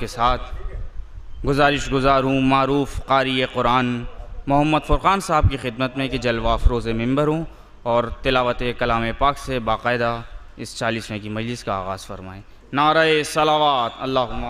کے ساتھ گزارش گزار ہوں معروف قاری قرآن محمد فرقان صاحب کی خدمت میں کہ جلوہ افروز ممبر ہوں اور تلاوت کلام پاک سے باقاعدہ اس 40ویں کی مجلس کا آغاز فرمائیں۔ نعرہ صلوات، اللہم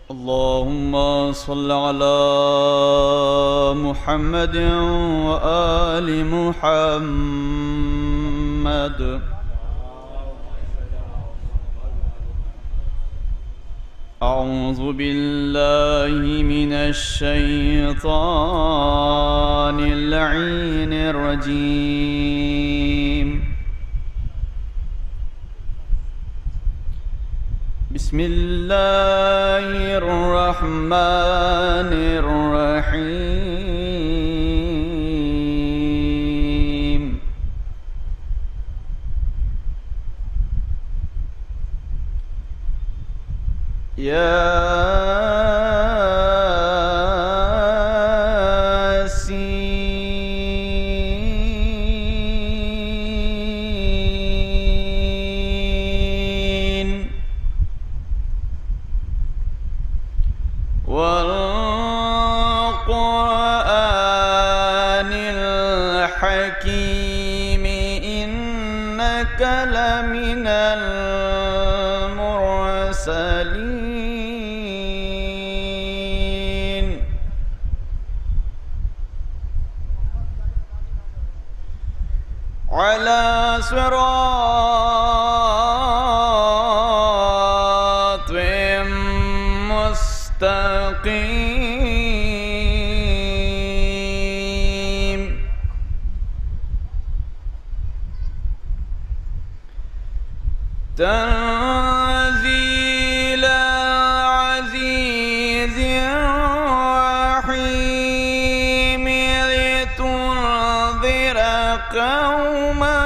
اللهم صل على محمد وآل محمد أعوذ بالله من الشيطان اللعين الرجيم بسم الله الرحمن الرحيم والقرآن الحكيم إنك لمن المرسلين على صراط مستقيم تنزيل العزيز الرحيم لتنذر قوما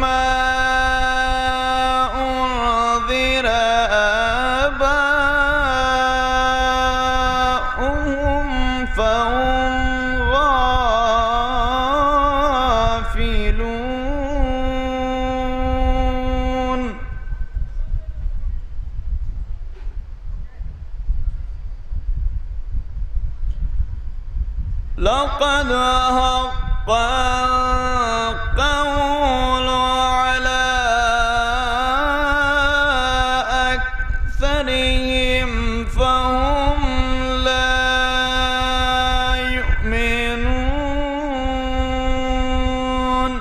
ما أنذر آباؤهم فهم غافلون لقد حق القول على أكثرهم فهم لا يؤمنون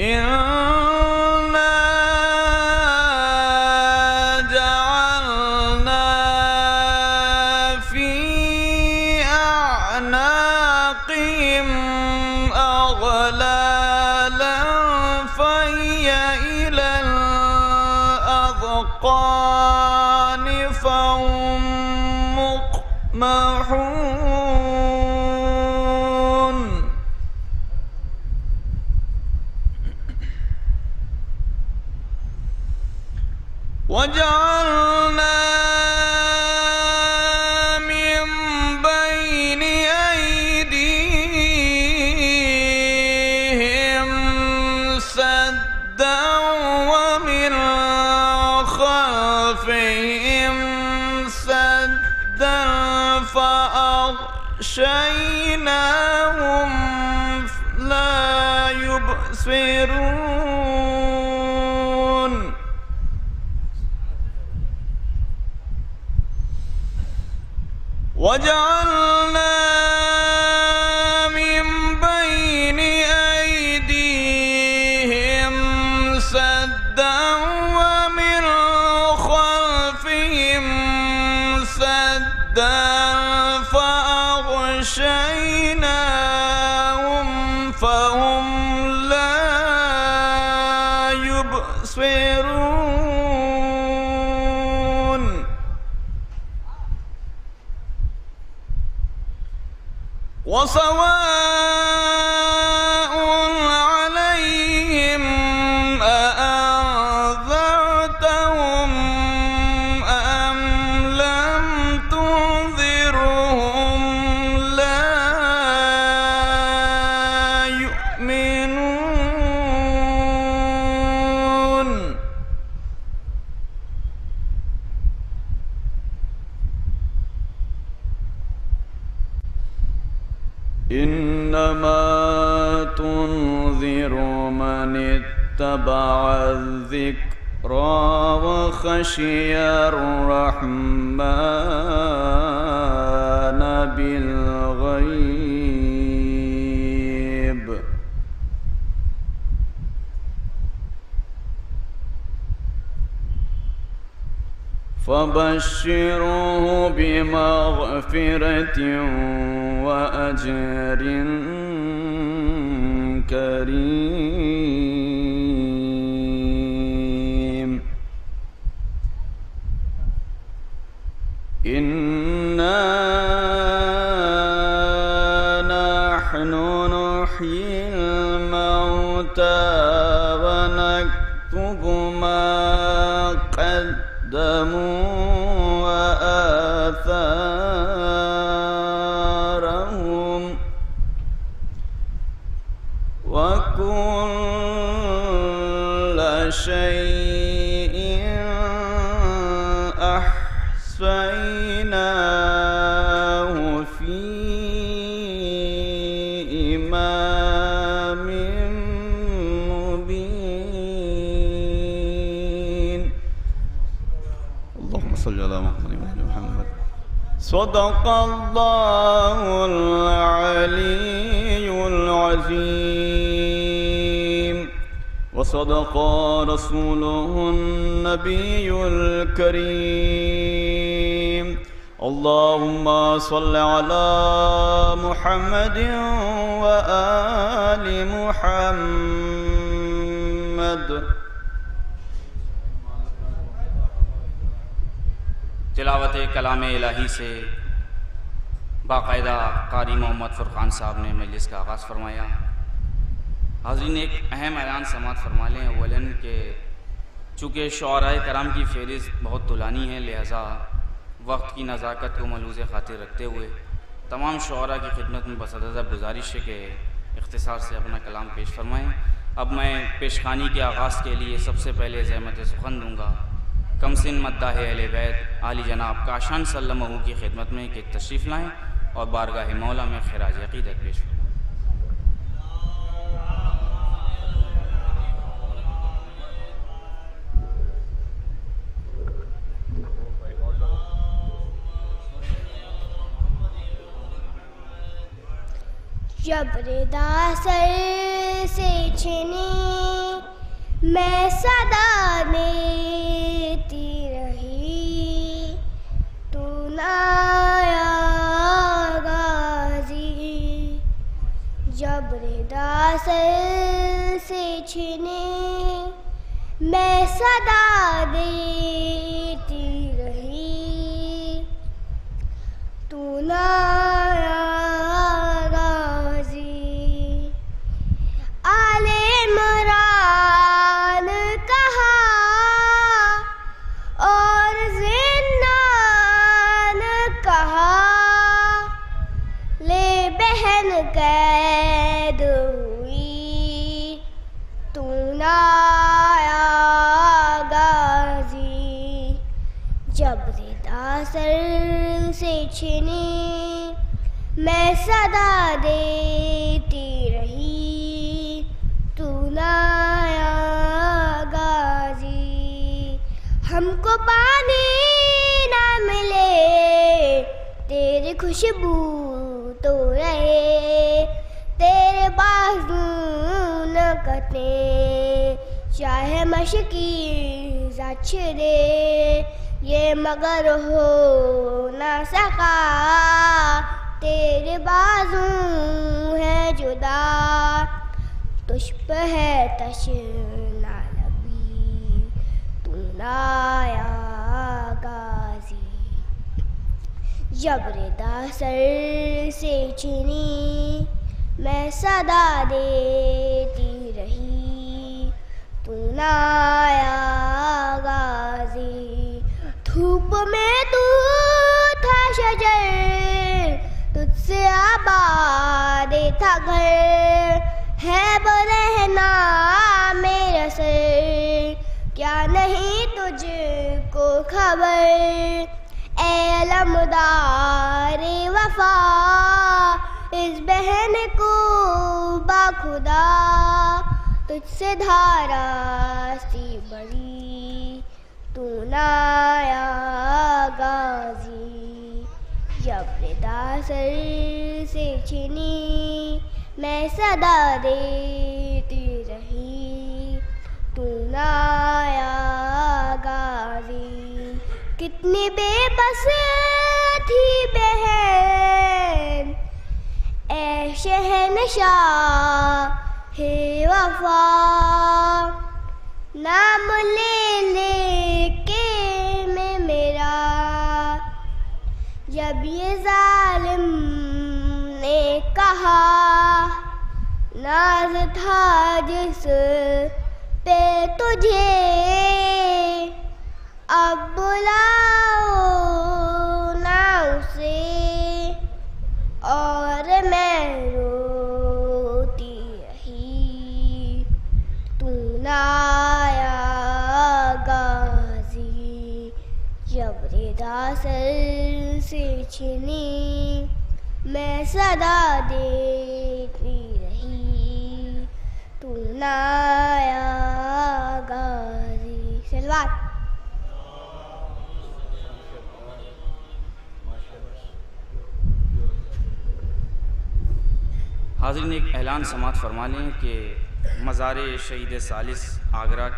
إنا جعلنا في أعناقهم أغلالا فهي إلى الأذقان فهم مقمحون وجعلنا من بين أيديهم سدا ومن خلفهم سدا فأغشيناهم لا يبصرون وجعلنا من بين أيديهم سدا يبصرون وسواء عليهم أأنذرتهم أم لم تنذرهم لا يؤمنون إنما تنذر من اتبع الذكرى وخشي الرحمن بالغيب فبشره بمغفرة وأجر كريم إنا نحن نحيي الموتى ونكتب ما قدموا وآثارهم وكل شيء أحصيناه في إمام مبين اللهم صل على محمد وعلى محمد صدق الله العلي العظيم وصدق رسوله النبي الكريم اللهم صل على محمد وآل محمد تلاوت کلام الہی سے باقاعدہ قاری محمد فرقان صاحب نے مجلس کا آغاز فرمایا۔ حاضرین، ایک اہم اعلان سماعت فرما لیں اولاً کہ چونکہ شعراء کرام کی فہرست بہت طولانی ہے، لہذا وقت کی نزاکت کو ملحوظ خاطر رکھتے ہوئے تمام شعراء کی خدمت میں بس ادب گزارش ہے کہ اختصار سے اپنا کلام پیش فرمائیں۔ اب میں پیشخانی کے آغاز کے لیے سب سے پہلے زحمت سخن دوں گا کمسن مداح اہل بیت عالی جناب کاشان سلمہ کی خدمت میں کہ تشریف لائیں اور بارگاہ مولا میں خراج عقیدت پیش کریں۔ جبر داسر سے چھنی میں صدا دیتی رہی، تو نایا غازی۔ جبر داسر سے چھنی میں صدا دیتی رہی، تو نایا قید ہوئی، تو نایا غازی۔ جبر داسر سے چھنی میں صدا دیتی رہی، تو نایا غازی۔ ہم کو پانی نہ ملے تیری خوشبو تو رہے، تیرے بازو نہ کٹے چاہے مشکی زچ دے، یہ مگر ہو نہ سکا تیرے بازو ہے جدا، تجھ پہ ہے تشنا لبی۔ جب ردا سر سے چنی میں صدا دیتی رہی، تو نہ آیا غازی، دھوپ میں تو تھا شجر، تجھ سے آباد تھا گھر، ہے برہنا میرا سر، کیا نہیں تجھ کو خبر، اے علمدار وفا، اس بہن کو باخدا، تجھ سے دھارا سی بڑی، تو نہ آیا غازی، جب ردا سر سے چھنی میں صدا دیتی رہی، تو نہ آیا غازی، کتنی بے بس تھی بہن اے شہنشاہ وفا، نام لے لے کے میں میرا، جب یہ ظالم نے کہا، ناز تھا جس پہ تجھے، اب بلاؤ نہ اسے، اور میں روتی رہی، تو نہ آیا غازی، جب ردا سر سے چھنی میں صدا دیتی رہی، تو نہ آیا غازی۔ سلوات۔ حاضرین، ایک اعلان سماعت فرما لیں کہ مزار شہید ثالث آگرہ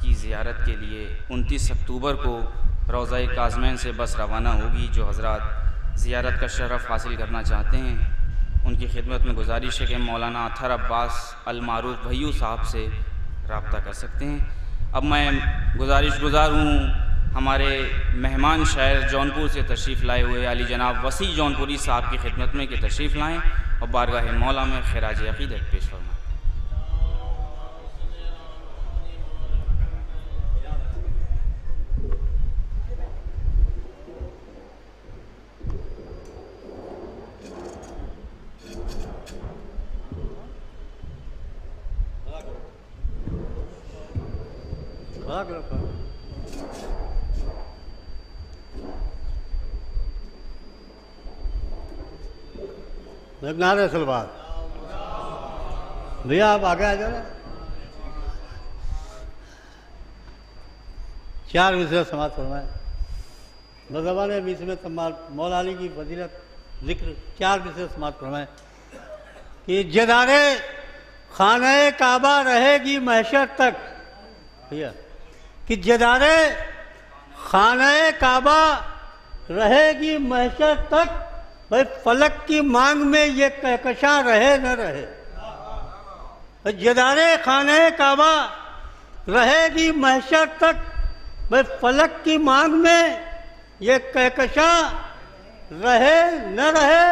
کی زیارت کے لیے 29 اکتوبر کو روضہ کاظمین سے بس روانہ ہوگی۔ جو حضرات زیارت کا شرف حاصل کرنا چاہتے ہیں ان کی خدمت میں گزارش ہے کہ مولانا اطہر عباس المعروف بھیو صاحب سے رابطہ کر سکتے ہیں۔ اب میں گزارش گزار ہوں ہمارے مہمان شاعر جونپور سے تشریف لائے ہوئے علی جناب وسیع جونپوری صاحب کی خدمت میں کہ تشریف لائیں اور بارگاہ مولا میں خراج عقیدت پیش فرمائیں۔ نعرہ سلوات۔ بھیا آپ آگے آ جاؤ نا، 4 مصرع سماعت فرمائیں۔ بزبان مصرع تمام مولا علی کی فضیلت ذکر 4 مصرع سماعت فرمائیں کہ جدار خانہ کعبہ رہے گی محشر تک، بھیا کہ جدار خانہ کعبہ رہے گی محشر تک، بھائی فلک کی مانگ میں یہ کہکشاں رہے نہ رہے، جدار خانہ کعبہ رہے گی محشر تک، بھائی فلک کی مانگ میں یہ کہکشاں رہے نہ رہے،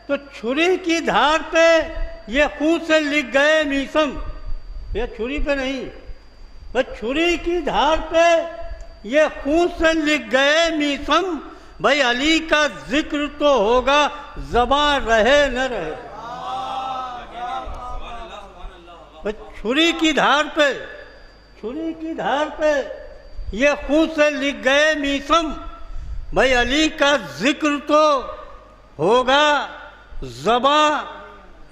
تو چھری کی دھار پہ یہ خون سے لکھ گئے میسم، یہ چھری پہ نہیں، بھائی چھری کی دھار پہ یہ خون سے لکھ گئے میسم، بھائی علی کا ذکر تو ہوگا زباں رہے نہ رہے، چھری کی دھار پہ یہ خون سے لکھ گئے میسم، بھائی علی کا ذکر تو ہوگا زباں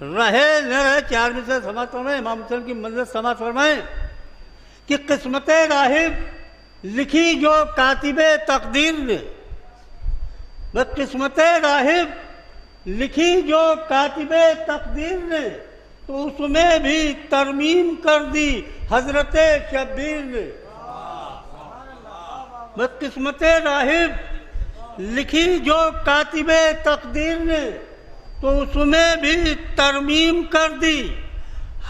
رہے نہ رہے۔ 4 مصرع سماعت فرمائیں۔ امام حسین کی منزلت سماعت فرمائیں کہ قسمت راہب لکھی جو کاتب تقدیر نے، قسمت راہب لکھی جو کاتب تقدیر نے، تو اس میں بھی ترمیم کر دی حضرت شبیر نے، قسمت راہب لکھی جو کاتب تقدیر نے، تو اس میں بھی ترمیم کر دی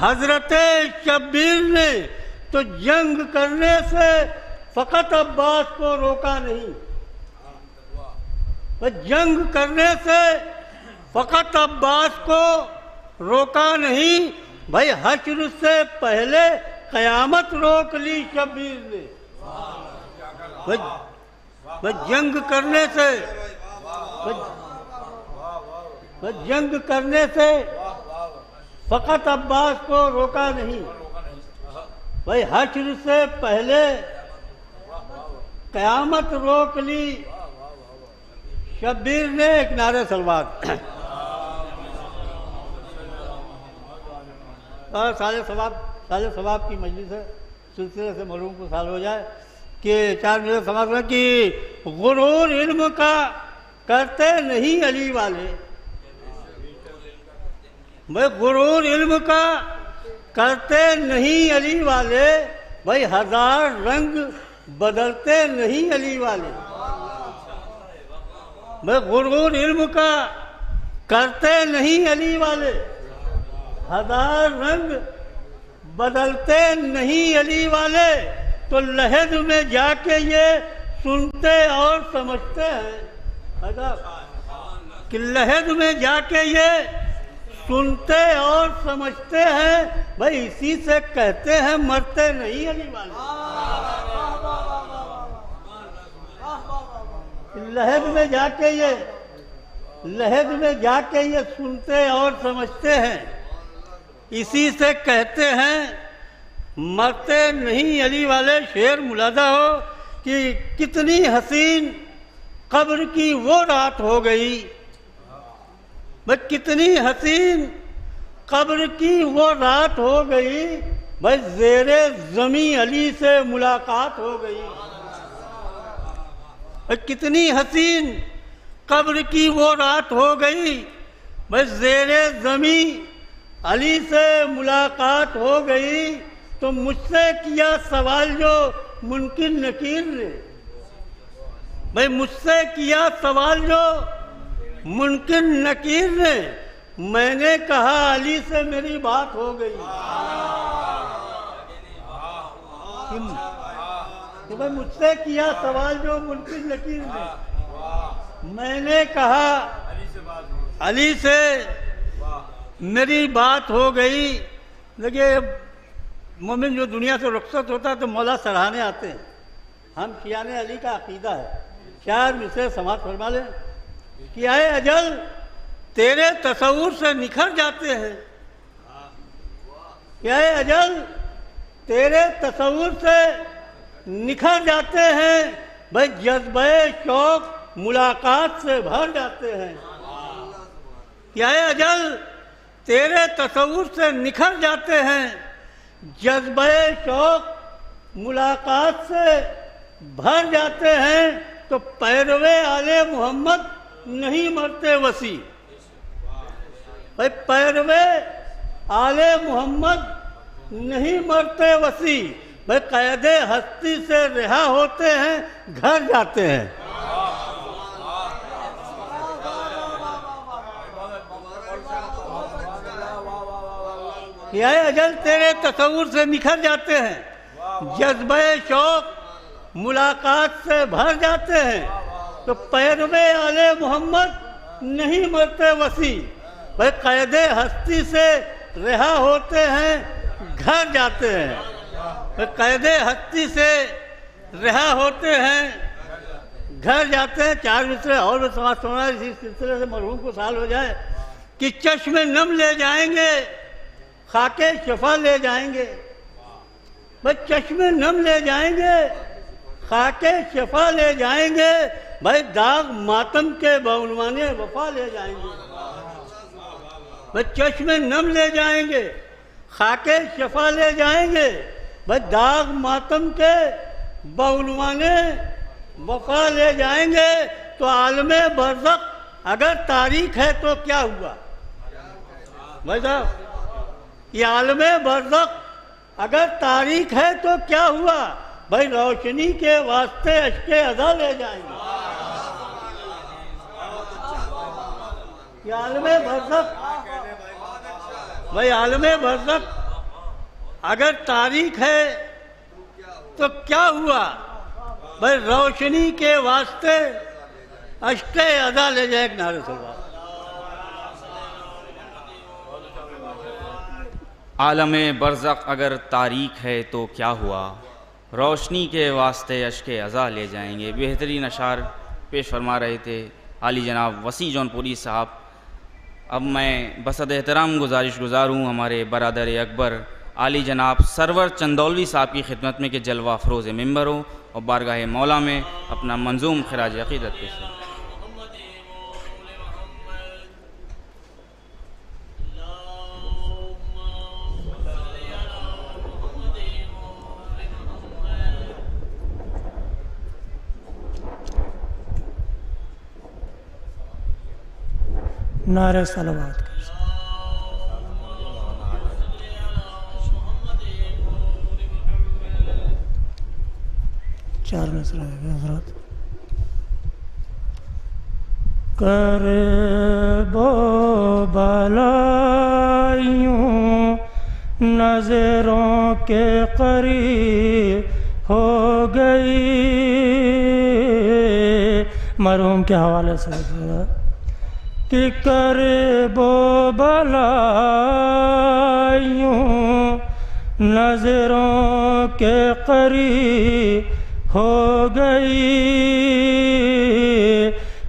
حضرت شبیر نے، تو جنگ کرنے سے فقط عباس کو روکا نہیں، جنگ کرنے سے فقط عباس کو روکا نہیں بھائی، حشر سے پہلے قیامت روک لی شبیر نے. جنگ کرنے سے جنگ کرنے سے فقط عباس کو روکا نہیں بھائی، حشر سے پہلے قیامت روک لی شبیر نے. ایک نعرہ سلوات. سال ثواب کی مجلس ہے، سلسلے سے مرحوم کو سال ہو جائے کہ 4 منٹ سماعت کریں کہ غرور علم کا کرتے نہیں علی والے. بھائی غرور علم کا کرتے نہیں علی والے، بھائی 1000 رنگ بدلتے نہیں علی والے. بھائی غرور علم کا کرتے نہیں علی والے، 1000 رنگ بدلتے نہیں علی والے. تو لحد میں جا کے یہ سنتے اور سمجھتے ہیں کہ لحد میں جا کے یہ سنتے اور سمجھتے ہیں بھائی، اسی سے کہتے ہیں مرتے نہیں علی والے. لحد میں جا کے یہ سنتے اور سمجھتے ہیں، اسی سے کہتے ہیں مرتے نہیں علی والے. شعر ملاحظہ ہو کہ کتنی حسین قبر کی وہ رات ہو گئی، بھائی کتنی حسین قبر کی وہ رات ہو گئی، بھائی زیر زمیں علی سے ملاقات ہو گئی. بھائی کتنی حسین قبر کی وہ رات ہو گئی، بھائی زیر زمیں علی سے ملاقات ہو گئی. تو مجھ سے کیا سوال جو ممکن نکیر نے، بھائی مجھ سے کیا سوال جو ممکن نکیر نے، میں نے کہا علی سے میری بات ہو گئی. کہ بھائی مجھ سے کیا سوال جو ممکن نکیر نے، میں نے کہا علی سے میری بات ہو گئی. دیکھیے مومن جو دنیا سے رخصت ہوتا ہے تو مولا سراہنے آتے ہیں. ہم شیعان علی کا عقیدہ ہے. شاعر مجھ سماعت فرما لیں کہ اے اجل تیرے تصور سے نکھر جاتے ہیں، کہ اے اجل تیرے تصور سے نکھر جاتے ہیں، بھائی جذبہ شوق ملاقات سے بھر جاتے ہیں. کہ اے اجل تیرے تصور سے نکھر جاتے ہیں، جذبہ شوق ملاقات سے بھر جاتے ہیں. تو پیروے آل محمد نہیں مرتے وسیع. بھائی پیروے آل محمد نہیں مرتے وسیع، بھائی قید ہستی سے رہا ہوتے ہیں، گھر جاتے ہیں. اے اجل تیرے تصور سے نکھر جاتے ہیں، جذبہ شوق ملاقات سے بھر جاتے ہیں. تو پیروے آل محمد نہیں مرتے وسیع، بھائی قید ہستی سے رہا ہوتے ہیں، گھر جاتے ہیں. بھائی قید ہستی سے رہا ہوتے ہیں، گھر جاتے ہیں. 4 مصرے اور سماعت سنا اسی سلسلے سے مرحوم کو سال ہو جائے کہ چشم نم لے جائیں گے، خاک شفا لے جائیں گے. بھائی چشم نم لے جائیں گے، خاک شفا لے جائیں گے، بھائی داغ ماتم کے بعنوان وفا لے جائیں گے. بھائی چشم نم لے جائیں گے، خاک شفا لے جائیں گے، بھائی داغ ماتم کے بعنوان وفا لے جائیں گے. تو عالم برزخ اگر تاریخ ہے تو کیا ہوا؟ بھائی صاحب یہ عالم برزخ اگر تاریخ ہے تو کیا ہوا؟ بھائی روشنی کے واسطے اشک اذا لے جائیں گے. یہ عالم برزخ، بھائی عالم برزخ اگر تاریخ ہے تو کیا ہوا؟ بھائی روشنی کے واسطے اشک ادا لے جائے. ایک نعرہ صلوات. عالم برزخ اگر تاریک ہے تو کیا ہوا، روشنی کے واسطے اشک ازا لے جائیں گے. بہترین اشعار پیش فرما رہے تھے عالی جناب وسیع جون پوری صاحب. اب میں بصد احترام گزارش گزار ہوں ہمارے برادر اکبر عالی جناب سرور چندولوی صاحب کی خدمت میں کہ جلوہ افروز ممبر ہو اور بارگاہ مولا میں اپنا منظوم خراج عقیدت پیش کریں. نعرہ صلوات کر. چار نظر آئے گا حضرات. کرب و بلائیوں نظروں کے قریب ہو گئی. مرحوم کے حوالے سے کہ کرب و بلائیوں نظروں کے قریب ہو گئی.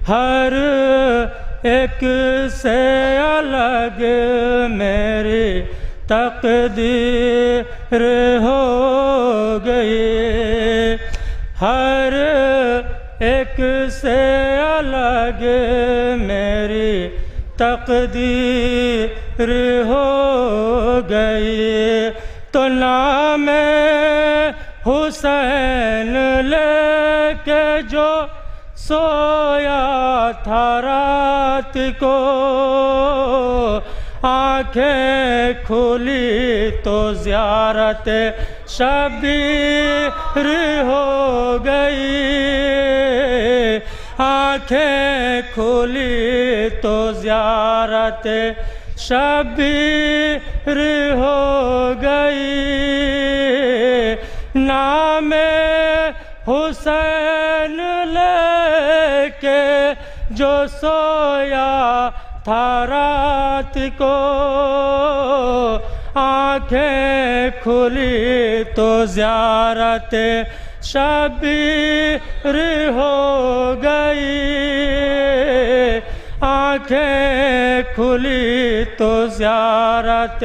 ہر ایک سے الگ میری تقدیر ہو گئی. ہر ایک سے الگ میری تقدیر ہو گئی. تو نام حسین لے کے جو سویا تھا رات کو، آنکھیں کھلی تو زیارت شبیر ہو گئی. آنکھیں کھلی تو زیارت شبیر ہو گئی. نام حسین لے کے جو سویا تھا رات کو، آنکھیں کھلی تو زیارت شبیر ہو گئی. آنکھیں کھلی تو زیارت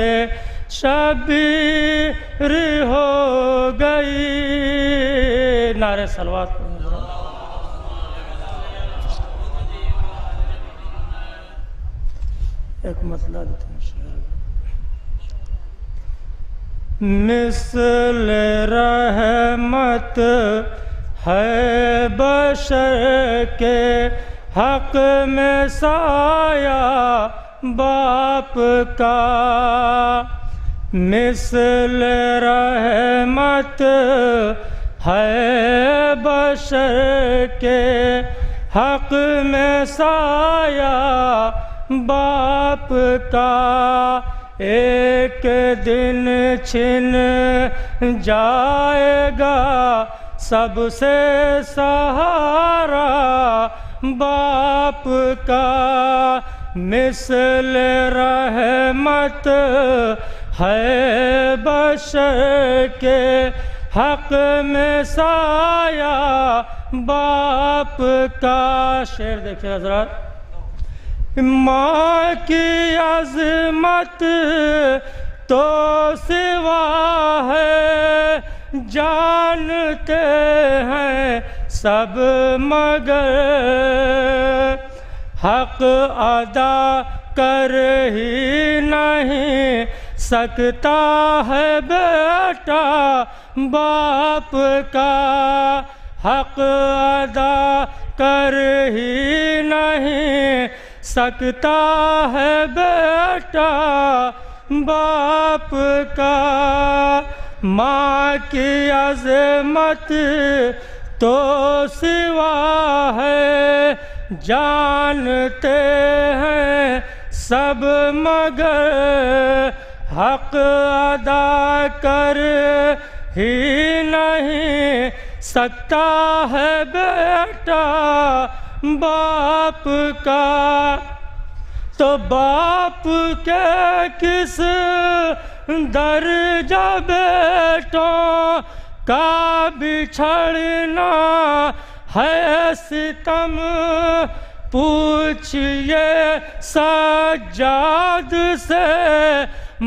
شبیر ہو گئی. نعرہ صلوات. ایک مسئلہ دیتے ہیں شعر. مثل رحمت ہے بشر کے حق میں سایہ باپ کا. مثل رحمت ہے بشر کے حق میں سایہ باپ کا. ایک دن چھن جائے گا سب سے سہارا باپ کا. مثل رحمت ہے بشر کے حق میں سایہ باپ کا. شعر دیکھیں حضرات. ماں کی عظمت تو سوا ہے جانتے ہیں سب مگر حق ادا کر ہی نہیں سکتا ہے بیٹا باپ کا. حق ادا کر ہی نہیں سکتا ہے بیٹا باپ کا. ماں کی عظمت تو سوا ہے جانتے ہیں سب مگر حق ادا کر ہی نہیں سکتا ہے بیٹا باپ کا، تو باپ کے کس درجہ بیٹوں کا بچھڑنا ہے ستم، پوچھئے سجاد سے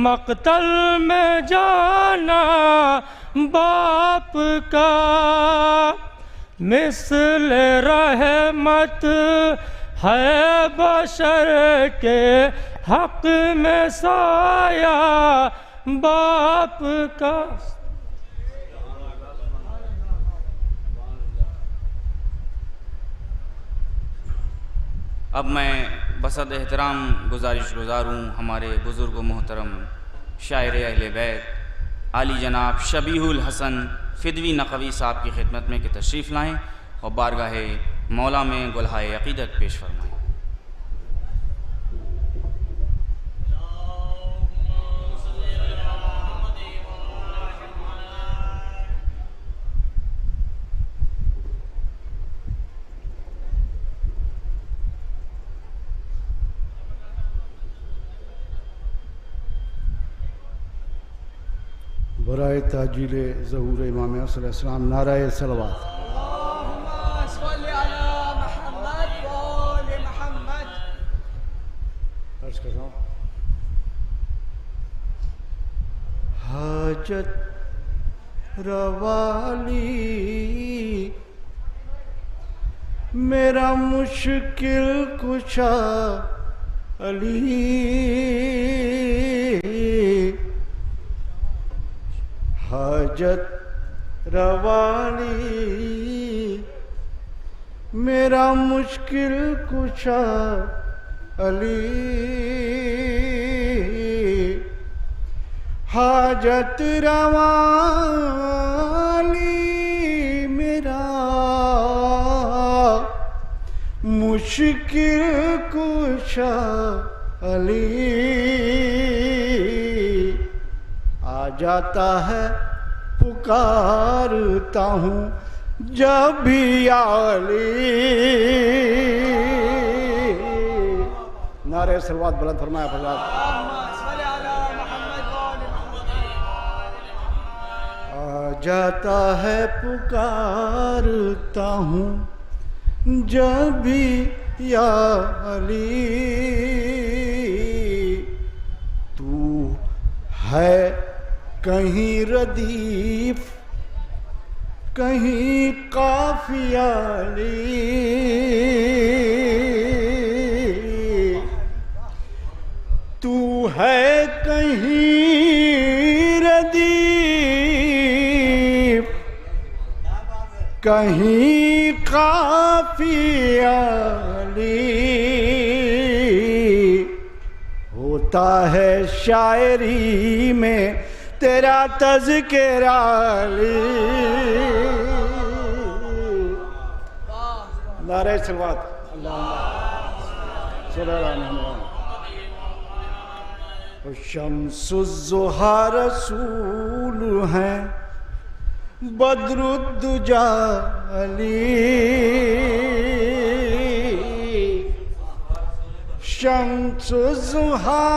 مقتل میں جانا باپ کا، مثل رحمت ہے بشر کے حق میں سایہ باپ کا۔ اب میں بصد احترام گزارش گزار ہوں ہمارے بزرگ و محترم شاعر اہل بیت عالی جناب شبیہ الحسن فدوی نقوی صاحب کی خدمت میں کہ تشریف لائیں اور بارگاہ مولا میں گلہائے عقیدت پیش فرمائیں۔ برائے تاجیل ظہور امام صلی اللہ علیہ وسلم نعرہ صلوات۔ اللہم صلی علی محمد و آل محمد۔ عرض کر رہا ہوں، حاجت روالی میرا مشکل کشا علی، حاجت روالی میرا مشکل کشا علی، حاجت روالی میرا مشکل کشا علی، آ جاتا ہے پکارتا ہوں جب بھی یا علی۔ نعرہ صلوات بلند فرمایا فضاد۔ آ جاتا ہے پکارتا ہوں جب بھی یا علی، تو ہے کہیں ردیف کہیں قافیہ علی، تو ہے کہیں ردیف کہیں قافیہ علی، ہوتا ہے شاعری میں تیرا تذکرہ علی۔ نعرہ صلوات۔ اللہم صلی اللہ علیہ وسلم۔ شمس الضحیٰ رسول ہیں بدر الدجا علی، شمس الضحیٰ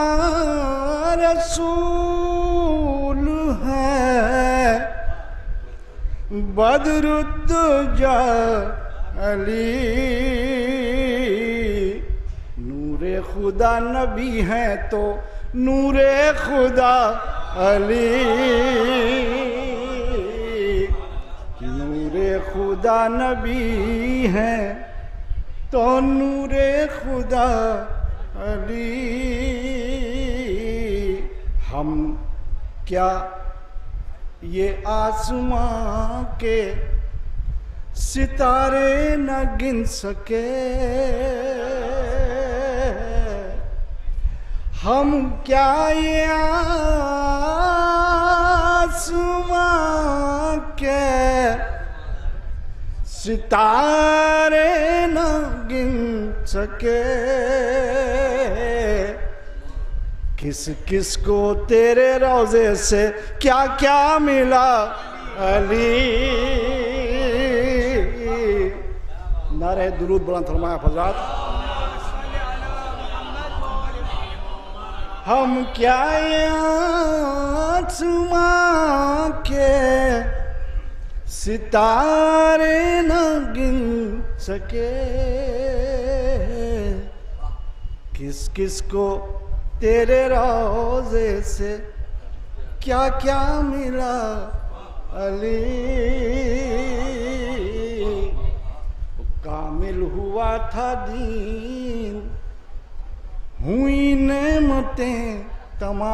رسول ہے بدر الدجا علی، نور خدا نبی ہیں تو نور خدا علی، نور خدا نبی ہیں تو نور خدا علی، ہم کیا یہ آسمان کے ستارے نہ گن سکے، ہم کیا یہ آسمان کے ستارے نہ گن سکے، کس کس کو تیرے روضے سے کیا کیا ملا علی، نعرہ درود بلند فرمائیں حضرات. ہم کیا آسمان کے ستارے نہ گن سکے, کس کس کو تیرے روضے سے کیا کیا ملا علی. کامل ہوا تھا دین, ہوئی نعمتیں تمام.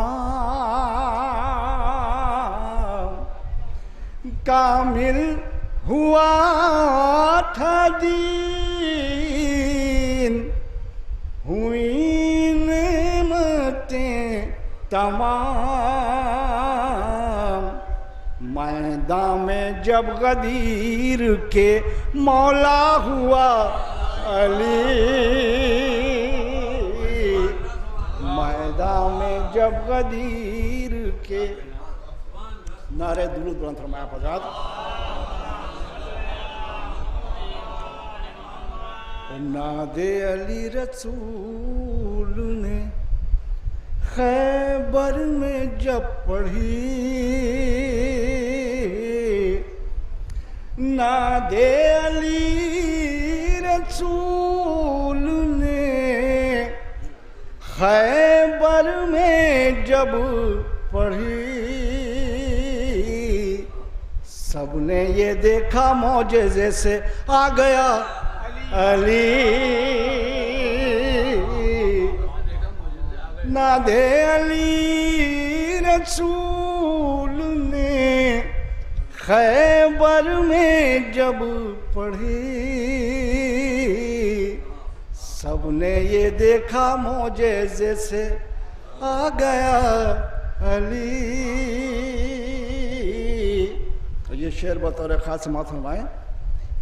کامل ہوا تھا دین, ہوئی نعمتیں تمام. میدان میں جب غدیر کے مولا ہوا علی, میدان میں جب غدیر کے. نعرہ درود بلند فرمائیں حضرات. نادے علی رسول نے خیبر میں جب پڑھی, نادے علی رسول نے خیبر میں جب پڑھی, سب نے یہ دیکھا معجزے سے آ گیا علی. نادے علی رسول نے خیبر میں جب پڑھی, سب نے یہ دیکھا معجزے سے آ گیا علی. یہ شعر بطور خاص سماعت فرمائیں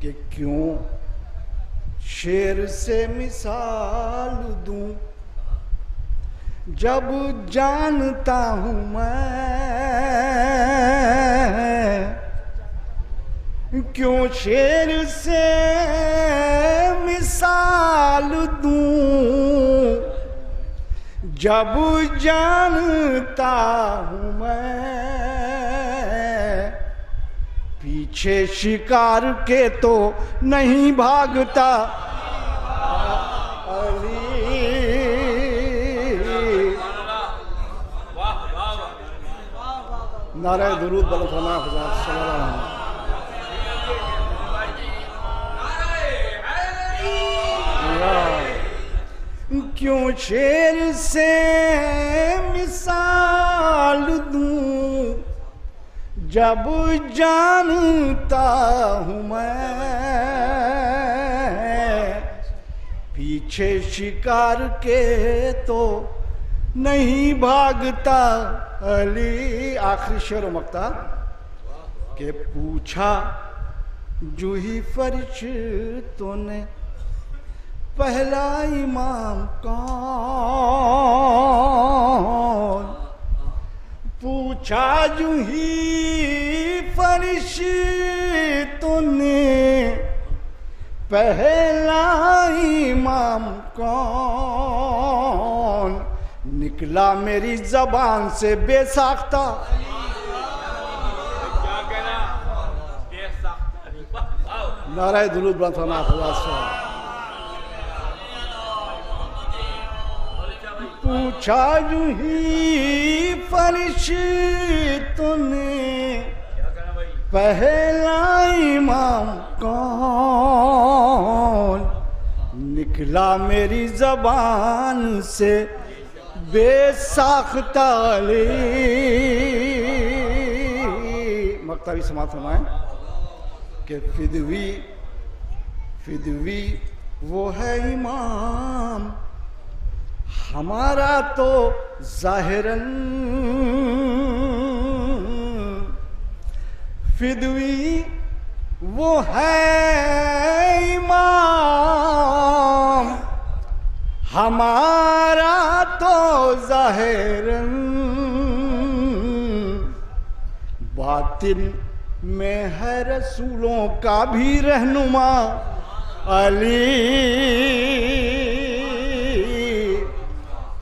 کہ کیوں شیر سے مثال دوں جب جانتا ہوں میں, کیوں شیر سے مثال دوں جب جانتا ہوں میں, پیچھے شکار کے تو نہیں بھاگتا علی. نعرہ درود بلند فرمائیں حضرات صلی اللہ علیہ وسلم. کیوں شیر سے مثال دوں جب جانتا ہوں میں, پیچھے شکار کے تو نہیں بھاگتا علی. آخری شعر و مقطع کہ پوچھا جوہی فرشتوں نے پہلا امام کون, پوچھا جوہی فرشتوں نے پہلا امام کون, نکلا میری زبان سے بے ساختہ. نعرہ درود بلند فرمائیں حضرات. پوچھا جوہی فرشتوں نے پہلا امام کون, نکلا میری زبان سے بے ساختہ علی. مقطعی سماعت فرمائیں کہ فدوی وہ ہے امام ہمارا تو ظاہراً, فدوی وہ ہے امام ہمارا تو ظاہراً, باطن میں ہے رسولوں کا بھی رہنما علی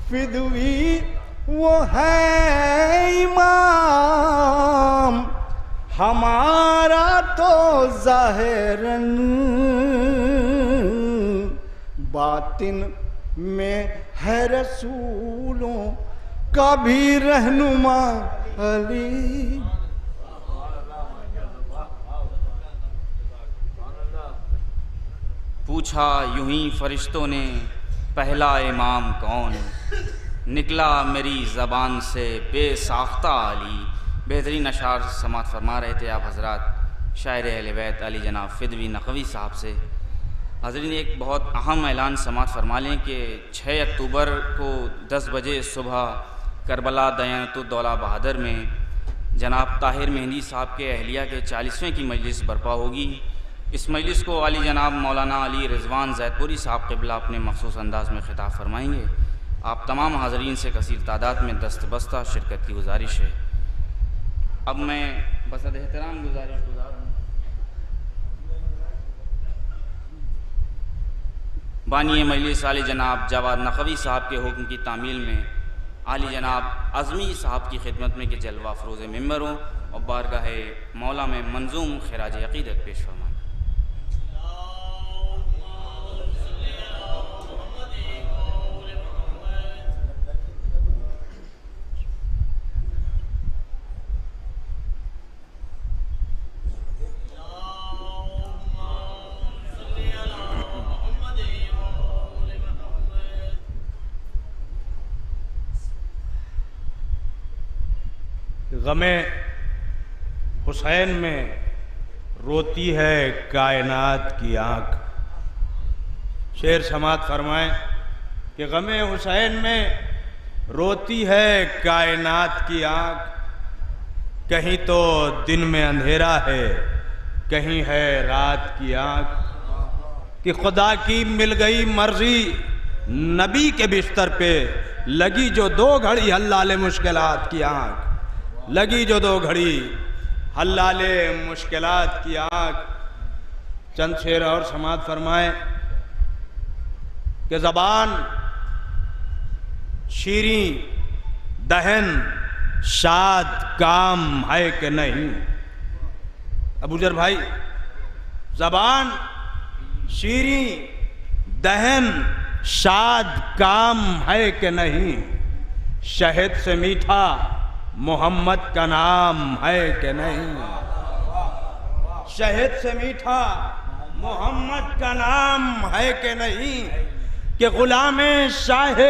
فدوی وہ ہے امام ہمارا تو ظاہراً باطن میں ہے رسولوں کا بھی رہنما علی. پوچھا یوں ہی فرشتوں نے پہلا امام کون، نکلا میری زبان سے بے ساختہ علی. بہترین اشعار سماعت فرما رہے تھے آپ حضرات شاعر اہل بیت علی جناب فدوی نقوی صاحب سے. حاضرین ایک بہت اہم اعلان سماعت فرما لیں کہ 6 اکتوبر کو 10 بجے صبح کربلا دینت الدولہ بہادر میں جناب طاہر مہندی صاحب کے اہلیہ کے 40ویں کی مجلس برپا ہوگی. اس مجلس کو علی جناب مولانا علی رضوان زید پوری صاحب قبلہ اپنے مخصوص انداز میں خطاب فرمائیں گے. آپ تمام حاضرین سے کثیر تعداد میں دست بستہ شرکت کی گزارش ہے. اب میں بصد احترام گزارش گزار ہوں بانی مجلس علی جناب جواد نقوی صاحب کے حکم کی تعمیل میں علی جناب عظمی صاحب کی خدمت میں کہ جلوہ افروز ممبر ہوں اور بارگاہ مولا میں منظوم خراج عقیدت پیش فرمائیں. غم حسین میں روتی ہے کائنات کی آنکھ. شعر سماعت فرمائیں کہ غم حسین میں روتی ہے کائنات کی آنکھ. کہیں تو دن میں اندھیرا ہے کہیں ہے رات کی آنکھ. کہ خدا کی مل گئی مرضی نبی کے بستر پہ لگی جو 2 گھڑی حلال مشکلات کی آنکھ. لگی جو 2 گھڑی حلال مشکلات کی آنکھ. چند شعر اور سماعت فرمائیں کہ زبان شیریں دہن شاد کام ہے کہ نہیں. ابوذر بھائی، زبان شیریں دہن شاد کام ہے کہ نہیں. شہد سے میٹھا محمد کا نام ہے کہ نہیں. شہد سے میٹھا محمد کا نام ہے کہ نہیں. کہ غلام شاہ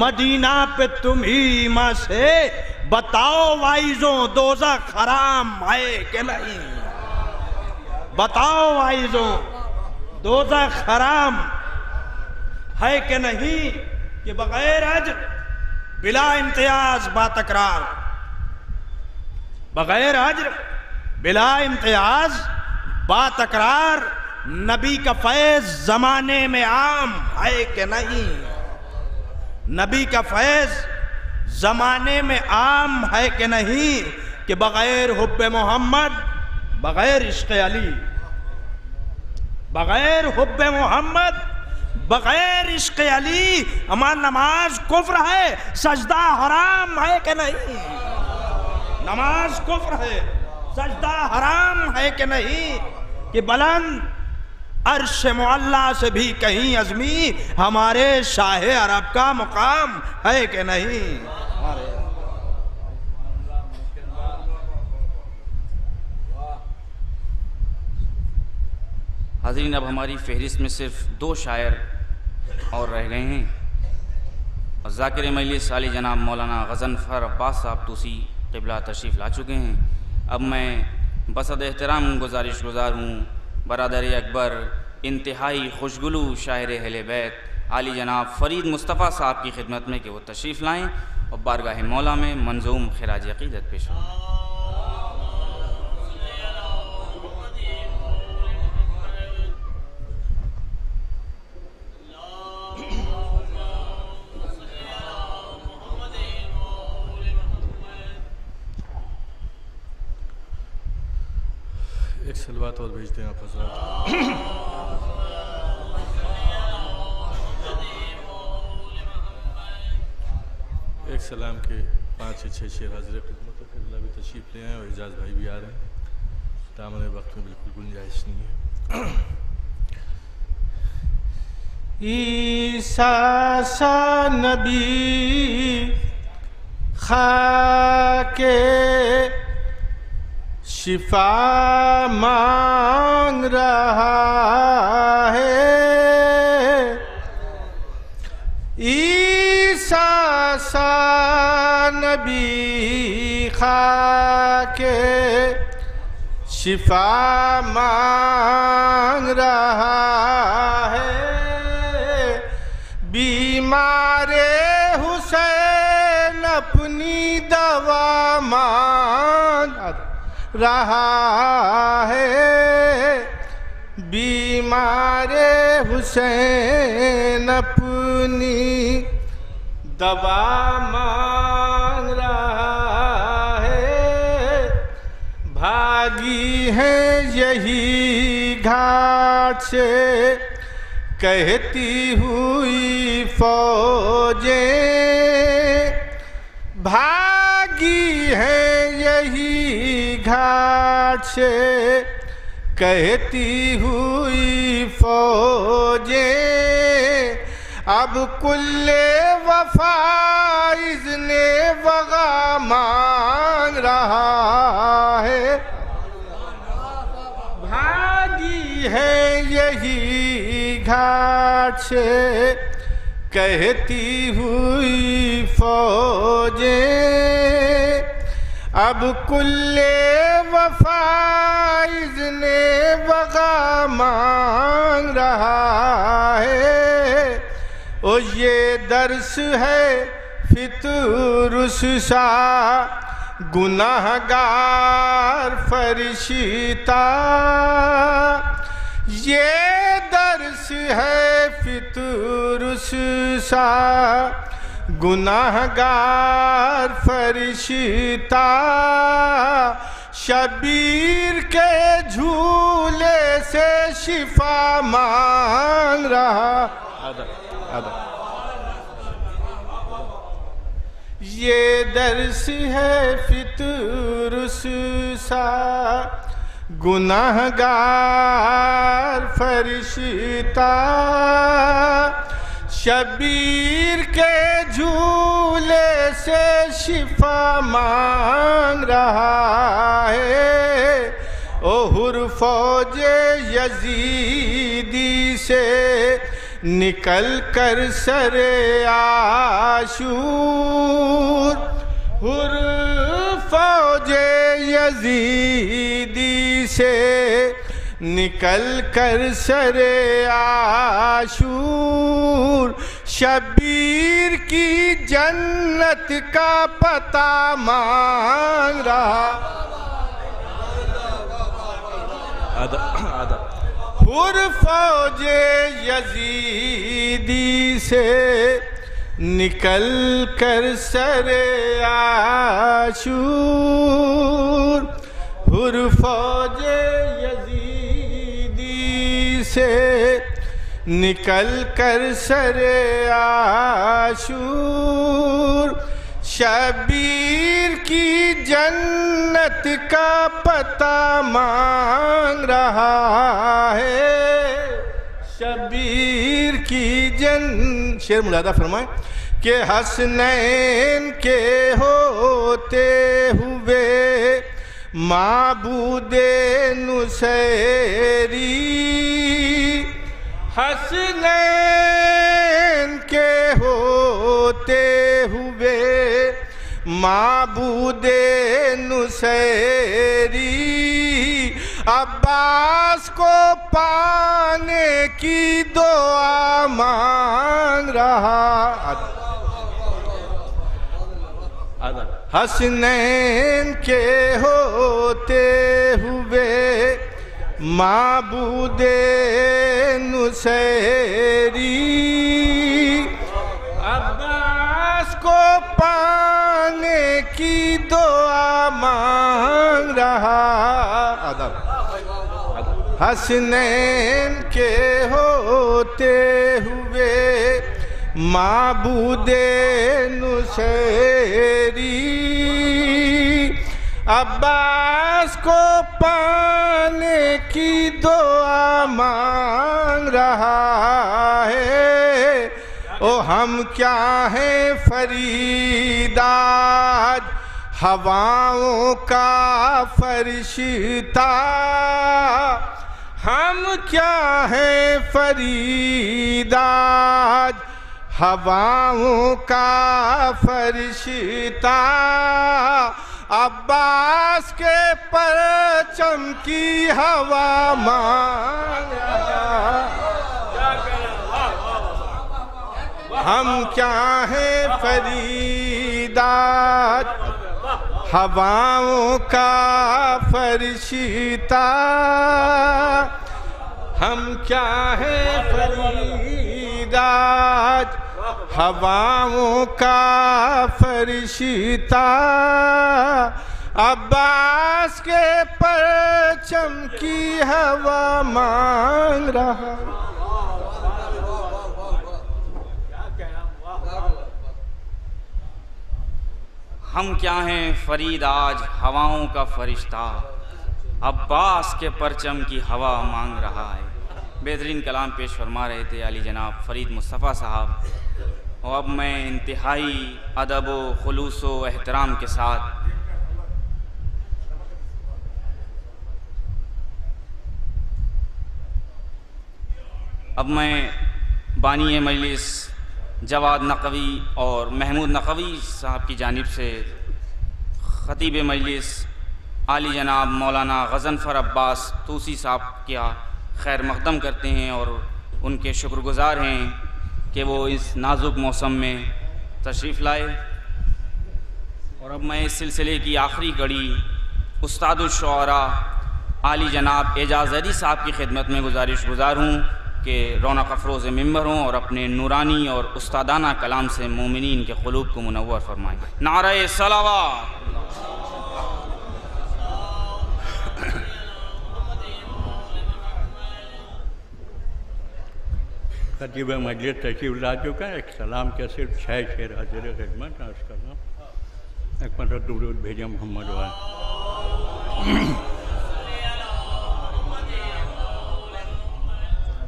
مدینہ پہ تم ہی ماں سے بتاؤ وائزوں دوزخ حرام ہے کہ نہیں. بتاؤ وائزوں دوزخ حرام ہے کہ نہیں. کہ بغیر اجر بلا امتیاز با تکرار، بغیر اجر بلا امتیاز با تکرار نبی کا فیض زمانے میں عام ہے کہ نہیں. نبی کا فیض زمانے میں عام ہے کہ نہیں. کہ بغیر حب محمد بغیر عشق علی، بغیر حب محمد بغیر عشق علی ہمارا نماز کفر ہے سجدہ حرام ہے کہ نہیں. نماز کفر ہے سجدہ حرام ہے کہ نہیں. کہ بلند عرش معلا سے بھی کہیں عظمی ہمارے شاہ عرب کا مقام ہے کہ نہیں. حاضرین اب ہماری فہرست میں صرف 2 شاعر اور رہ گئے ہیں اور ذاکر مجلس علی جناب مولانا غضنفر عباس صاحب توسی قبلہ تشریف لا چکے ہیں. اب میں بصد احترام گزارش گزار ہوں برادر اکبر انتہائی خوشگلو شاعر اہل بیت علی جناب فرید مصطفیٰ صاحب کی خدمت میں کہ وہ تشریف لائیں اور بارگاہ مولا میں منظوم خراج عقیدت پیش ہوں. صلوات اور بھیجتے ہیں آپ حضرات. ایک سلام کے 5 سے 6 شعر حاضر خدمت ہے. اللہ بھی تشریف لے آئے اور اعجاز بھائی بھی آ رہے ہیں. دامن وقت میں بالکل گنجائش نہیں ہے. عیسیٰ سا نبی خاک شفا مانگ رہا ہے. عیسیٰ سا نبی خاک شفا مانگ رہا ہے. بیمار حسین اپنی دوا مانگ رہا ہے. بیمار حسین اپنی دوا مانگ رہا ہے. بھاگی ہیں یہی گھاٹ سے کہتی ہوئی فوجیں. بھاگی ہیں یہی گھاٹ سے کہتی ہوئی فوجیں. اب کل وفا اذن وغا مانگ رہا ہے. بھاگی ہے یہی گھاٹ سے کہتی ہوئی فوجیں. اب کل وفا اذن وغا مانگ رہا ہے. او یہ درس ہے فطرس سا گناہگار فرشتہ. یہ درس ہے فطرس سا گناہگار فرشتہ. شبیر کے جھولے سے شفا مانگ رہا. یہ درس ہے فطرس سا گناہگار فرشتہ. شبیر کے جھولے سے شفا مانگ رہا ہے. او حر فوج یزیدی سے نکل کر سر عاشور. حر فوج یزیدی سے نکل کر سر عاشور. شبیر کی جنت کا پتہ مانگ رہا. حر فوج یزیدی سے نکل کر سر عاشور. حر فوج یزیدی سے نکل کر سر عاشور. شبیر کی جنت کا پتہ مانگ رہا ہے. شبیر کی شعر ملاحظہ فرمائیں کہ حسنین کے ہوتے ہوئے معبود نصیری. حسنین کے ہوتے ہوئے معبود نصیری. عباس کو پانے کی دعا مانگ رہا. حسنین کے ہوتے ہوئے معبود نصیری. عباس کو پانے کی دعا مانگ رہا. حسنین کے ہوتے ہوئے معبود نصیری عباس کو پانے کی دعا مانگ رہا ہے۔ او ہم کیا ہیں فرید آج ہواؤں کا فرشتہ، ہم کیا ہیں فرید آج ہواؤں کا فرشتہ، عباس کے پرچم کی ہوا مانگ رہا۔ ہم کیا ہیں فرید آج ہواؤں کا فرشتہ، ہم کیا ہیں فرید آج ہواؤں کا فرشتہ، عباس کے پرچم کی ہوا مانگ رہا۔ ہم کیا ہیں فرید آج ہواؤں کا فرشتہ، عباس کے پرچم کی ہوا مانگ رہا ہے۔ بہترین کلام پیش فرما رہے تھے علی جناب فرید مصطفیٰ صاحب، اور اب میں انتہائی ادب و خلوص و احترام کے ساتھ بانی مجلس جواد نقوی اور محمود نقوی صاحب کی جانب سے خطیب مجلس عالی جناب مولانا غضنفر عباس توسی صاحب کیا خیر مقدم کرتے ہیں اور ان کے شکر گزار ہیں کہ وہ اس نازک موسم میں تشریف لائے۔ اور اب میں اس سلسلے کی آخری کڑی استاد الشعراء عالی جناب اعجاز علی صاحب کی خدمت میں گزارش گزار ہوں کہ رونق افروز ممبر ہوں اور اپنے نورانی اور استادانہ کلام سے مومنین کے قلوب کو منور فرمائیں۔ نعرہ صلوات۔ خطیب مجلس تشریف لا چکا ہے، ایک سلام کے صرف 6 شعر حاضر خدمت عرض کرنا۔ ایک مرتبہ درود بھیجیں محمد وال۔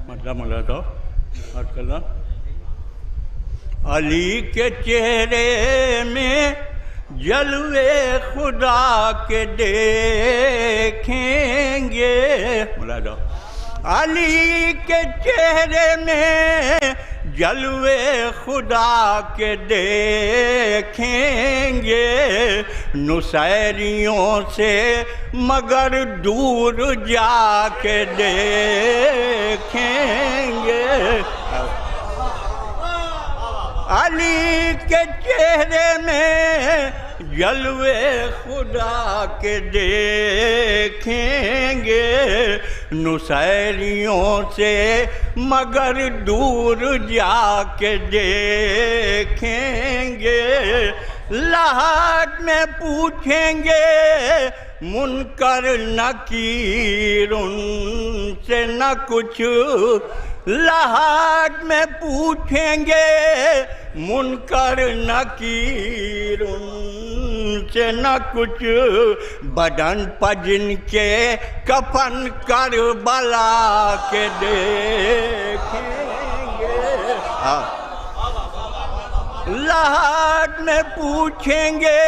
مطلب ملاتا عرض کرنا۔ علی کے چہرے میں جلوے خدا کے دیکھیں گے، ملاتا علی کے چہرے میں جلوے خدا کے دیکھیں گے، نصیریوں سے مگر دور جا کے دیکھیں گے۔ علی کے چہرے میں جلوے خدا کے دیکھیں گے، نصیریوں سے مگر دور جا کے دیکھیں گے۔ لحد میں پوچھیں گے منکر نکیر ان سے نہ کچھ، لحد میں پوچھیں گے منکر نکیر ان سے نہ کچھ، بدن پر جن کے کفن کربلا کے دیکھیں گے۔ لحد میں پوچھیں گے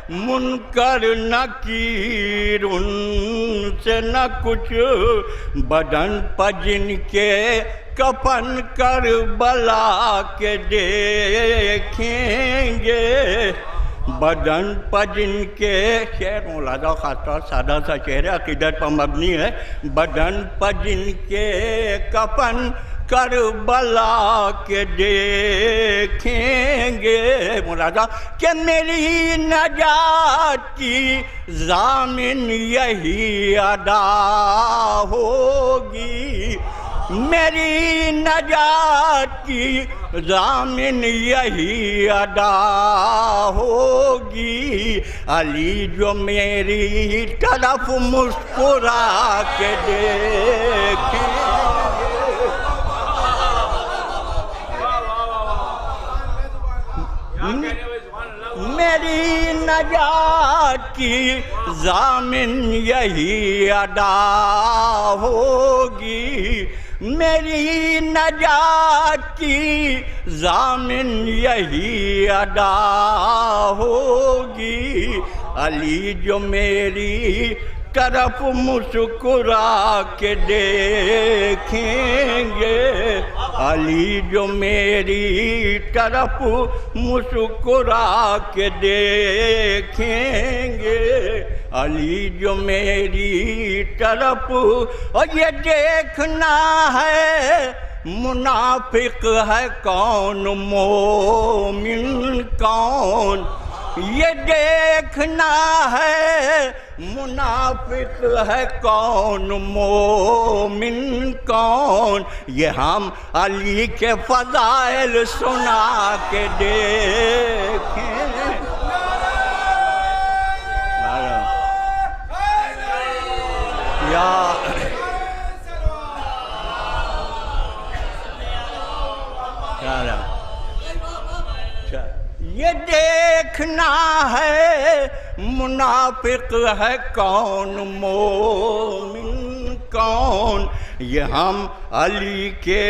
منکر نکیر ان سے نہ کچھ، بدن پر جن کے کفن کربلا کے دیکھیں گے، بدن پر جن کے شعر مولانا خاص طور سادہ سا شعر عقیدت پر مبنی ہے، بدن پر جن کے کفن کربلا کے دیکھیں گے، مولانا کہ میری نجات کی ضامن یہی ادا ہوگی، میری نجات کی ضامن یہی ادا ہوگی، علی جو میری طرف مسکرا کے دیکھیں میری نجات کی ضامن یہی ادا ہوگی، میری نجات کی ضامن یہی ادا ہوگی، علی جو میری طرف مسکرا کے دیکھیں گے، علی جو میری طرف مسکرا کے دیکھیں گے، علی جو میری طرف، اور یہ دیکھنا ہے منافق ہے کون مومن کون، یہ دیکھنا ہے منافق ہے کون مومن کون، یہ ہم علی کے فضائل سنا کے دیکھیں یہ دیکھنا ہے منافق ہے کون مومن کون، یہ ہم علی کے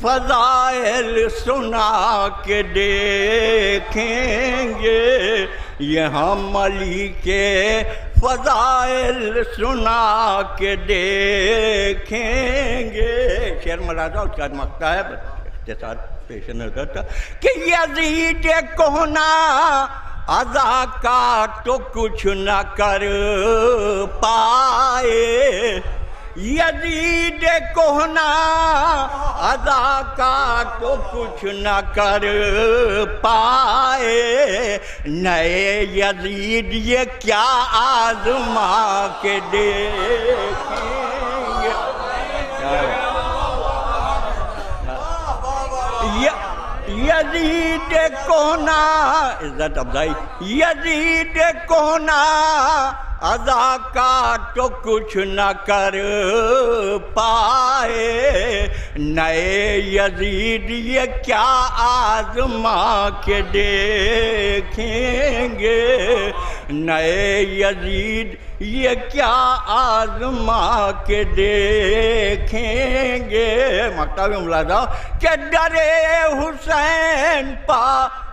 فضائل سنا کے دیکھیں گے، یہ ہم علی کے فضائل سنا کے دیکھیں گے۔ شعر ملاحظہ اس کا مقطع ہے، اختصار پیش نظر تھا کہ یزید کہنا عزا کا تو کچھ نہ کر پائے، یزید کہنا عزا کا تو کچھ نہ کر پائے، نئے یزید یہ کیا آزما کے دیکھیں گے۔ یزید کہنا عزت افزائی، یزید کہنا عزا کا تو کچھ نہ کر پائے، نئے یزید یہ کیا آزما کے دیکھیں گے، نئے یزید یہ کیا آزما کے دیکھیں گے۔ مکتب ملاحظہ کہ درے حسین پا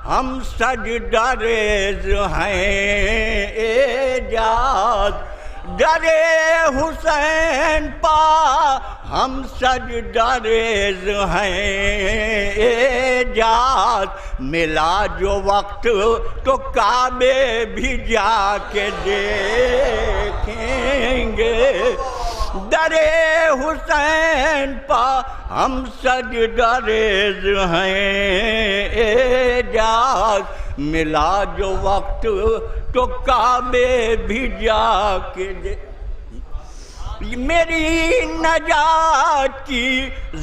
ہم سجدہ ریز ہیں اعجاز، درے حسین پا ہم سجدہ ریز ہیں اعجاز، ملا جو وقت تو کعبے بھی جا کے دیکھیں گے، درے حسین پا ہم سجدہ ریز ہیں اعجاز، ملا جو وقت تو کعبے بھی جا کے میری نجات کی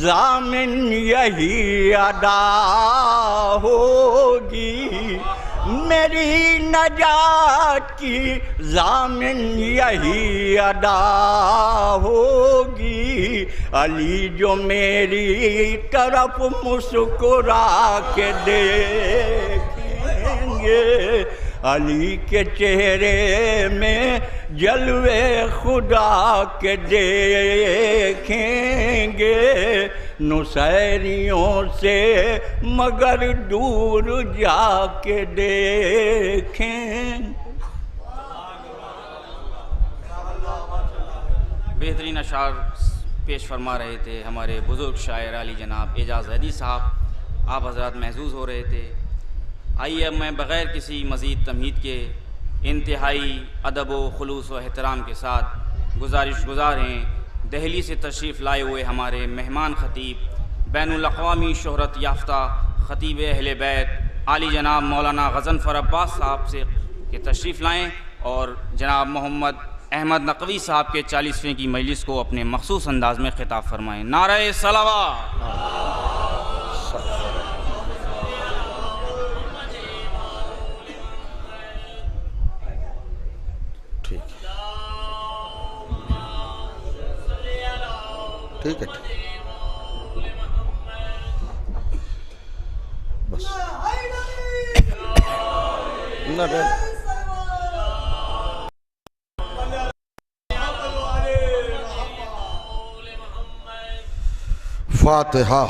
ضامن یہی ادا ہوگی، میری نجات کی ضامن یہی ادا ہوگی، علی جو میری طرف مسکرا کے دیکھیں گے، علی کے چہرے میں جلوے خدا کے دیکھیں گے، نصیریوں سے مگر دور جا کے دیکھیں۔ بہترین اشعار پیش فرما رہے تھے ہمارے بزرگ شاعر علی جناب اعجاز زیدی صاحب، آپ حضرات محظوظ ہو رہے تھے۔ آئیے اب میں بغیر کسی مزید تمہید کے انتہائی ادب و خلوص و احترام کے ساتھ گزارش گزار ہیں دہلی سے تشریف لائے ہوئے ہمارے مہمان خطیب، بین الاقوامی شہرت یافتہ خطیب اہل بیت علی جناب مولانا غضنفر عباس صاحب سے کہ تشریف لائیں اور جناب محمد احمد نقوی صاحب کے 40ویں کی مجلس کو اپنے مخصوص انداز میں خطاب فرمائیں۔ نعرہ صلوات۔ ٹھیک ہے بس فاتحہ۔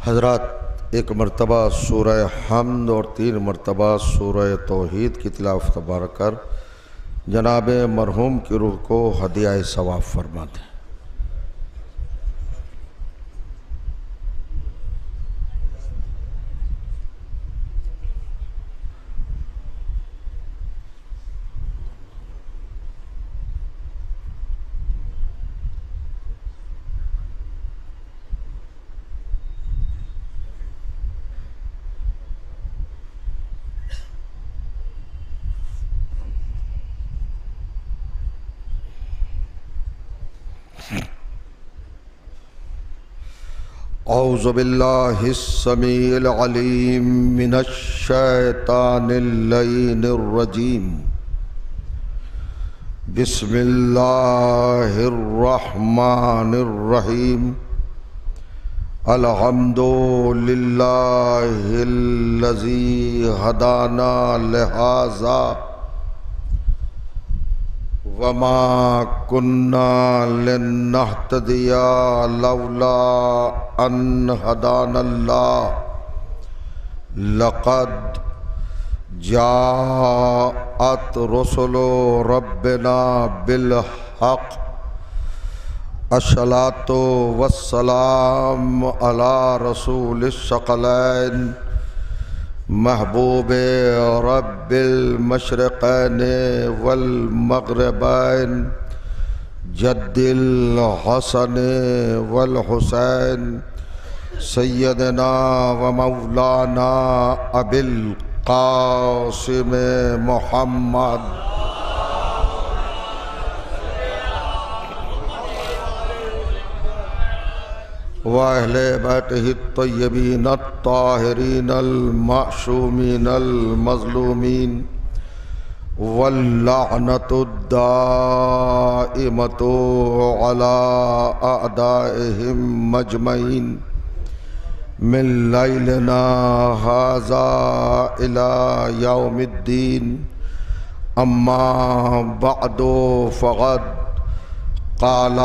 حضرات ایک مرتبہ سورہ حمد اور 3 مرتبہ سورہ توحید کی تلاوت تبارک کر جناب مرحوم کی روح کو ہدیہ ثواب فرما دیں۔ اعوذ باللہ السمیع العلیم من الشیطان اللعین الرجیم، بسم اللہ الرحمن الرحیم، الحمد للہ الذی ہدانا لہذا وما كنا لنهتدي لولا أن هدانا الله لقد جاءت رسل ربنا بالحق الصلاة والسلام على رسول الثقلين محبوب رب المشرقین والمغربین جد الحسن والحسین سیدنا و مولانا ابی القاسم محمد وأہل بیتہ الطیبین الطاہرین المعصومین المظلومین واللعنۃ الدائمۃ علی اعدائہم اجمعین من لیلنا ھذا الی یوم الدین، اما بعد فقد قال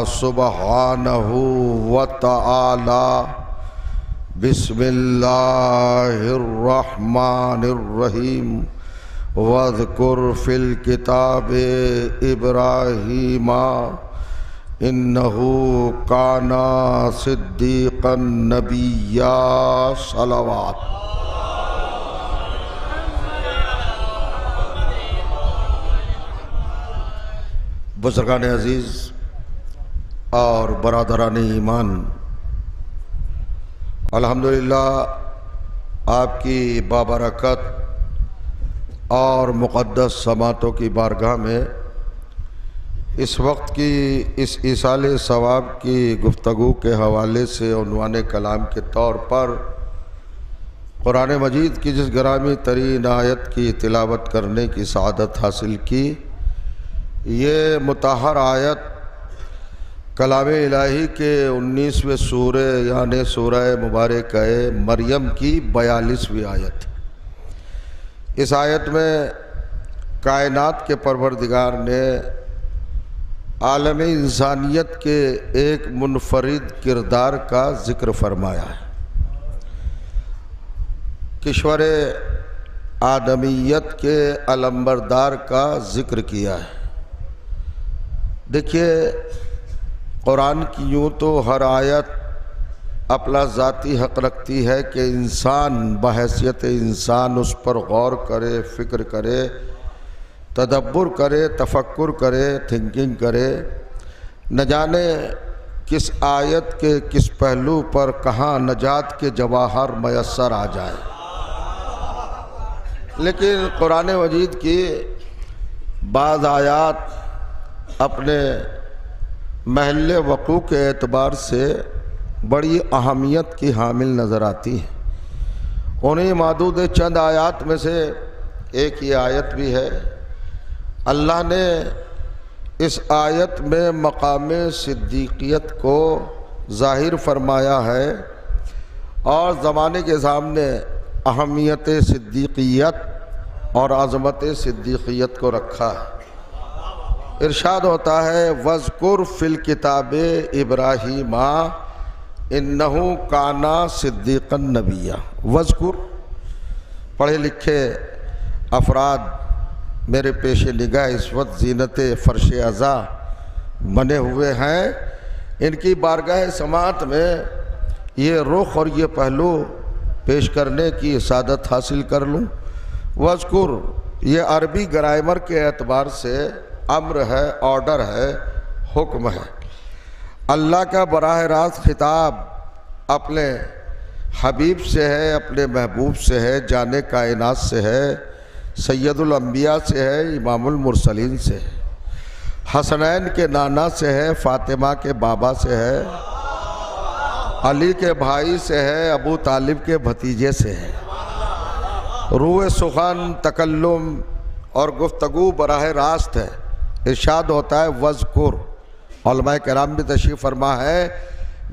سبحانہ وتعالی بسم اللہ الرحمن الرحیم واذکر فی الکتاب ابراہیم انہ کان صدیقا نبیا صلوات۔ بزرگان عزیز اور برادران ایمان، الحمدللہ آپ کی بابرکت اور مقدس سماعتوں کی بارگاہ میں اس وقت کی اس ایصال ثواب کی گفتگو کے حوالے سے عنوان کلام کے طور پر قرآن مجید کی جس گرامی ترین آیت کی تلاوت کرنے کی سعادت حاصل کی، یہ مطہر آیت کلام الہی کے 19ویں سورہ یعنی سورہ مبارکہ مریم کی 42ویں آیت۔ اس آیت میں کائنات کے پروردگار نے عالم انسانیت کے ایک منفرد کردار کا ذکر فرمایا ہے، کشور آدمیت کے علمبردار کا ذکر کیا ہے۔ دیکھیے قرآن کی یوں تو ہر آیت اپنا ذاتی حق رکھتی ہے کہ انسان بحیثیت انسان اس پر غور کرے، فکر کرے، تدبر کرے، تفکر کرے، تھنکنگ کرے، نہ جانے کس آیت کے کس پہلو پر کہاں نجات کے جواہر میسر آ جائے۔ لیکن قرآن مجید کی بعض آیات اپنے محل وقوع کے اعتبار سے بڑی اہمیت کی حامل نظر آتی ہیں۔ انہیں معدود چند آیات میں سے ایک یہ آیت بھی ہے۔ اللہ نے اس آیت میں مقام صدیقیت کو ظاہر فرمایا ہے اور زمانے کے سامنے اہمیت صدیقیت اور عظمت صدیقیت کو رکھا ہے۔ ارشاد ہوتا ہے وَاذْكُرْ فِي الْكِتَابِ إِبْرَاهِيمَ إِنَّهُ كَانَ صِدِّيقًا نَبِيًّا۔ وَاذْكُرْ، پڑھے لکھے افراد میرے پیش نگاہ اس وقت زینت فرش عزا بنے ہوئے ہیں، ان کی بارگاہ سماعت میں یہ رخ اور یہ پہلو پیش کرنے کی سعادت حاصل کر لوں۔ وذکر یہ عربی گرامر کے اعتبار سے امر ہے، آرڈر ہے، حکم ہے۔ اللہ کا براہ راست خطاب اپنے حبیب سے ہے، اپنے محبوب سے ہے، جان کائنات سے ہے، سید الانبیاء سے ہے، امام المرسلین سے ہے، حسنین کے نانا سے ہے، فاطمہ کے بابا سے ہے، علی کے بھائی سے ہے، ابو طالب کے بھتیجے سے ہے۔ روح سخن، تکلم اور گفتگو براہ راست ہے۔ ارشاد ہوتا ہے وذکر، علماء کرام بھی تشریف فرما ہے،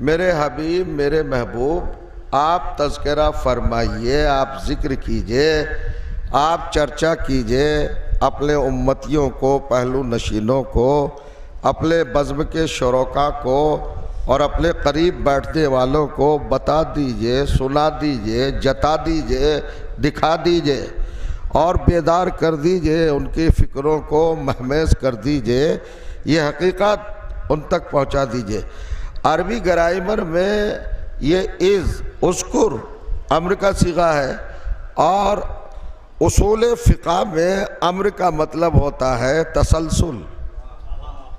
میرے حبیب، میرے محبوب، آپ تذکرہ فرمائیے، آپ ذکر کیجئے، آپ چرچا کیجئے، اپنے امتیوں کو، پہلو نشینوں کو، اپنے بزم کے شرکا کو اور اپنے قریب بیٹھنے والوں کو بتا دیجئے، سنا دیجئے، جتا دیجئے، دکھا دیجئے اور بیدار کر دیجئے، ان کی فکروں کو مہمیز کر دیجئے، یہ حقیقت ان تک پہنچا دیجئے۔ عربی گرامر میں یہ اذکر امر کا صیغہ ہے اور اصول فقہ میں امر کا مطلب ہوتا ہے تسلسل۔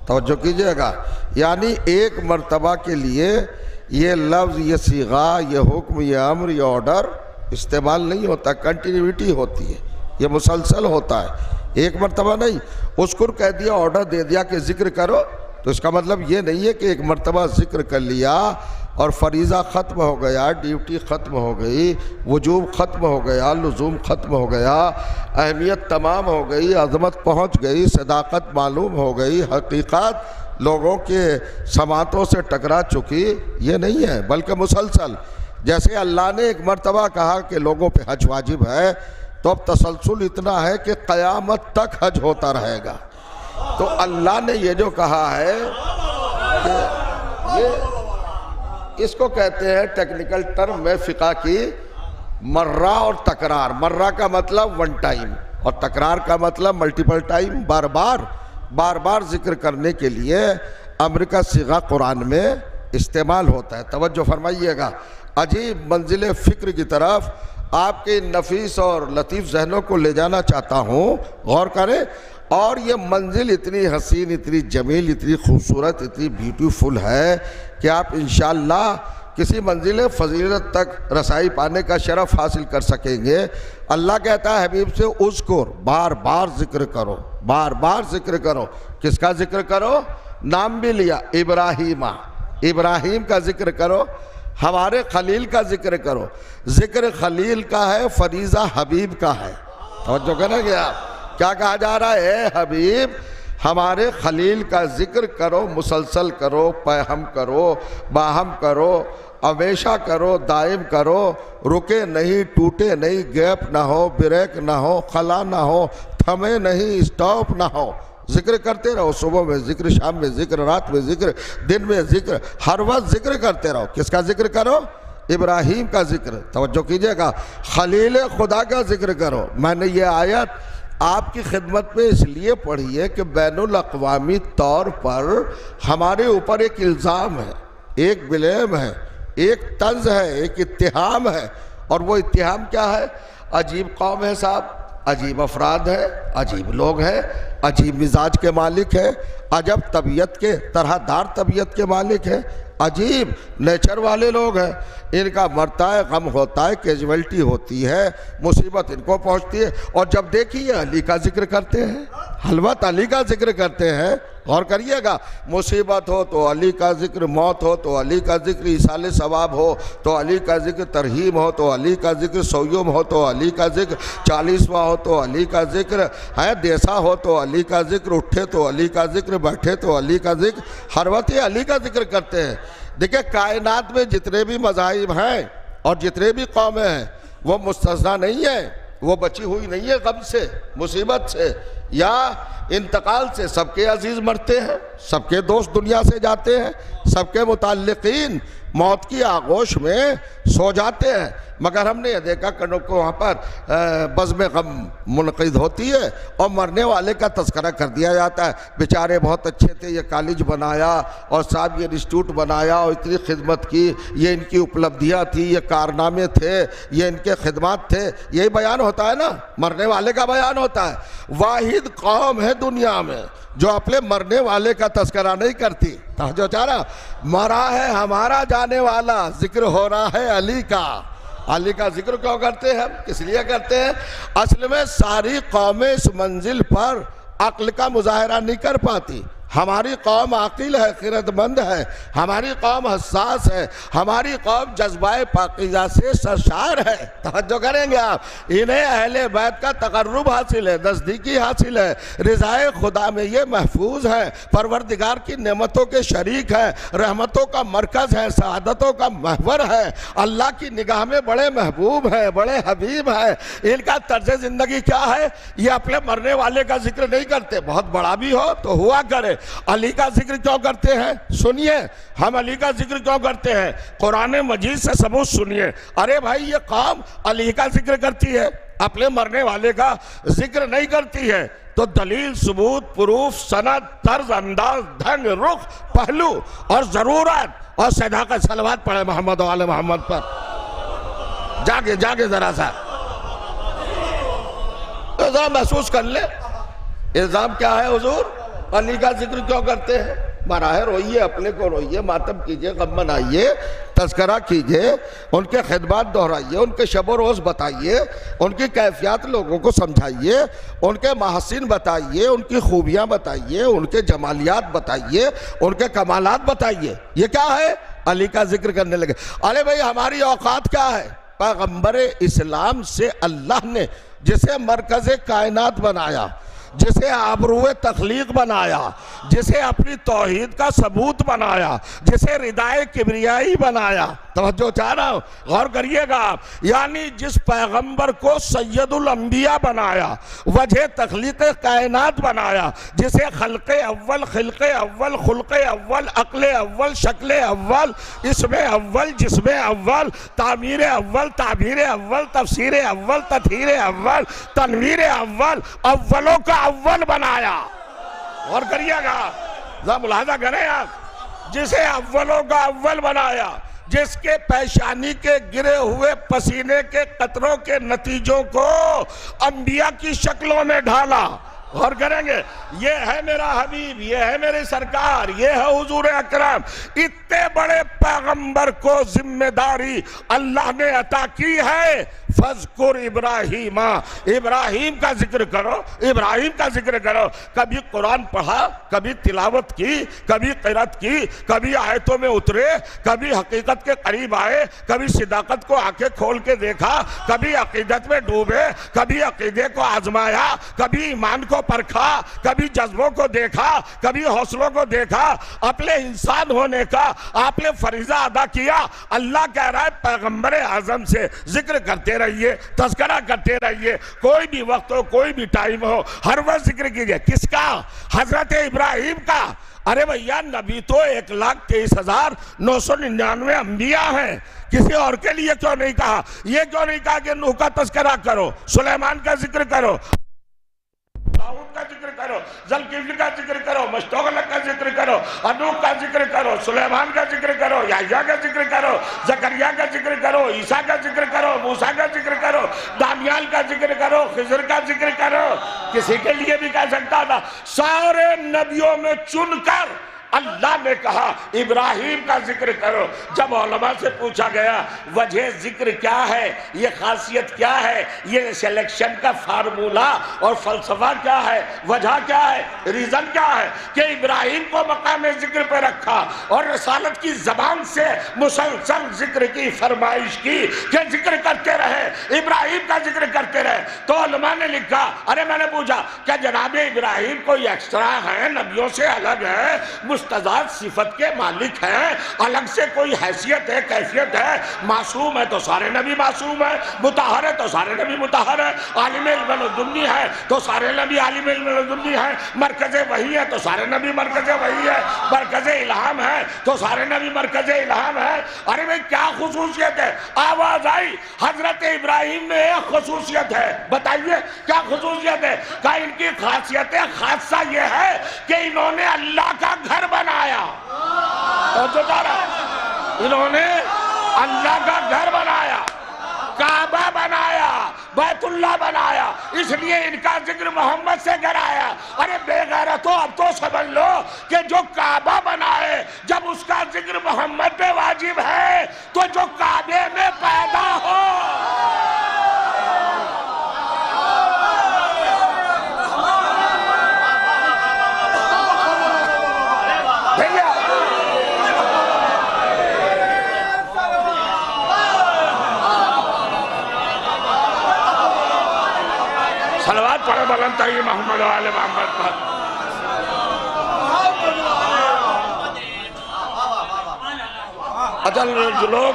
توجہ کیجئے گا، یعنی ایک مرتبہ کے لیے یہ لفظ، یہ صیغہ، یہ حکم، یہ امر، یہ آرڈر استعمال نہیں ہوتا، کنٹینیوٹی ہوتی ہے، یہ مسلسل ہوتا ہے، ایک مرتبہ نہیں۔ اذکر کہہ دیا، آرڈر دے دیا کہ ذکر کرو، تو اس کا مطلب یہ نہیں ہے کہ ایک مرتبہ ذکر کر لیا اور فریضہ ختم ہو گیا، ڈیوٹی ختم ہو گئی، وجوب ختم ہو گیا، لزوم ختم ہو گیا، اہمیت تمام ہو گئی، عظمت پہنچ گئی، صداقت معلوم ہو گئی، حقیقت لوگوں کے سماعتوں سے ٹکرا چکی، یہ نہیں ہے، بلکہ مسلسل۔ جیسے اللہ نے ایک مرتبہ کہا کہ لوگوں پہ حج واجب ہے، تو اب تسلسل اتنا ہے کہ قیامت تک حج ہوتا رہے گا۔ تو اللہ نے یہ جو کہا ہے کہ یہ اس کو کہتے ہیں ٹیکنیکل ٹرم میں فقہ کی مرہ اور تکرار۔ مرہ کا مطلب ون ٹائم اور تکرار کا مطلب ملٹیپل ٹائم، بار بار ذکر کرنے کے لیے امر کا صیغہ قرآن میں استعمال ہوتا ہے۔ توجہ فرمائیے گا، عجیب منزل فکر کی طرف آپ کے نفیس اور لطیف ذہنوں کو لے جانا چاہتا ہوں، غور کریں۔ اور یہ منزل اتنی حسین، اتنی جمیل، اتنی خوبصورت، اتنی بیوٹیفل ہے کہ آپ انشاءاللہ کسی منزل فضیلت تک رسائی پانے کا شرف حاصل کر سکیں گے۔ اللہ کہتا ہے حبیب سے اذکر، بار بار ذکر کرو، بار بار ذکر کرو۔ کس کا ذکر کرو؟ نام بھی لیا، ابراہیم، ابراہیم کا ذکر کرو، ہمارے خلیل کا ذکر کرو۔ ذکر خلیل کا ہے، فریضہ حبیب کا ہے۔ توجہ کریں گے آپ، کیا کہا جا رہا ہے؟ اے حبیب، ہمارے خلیل کا ذکر کرو، مسلسل کرو، پہم کرو، باہم کرو، ہمیشہ کرو، دائم کرو، رکے نہیں، ٹوٹے نہیں، گیپ نہ ہو، بریک نہ ہو، خلا نہ ہو، تھمے نہیں، سٹاپ نہ ہو، ذکر کرتے رہو۔ صبح میں ذکر، شام میں ذکر، رات میں ذکر، دن میں ذکر، ہر وقت ذکر کرتے رہو۔ کس کا ذکر کرو؟ ابراہیم کا ذکر۔ توجہ کیجئے گا، خلیل خدا کا ذکر کرو۔ میں نے یہ آیت آپ کی خدمت میں اس لیے پڑھی ہے کہ بین الاقوامی طور پر ہمارے اوپر ایک الزام ہے، ایک بلیم ہے، ایک طنز ہے، ایک اتہام ہے، اور وہ اتہام کیا ہے؟ عجیب قوم ہے صاحب، عجیب افراد ہیں، عجیب لوگ ہیں، عجیب مزاج کے مالک ہیں، عجب طبیعت کے، طرح دار طبیعت کے مالک ہیں، عجیب نیچر والے لوگ ہیں، ان کا مرتا ہے، غم ہوتا ہے، کیجویلٹی ہوتی ہے، مصیبت ان کو پہنچتی ہے، اور جب دیکھیے علی کا ذکر کرتے ہیں، حلوت علی کا ذکر کرتے ہیں، غور کریے گا، مصیبت ہو تو علی کا ذکر، موت ہو تو علی کا ذکر، ایصال ثواب ہو تو علی کا ذکر، ترہیم ہو تو علی کا ذکر، سویوم ہو تو علی کا ذکر، 40واں ہو تو علی کا ذکر ہے، دیسا ہو تو علی کا ذکر، اٹھے تو علی کا ذکر، بیٹھے تو علی کا ذکر، ہر وقت یہ علی کا ذکر کرتے ہیں۔ دیکھیں کائنات میں جتنے بھی مذاہب ہیں اور جتنے بھی قومیں ہیں وہ مستثنیٰ نہیں ہیں، وہ بچی ہوئی نہیں ہے غم سے، مصیبت سے یا انتقال سے، سب کے عزیز مرتے ہیں، سب کے دوست دنیا سے جاتے ہیں، سب کے متعلقین موت کی آغوش میں سو جاتے ہیں، مگر ہم نے یہ دیکھا کہ وہاں پر بزم غم منعقد ہوتی ہے اور مرنے والے کا تذکرہ کر دیا جاتا ہے، بیچارے بہت اچھے تھے، یہ کالج بنایا اور صاحب یہ انسٹیٹیوٹ بنایا اور اتنی خدمت کی، یہ ان کی اپلبدھیاں تھی، یہ کارنامے تھے، یہ ان کے خدمات تھے، یہی بیان ہوتا ہے نا، مرنے والے کا بیان ہوتا ہے۔ واحد قوم ہے دنیا میں جو اپنے مرنے والے کا تذکرہ نہیں کرتی۔ جو چارہ مرا ہے ہمارا جانے والا، ذکر ہو رہا ہے علی کا۔ علی کا ذکر کیوں کرتے ہیں ہم؟ کس لیے کرتے ہیں؟ اصل میں ساری قومیں اس منزل پر عقل کا مظاہرہ نہیں کر پاتی۔ ہماری قوم عاقل ہے، خرد مند ہے، ہماری قوم حساس ہے، ہماری قوم جذبہ پاکیزہ سے سرشار ہے۔ توجہ کریں گے آپ، انہیں اہل بیت کا تقرب حاصل ہے، نزدیکی حاصل ہے، رضائے خدا میں یہ محفوظ ہے، پروردگار کی نعمتوں کے شریک ہے، رحمتوں کا مرکز ہے، سعادتوں کا محور ہے، اللہ کی نگاہ میں بڑے محبوب ہیں، بڑے حبیب ہیں۔ ان کا طرز زندگی کیا ہے؟ یہ اپنے مرنے والے کا ذکر نہیں کرتے، بہت بڑا بھی ہو تو ہوا کرے۔ علی کا ذکر کیوں کرتے ہیں؟ سنیے، ہم علی کا ذکر کیوں کرتے ہیں؟ قرآن مجید سے ثبوت سنیے۔ ارے بھائی یہ قوم علی کا ذکر کرتی ہے، اپنے مرنے والے کا ذکر نہیں کرتی ہے، تو دلیل، ثبوت، پروف، سند، طرز، انداز، ڈھنگ، رخ، پہلو اور ضرورت اور صداقت، صلوات پڑھے محمد و آل محمد پر۔ جاگے ذرا سا ذرا محسوس کر لے، الزام کیا ہے حضور؟ علی کا ذکر کیوں کرتے ہیں؟ مرا ہے، روئیے، اپنے کو روئیے، ماتم کیجئے، غم منائیے، تذکرہ کیجئے، ان کے خدمات دہرائیے، ان کے شب و روز بتائیے، ان کی کیفیات لوگوں کو سمجھائیے، ان کے محاسن بتائیے، ان کی خوبیاں بتائیے، ان کے جمالیات بتائیے، ان کے کمالات بتائیے۔ یہ کیا ہے؟ علی کا ذکر کرنے لگے۔ ارے بھائی ہماری اوقات کیا ہے؟ پیغمبر اسلام سے اللہ نے جسے مرکز کائنات بنایا، جسے آبرو تخلیق بنایا، جسے اپنی توحید کا ثبوت بنایا، جسے ردائے کبریائی بنایا، توجہ چاہ رہا ہوں، غور کریے گا آپ، یعنی جس پیغمبر کو سید الانبیاء بنایا، وجہ تخلیق کائنات بنایا، جسے خلق اول، خلق اول، خلق اول، عقل اول، شکل اول، اسم اول، جسم اول، تعمیر اول، تعبیر اول، تفسیر اول، تطہیر اول، تنویر اول، اولوں کا اول بنایا۔ غور کریے گا، ذرا ملاحظہ کریں آپ، جسے اولوں کا اول بنایا، جس کے پیشانی کے گرے ہوئے پسینے کے قطروں کے نتیجوں کو انبیاء کی شکلوں میں ڈھالا۔ غور کریں گے، یہ ہے میرا حبیب، یہ ہے میرے سرکار، یہ ہے حضور اکرم۔ اتنے بڑے پیغمبر کو ذمہ داری اللہ نے عطا کی ہے، فذکر ابراہیم، ابراہیم کا ذکر کرو، ابراہیم کا ذکر کرو۔ کبھی قرآن پڑھا، کبھی تلاوت کی، کبھی قرأت کی، کبھی آیتوں میں اترے، کبھی حقیقت کے قریب آئے، کبھی صداقت کو آنکھیں کھول کے دیکھا، کبھی عقیدت میں ڈوبے، کبھی عقیدے کو آزمایا، کبھی ایمان کو پرکھا، کبھی جذبوں کو دیکھا، کبھی حوصلوں کو دیکھا، اپنے انسان ہونے کا آپ نے فریضہ ادا کیا۔ اللہ کہہ رہا ہے پیغمبر اعظم سے ذکر کرتے رہیے، تذکرہ کرتے رہیے، کوئی بھی وقت ہو، کوئی بھی ٹائم ہو، ہر وقت ذکر کیجئے۔ کس کا؟ حضرت ابراہیم کا۔ ارے بھیا نبی تو 1,23,999 انبیاء ہیں، کسی اور کے لیے کیوں نہیں کہا؟ یہ کیوں نہیں کہا کہ نوح کا تذکرہ کرو، سلیمان کا ذکر کرو، داؤد کا ذکر کرو، ذوالکفل کا ذکر کرو، مشتغلق کا ذکر کرو، انوح کا ذکر کرو، سلیمان کا ذکر کرو، یحییٰ کا ذکر کرو، زکریا کا ذکر کرو، عیسیٰ کا ذکر کرو، موسیٰ کا ذکر کرو، دانیال کا ذکر کرو، خضر کا ذکر کرو. کسی کے لیے بھی کہہ سکتا تھا. سارے نبیوں میں چن کر اللہ نے کہا ابراہیم کا ذکر کرو. جب علماء سے پوچھا گیا وجہ ذکر کیا ہے، یہ خاصیت کیا ہے، یہ سلیکشن کا فارمولہ اور فلسفہ کیا ہے، وجہ کیا ہے، ریزن کیا ہے کہ ابراہیم کو مقام ذکر پہ رکھا اور رسالت کی زبان سے مسلسل ذکر کی فرمائش کی کہ ذکر کرتے رہے، ابراہیم کا ذکر کرتے رہے. تو علماء نے لکھا، ارے میں نے پوچھا کہ جناب ابراہیم کوئی ایکسٹرا ہے، نبیوں سے الگ ہے، مستضاد صفت کے مالک ہیں، الگ سے کوئی حیثیت ہے، کیفیت ہے؟ معصوم ہے تو سارے نبی معصوم ہے، مطہر ہے تو سارے نبی مطہر ہے، عالم علم لدنی ہے تو سارے نبی عالم علم لدنی ہے، مرکز وحی ہے تو سارے نبی مرکز وحی ہے، مرکز الہام ہے تو سارے نبی مرکز الہام ہے. ارے بھئی کیا خصوصیت ہے؟ آواز آئی حضرت ابراہیم میں ایک خصوصیت ہے. بتائیے کیا خصوصیت ہے؟ کہ ان کی خاصیت خاصہ یہ ہے کہ انہوں نے اللہ کا گھر بنایا. انہوں نے اللہ کا گھر بنایا، کعبہ بنایا، بیت اللہ بنایا، اس لیے ان کا ذکر محمد سے کرایا. ارے بے غیرتو اب تو سمجھ لو کہ جو کعبہ بنائے جب اس کا ذکر محمد پہ واجب ہے تو جو کعبے میں پیدا ہو صلوات پڑھو بلند ترین محمد و آل محمد پر. اچھا جو لوگ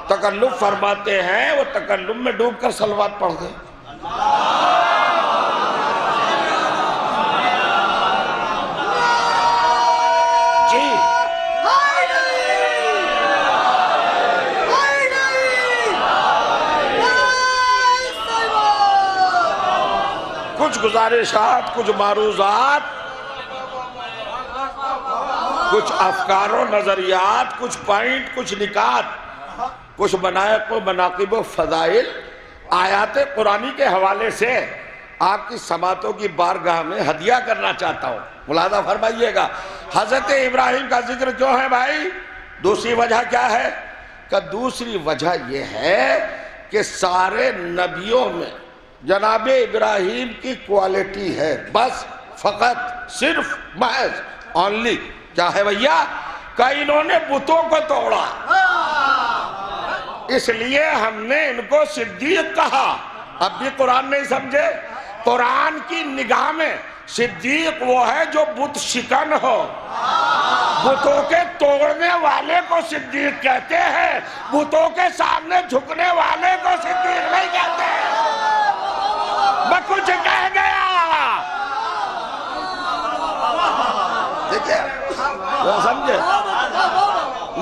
تکلف فرماتے ہیں وہ تکلف میں ڈوب کر صلوات پڑھ دیں. جی کچھ گزارشات، کچھ معروضات، کچھ افکار و نظریات، کچھ پوائنٹ، کچھ نکات، کچھ مناقب و مناقب و فضائل آیات قرآنی کے حوالے سے آپ کی سماعتوں کی بارگاہ میں ہدیہ کرنا چاہتا ہوں. ملاحظہ فرمائیے گا. حضرت ابراہیم کا ذکر کیوں ہے بھائی؟ دوسری وجہ کیا ہے؟ کہ دوسری وجہ یہ ہے کہ سارے نبیوں میں جناب ابراہیم کی کوالٹی ہے، بس فقط صرف محض اونلی کیا ہے بھیا؟ کہ انہوں نے بتوں کو توڑا، اس لیے ہم نے ان کو صدیق کہا. اب بھی قرآن نہیں سمجھے؟ قرآن کی نگاہ میں صدیق وہ ہے جو بت شکن ہو. بتوں کے توڑنے والے کو صدیق کہتے ہیں، بتوں کے سامنے جھکنے والے کو صدیق نہیں کہتے. میں کچھ کہہ گیا، دیکھیں وہ سمجھے.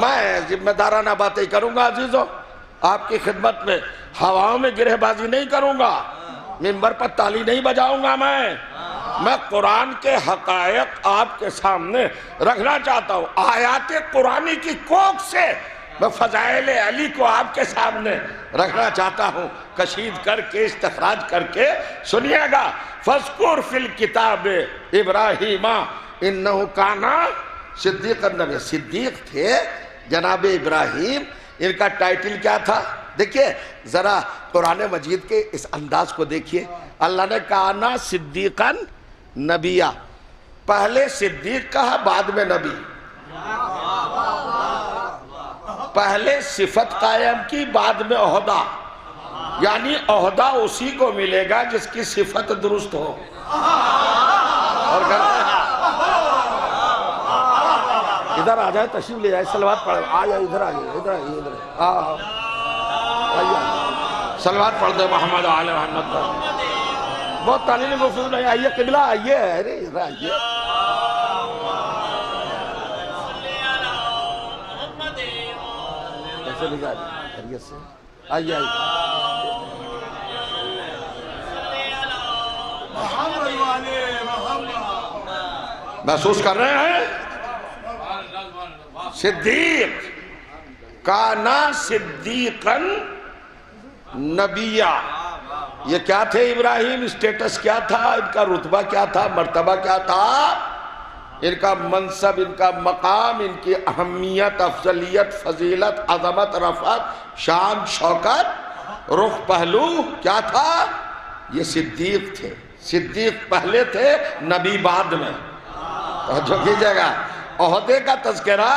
میں ذمہ دارانہ باتیں کروں گا عزیزوں، آپ کی خدمت میں ہواؤں میں گرہ بازی نہیں کروں گا، منبر پر تالی نہیں بجاؤں گا. میں قرآن کے حقائق آپ کے سامنے رکھنا چاہتا ہوں. آیات قرآنی کی کوکھ سے میں فضائل علی کو آپ کے سامنے رکھنا چاہتا ہوں، کشید کر کے استخراج کر کے. سنیے گا. فَذْكُرْ فِي الْكِتَابِ إِبْرَاهِيمَ إِنَّهُ كَانَ صدیق النبی. صدیق تھے جناب ابراہیم. ان کا ٹائٹل کیا تھا؟ دیکھیے ذرا قرآن مجید کے اس انداز کو دیکھیے. اللہ نے کہا صدیقاً نبیہ، پہلے صدیق کہا بعد میں نبی. پہلے صفت قائم کی بعد میں عہدہ، یعنی عہدہ اسی کو ملے گا جس کی صفت درست ہو. اور ادھر آ جائے، تشریف لے جائے، صلوات پڑھ آ جائے. ادھر آئیے، ادھر آئیے، ادھر آئیے، صلوات پڑھ دے محمد آل محمد پر. بہت تعلیم مفہوم نہیں. آئیے قبلہ، آئیے، ارے ادھر آئیے. ایسے لے جائیے خیریت سے. آئیے آئیے. محسوس کر رہے ہیں؟ صدیق کانا صدیقن نبیہ. یہ کیا تھے ابراہیم؟ اسٹیٹس کیا تھا ان کا؟ رتبہ کیا تھا؟ مرتبہ کیا تھا ان کا؟ منصب، ان کا مقام، ان کی اہمیت، افضلیت، فضیلت، عظمت، رفعت، شان، شوکت، رخ، پہلو کیا تھا؟ یہ صدیق تھے. صدیق پہلے تھے، نبی بعد میں. توجہ کیجئے گا، عہدے کا تذکرہ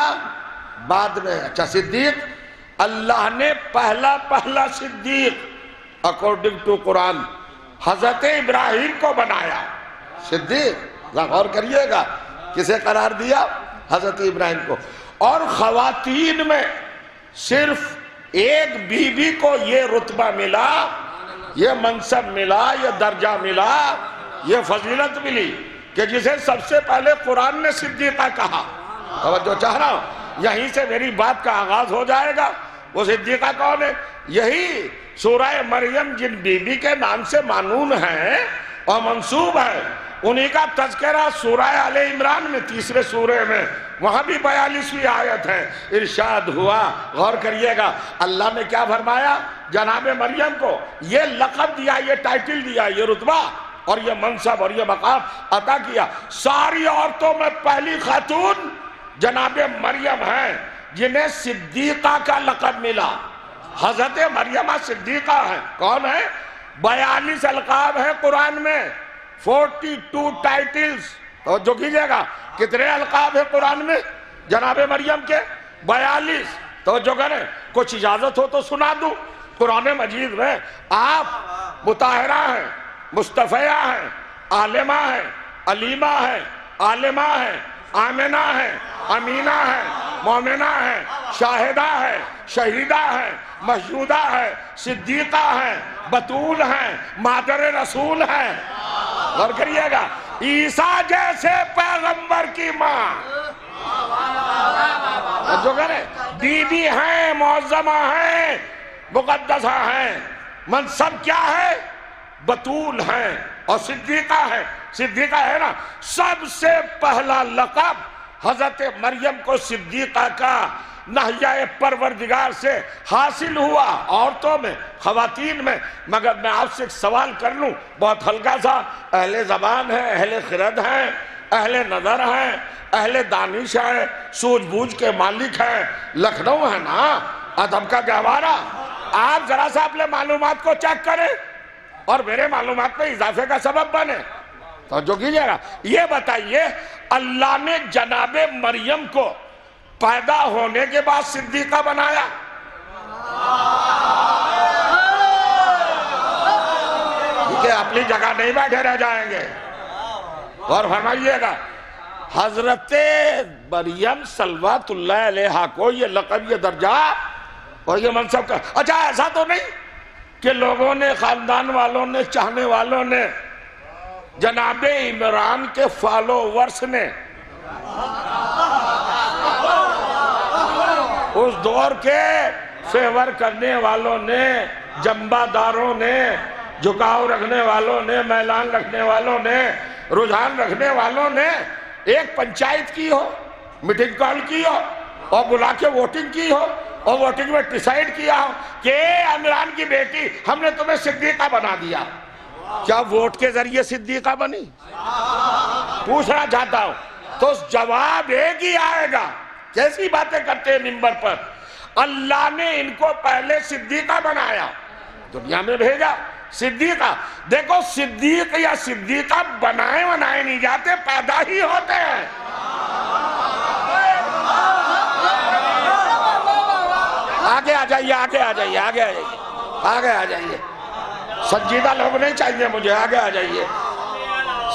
بعد میں. اچھا، صدیق اللہ نے پہلا صدیق اکارڈنگ ٹو قرآن حضرت ابراہیم کو بنایا صدیق. غور کریے گا، کسے قرار دیا؟ حضرت ابراہیم کو. اور خواتین میں صرف ایک بی بی کو یہ رتبہ ملا، یہ منصب ملا، یہ درجہ ملا، یہ فضیلت ملی کہ جسے سب سے پہلے قرآن نے صدیقہ کہا. توجہ چاہ رہا ہوں، یہیں سے میری بات کا آغاز ہو جائے گا. وہ صدیقہ کون ہے؟ یہی سورہ مریم جن بی بی کے نام سے معنون ہیں اور منصوب ہے، انہی کا تذکرہ سورہ آل عمران میں، تیسرے سورے میں، وہاں بھی 42ویں آیت ہے. ارشاد ہوا، غور کریے گا، اللہ نے کیا فرمایا؟ جناب مریم کو یہ لقب دیا، یہ ٹائٹل دیا، یہ رتبہ اور یہ منصب اور یہ مقام عطا کیا. ساری عورتوں میں پہلی خاتون جناب مریم ہیں جنہیں صدیقہ کا لقب ملا. حضرت مریم صدیقہ ہیں. کون ہے؟ 42 القاب ہیں قرآن میں، 42 ٹائٹلز. توجہ کیجئے گا، کتنے القاب ہیں قرآن میں جناب مریم کے؟ 42. توجہ کریں، کچھ اجازت ہو تو سنا دوں. قرآن مجید میں آپ مطہرہ ہیں، مصطفیہ ہیں، عالمہ ہیں، علیمہ ہیں، عالمہ ہیں، آمنہ ہیں، امینہ ہیں، مومنہ ہیں، شاہدہ ہیں، شہیدہ ہیں، مشہودہ ہیں، صدیقہ ہیں، بطول ہیں، مادر رسول ہیں. غور کریے گا، عیسیٰ جیسے پیغمبر کی ماں جو کرے بی بی ہیں، معظمہ ہیں، مقدسہ ہیں. منصب کیا ہے؟ بطول ہیں اور صدیقہ ہے. صدیقہ ہے نا. سب سے پہلا لقب حضرت مریم کو صدیقہ کا نہیہ پروردگار سے حاصل ہوا عورتوں میں، خواتین میں. مگر میں آپ سے ایک سوال کر لوں، بہت ہلکا سا. اہل زبان ہیں، اہل خرد ہیں، اہل نظر ہیں، اہل دانش ہیں، سوجھ بوجھ کے مالک ہیں. لکھنؤ ہے نا، ادب کا گہوارہ. آپ ذرا سا اپنے معلومات کو چیک کریں اور میرے معلومات میں اضافے کا سبب بنے. توجہ کیجئے گا، یہ بتائیے اللہ نے جناب مریم کو پیدا ہونے کے بعد صدیقہ بنایا؟ کہ اپنی جگہ نہیں بیٹھے رہ جائیں گے. اور فرمائیے گا، حضرت مریم صلوات اللہ علیہا کو یہ لقب، یہ درجہ اور یہ منصب کا. اچھا، ایسا تو نہیں کہ لوگوں نے، خاندان والوں نے، چاہنے والوں نے، جناب عمران کے فالوورز نے، اس دور کے فیور کرنے والوں نے، جنبہ داروں نے، جھکاؤ رکھنے والوں نے، میلان رکھنے والوں نے، رجحان رکھنے والوں نے ایک پنچایت کی ہو، میٹنگ کال کی ہو اور بلا کے ووٹنگ کی ہو اور ووٹنگ میں ڈیسائیڈ کیا ہو کہ عمران کی بیٹی ہم نے تمہیں صدیقہ بنا دیا. کیا ووٹ کے ذریعے صدیقہ بنی؟ پوچھنا چاہتا ہوں. تو جواب ایک ہی آئے گا. کیسی باتیں کرتے ہیں ممبر پر؟ اللہ نے ان کو پہلے صدیقہ بنایا، دنیا میں بھیجا صدیقہ. دیکھو، صدیق یا صدیقہ بنائے نہیں جاتے، پیدا ہی ہوتے ہیں. آگے آ جائیے، آگے آ جائیے، آگے آ جائیے، آگے آ جائیے. سنجیدہ لوگ نہیں چاہیے مجھے، آگے آ جائیے.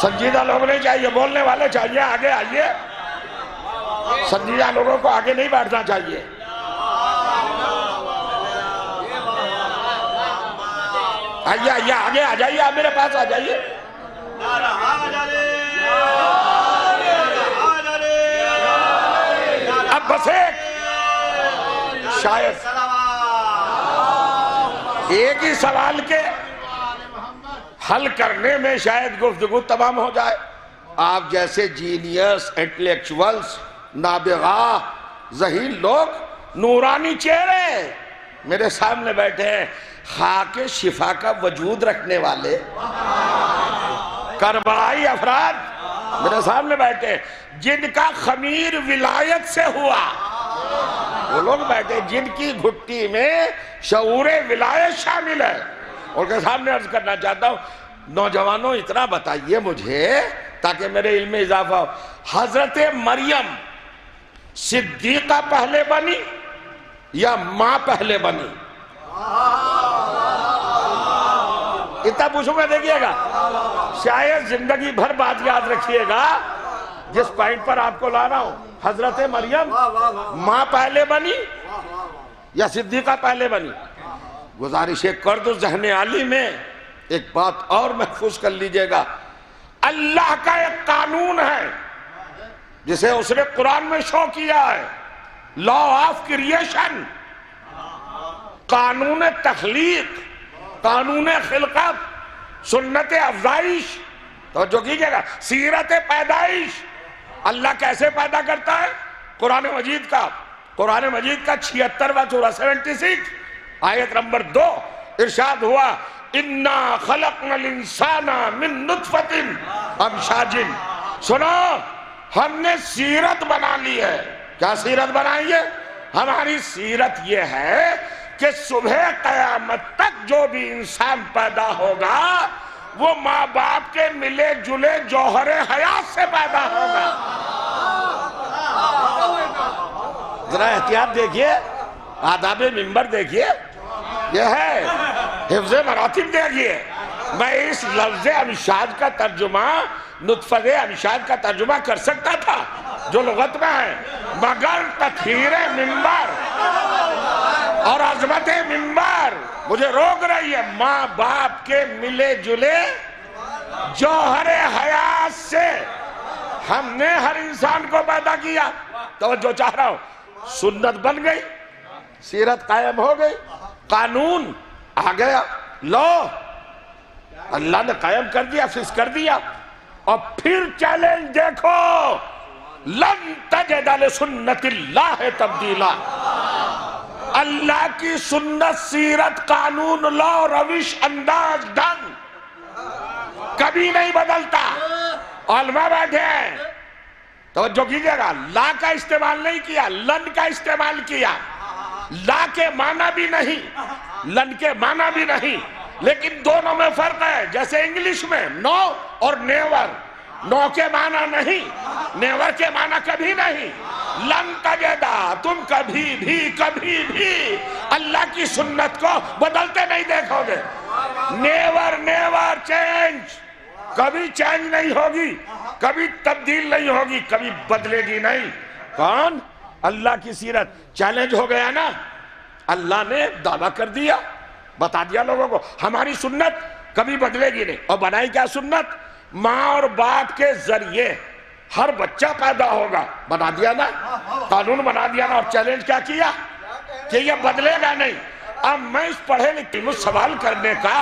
سنجیدہ لوگ نہیں چاہیے، بولنے والے چاہیے. آگے آئیے. سنجیدہ لوگوں کو آگے نہیں بیٹھنا چاہیے. آئیے آئیے، آگے آ جائیے، آپ میرے پاس آ جائیے. اب بس شاید ایک ہی سوال کے حل کرنے میں شاید گفتگو تمام ہو جائے. آپ جیسے جینیس، انٹلیکچولز، نابغہ، ذہین لوگ، نورانی چہرے میرے سامنے بیٹھے ہیں، خاک شفا کا وجود رکھنے والے کربلائی افراد میرے سامنے بیٹھے ہیں، جن کا خمیر ولایت سے ہوا، وہ لوگ بیٹھے جن کی گھٹی میں شعور ولایت شامل ہے. ان کے سامنے عرض کرنا چاہتا ہوں، نوجوانوں اتنا بتائیے مجھے تاکہ میرے علم میں اضافہ ہو، حضرت مریم صدیقہ پہلے بنی یا ماں پہلے بنی؟ اتنا پوچھوں گا، دیکھیے گا، شاید زندگی بھر بات یاد رکھیے گا جس پوائنٹ پر آپ کو لا رہا ہوں. حضرت مریم ماں پہلے بنی یا صدیقہ پہلے بنی؟ گزارش کر دو ذہن عالی میں ایک بات اور محفوظ کر لیجئے گا. اللہ کا ایک قانون ہے جسے اس نے قرآن میں شو کیا ہے، لا آف کریشن، قانون تخلیق، قانون خلقت، سنت افزائش. توجہ کیجئے گا، سیرت پیدائش. اللہ کیسے پیدا کرتا ہے؟ قرآن مجید کا 76واں سورہ 76 آیت نمبر 2 ارشاد ہوا، اِنَّا خَلَقْنَا الْإِنسَانَ مِن نُطْفَةٍ أَمْشَاجٍ. سنو، ہم نے سیرت بنا لی ہے. کیا سیرت بنائی ہے؟ ہماری سیرت یہ ہے کہ صبح قیامت تک جو بھی انسان پیدا ہوگا وہ ماں باپ کے ملے جلے جوہر حیات سے پیدا ہوگا. ذرا احتیاط دیکھیے، آداب منبر دیکھیے، یہ ہے حفظ مراتب. دیکھیے، میں اس لفظ امشاج کا ترجمہ، نطفہ امشاج کا ترجمہ کر سکتا تھا جو لغت میں ہے، مگر تطہیر منبر اور عظمت منبر مجھے روک رہی ہے. ماں باپ کے ملے جلے جوہر حیات سے ہم نے ہر انسان کو پیدا کیا. توجہ چاہ رہا ہوں، سنت بن گئی، سیرت قائم ہو گئی، قانون آ گیا، لو اللہ نے قائم کر دیا، فکس کر دیا. اور پھر چیلنج دیکھو، لن تجد لسنت اللہ تبدیلا. اللہ کی سنت، سیرت، قانون، لا، روش، انداز، ڈھنگ کبھی نہیں بدلتا. علماء بیٹھے ہیں، توجہ کیجئے گا، لا کا استعمال نہیں کیا، لن کا استعمال کیا. لا کے معنی بھی نہیں، لن کے معنی بھی نہیں، لیکن دونوں میں فرق ہے. جیسے انگلش میں نو اور نیور، نو کے معنی نہیں، نیور کے معنی کبھی نہیں. لن تجدا، تم کبھی بھی اللہ کی سنت کو بدلتے نہیں دیکھو گے. نیور چینج، کبھی چینج نہیں ہوگی، کبھی تبدیل نہیں ہوگی، کبھی بدلے گی نہیں. کون؟ اللہ کی سیرت. چیلنج ہو گیا نا، اللہ نے دعویٰ کر دیا، بتا دیا لوگوں کو ہماری سنت کبھی بدلے گی نہیں. اور بنائی کیا سنت؟ ماں اور باپ کے ذریعے ہر بچہ پیدا ہوگا. بنا دیا نا، قانون بنا دیا نا. اور چیلنج کیا کیا کہ یہ بدلے گا نہیں. اب میں اس پڑھے لکھے مجھ سوال کرنے کا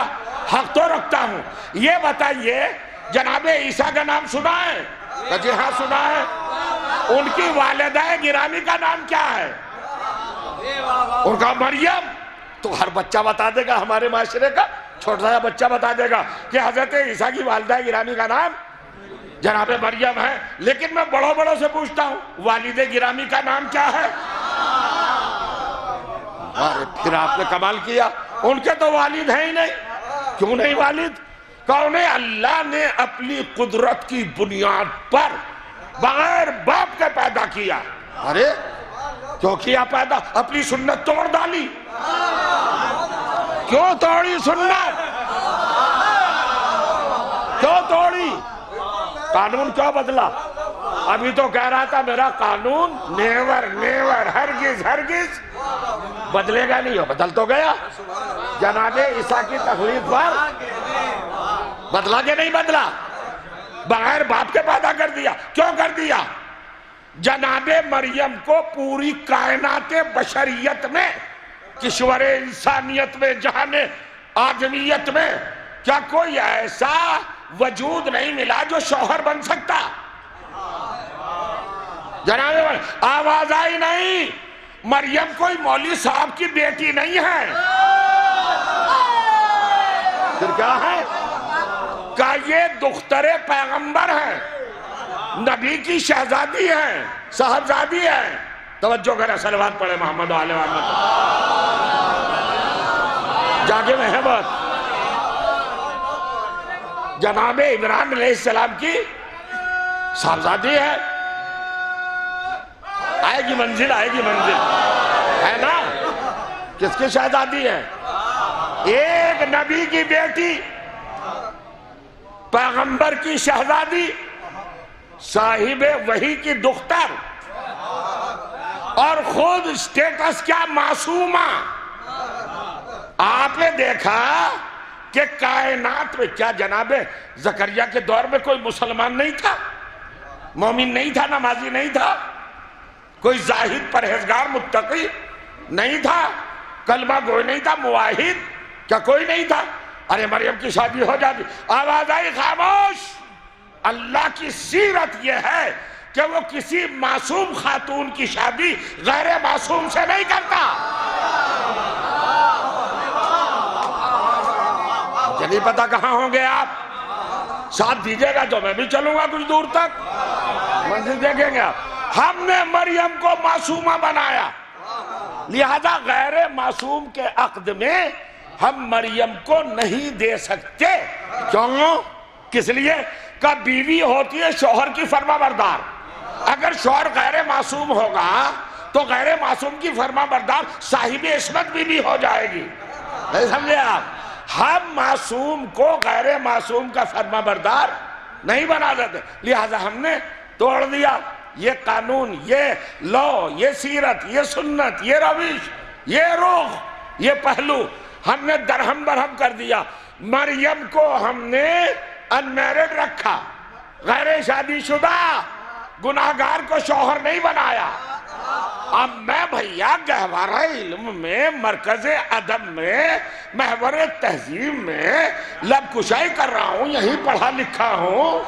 حق تو رکھتا ہوں. یہ بتائیے، جناب عیسیٰ کا نام سنا ہے؟ جی ہاں سنا ہے. ان کی والدہ گرامی کا نام کیا ہے؟ ان کا مریم. تو ہر بچہ بتا دے گا، ہمارے معاشرے کا چھوٹا سا بچہ بتا دے گا کہ حضرت عیسیٰ کی والدہ گرامی کا نام جناب مریم ہے. لیکن میں بڑوں سے پوچھتا ہوں، والد گرامی کا نام کیا ہے؟ پھر آپ نے کمال کیا، ان کے تو والد ہیں ہی نہیں. کیوں نہیں والد؟ کون؟ اللہ نے اپنی قدرت کی بنیاد پر بغیر باپ کے پیدا کیا. ارے کیوں کیا پیدا؟ اپنی سنت توڑ ڈالی. کیوں توڑی سنت؟ کیوں توڑی؟ قانون کیوں بدلا؟ ابھی تو کہہ رہا تھا میرا قانون نیور ہرگز بدلے گا نہیں. ہو بدل تو گیا. جناب عیسیٰ کی تخلیق پر بدلا کہ نہیں بدلا؟ بغیر باپ کے پیدا کر دیا. کیوں کر دیا؟ جناب مریم کو پوری کائنات بشریت میں، کشور انسانیت میں، جہان آدمیت میں کیا کوئی ایسا وجود نہیں ملا جو شوہر بن سکتا؟ جناب آواز آئی نہیں؟ مریم کوئی مولوی صاحب کی بیٹی نہیں ہے، پھر کیا ہے؟ کہ یہ دختر پیغمبر ہے، نبی کی شہزادی ہے، صاحبزادی ہے۔ توجہ کریں، صلوات پڑھے محمد و آل محمد۔ جاگے میں ہے بات، جناب عمران علیہ السلام کی صاحبزادی ہے، آئے گی منزل، آئے گی منزل، ہے نا؟ کس کی شہزادی ہے؟ ایک نبی کی بیٹی، پیغمبر کی شہزادی، صاحب وحی کی دختر، اور خود اسٹیٹس کیا؟ معصومہ۔ آپ نے دیکھا کہ کائنات میں کیا جناب زکریا کے دور میں کوئی مسلمان نہیں تھا، مومن نہیں تھا، نمازی نہیں تھا، کوئی زاہد پرہیزگار متقی نہیں تھا، کلمہ گوئی نہیں تھا، مواحد کیا کوئی نہیں تھا؟ ارے مریم کی شادی ہو جاتی، آواز آئی خاموش۔ اللہ کی سیرت یہ ہے کہ وہ کسی معصوم خاتون کی شادی غیر معصوم سے نہیں کرتا۔ نہیں پتا کہاں ہوں گے آپ، ساتھ دیجئے گا تو میں بھی چلوں گا کچھ دور تک، منزل دیکھیں گے آپ۔ ہم نے مریم کو معصومہ بنایا، لہذا غیر معصوم کے عقد میں ہم مریم کو نہیں دے سکتے۔ کیوں؟ کس لیے؟ کہ بیوی ہوتی ہے شوہر کی فرما بردار، اگر شوہر غیر معصوم ہوگا تو غیر معصوم کی فرما بردار صاحب عصمت بھی ہو جائے گی، نہیں سمجھے آپ؟ ہم معصوم کو غیر معصوم کا فرما بردار نہیں بنا دیتے، لہذا ہم نے توڑ دیا یہ قانون، یہ لاء، یہ سیرت، یہ سنت، یہ روش، یہ رخ، یہ پہلو ہم نے درہم برہم کر دیا۔ مریم کو ہم نے انمیرڈ رکھا، غیر شادی شدہ، گناہگار کو شوہر نہیں بنایا۔ اب میں بھیا گہوارہ علم میں، مرکز ادب میں، محور تہذیب میں لب کشائی کر رہا ہوں، یہیں پڑھا لکھا ہوں۔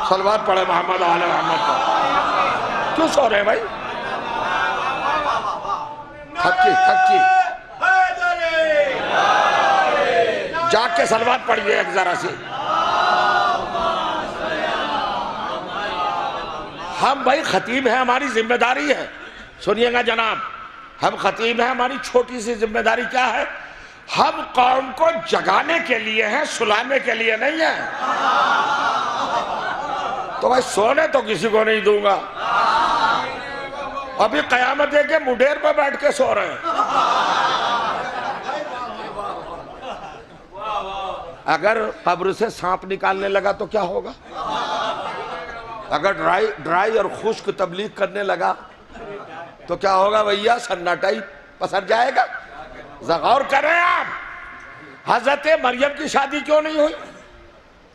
صلوات پڑھے محمد آل محمد پر۔ کیوں سو رہے ہیں بھائی؟ تھکی جاگ کے صلوات پڑھیے ایک ذرا سی۔ ہم بھائی خطیب ہیں، ہماری ذمہ داری ہے، سنیے گا جناب، ہم خطیب ہیں، ہماری چھوٹی سی ذمہ داری کیا ہے؟ ہم قوم کو جگانے کے لیے ہیں، سلانے کے لیے نہیں ہیں۔ تو بھائی سونے تو کسی کو نہیں دوں گا، ابھی قیامت ہے کہ مڈیر پہ بیٹھ کے سو رہے ہیں۔ اگر قبر سے سانپ نکالنے لگا تو کیا ہوگا؟ اگر ڈرائی اور خشک تبلیغ کرنے لگا تو کیا ہوگا بھیا؟ سناٹائی پسر جائے گا۔ غور کریں آپ، حضرت مریم کی شادی کیوں نہیں ہوئی؟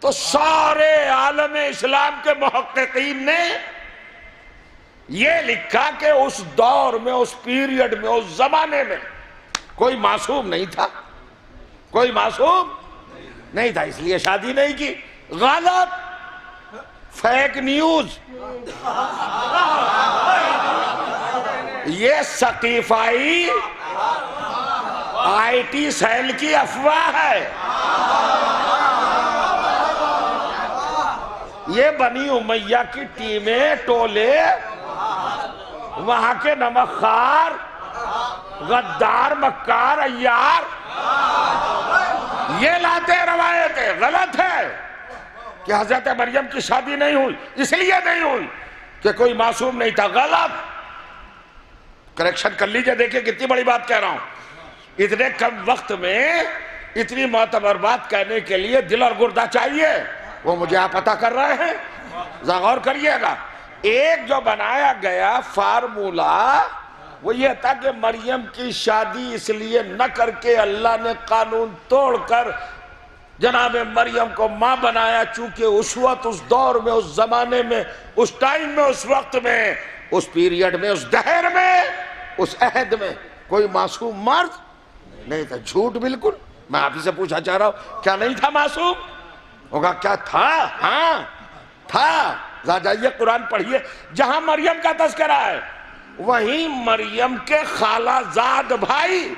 تو سارے عالم اسلام کے محققین نے یہ لکھا کہ اس دور میں، اس پیریڈ میں، اس زمانے میں کوئی معصوم نہیں تھا، کوئی معصوم نہیں تھا، اس لیے شادی نہیں کی۔ غلط، فیک نیوز، یہ ثقیفائی آئی ٹی سیل کی افواہ ہے، یہ بنی امیہ کی ٹیمیں، ٹولے، وہاں کے نمکخوار، غدار، مکار، عیار، یہ لاتے روایتیں۔ غلط ہے کہ حضرت مریم کی شادی نہیں ہوئی، اس لیے نہیں ہوئی کہ کوئی معصوم نہیں تھا۔ غلط، کریکشن کر لیجئے، دیکھیں کتنی بڑی بات کہہ رہا ہوں۔ اتنے کم وقت میں اتنی معتبر بات کہنے کے لیے دل اور گردہ چاہیے، وہ مجھے آپ پتہ کر رہے ہیں، غور کریے گا۔ ایک جو بنایا گیا فارمولہ وہ یہ تھا کہ مریم کی شادی اس لیے نہ کر کے اللہ نے قانون توڑ کر جناب مریم کو ماں بنایا، چونکہ اس وقت، اس دور میں، اس زمانے میں، اس ٹائم میں، اس وقت میں، اس پیریڈ میں، اس دہر میں، اس عہد میں کوئی معصوم مرد نہیں تھا۔ جھوٹ بالکل۔ میں آپ ہی سے پوچھا چاہ رہا ہوں، کیا نہیں تھا معصوم؟ ہوگا کیا تھا؟ ہاں تھا۔ ذرا جائیے قرآن پڑھیے، جہاں مریم کا تذکرہ ہے وہیں مریم کے خالہ زاد بھائی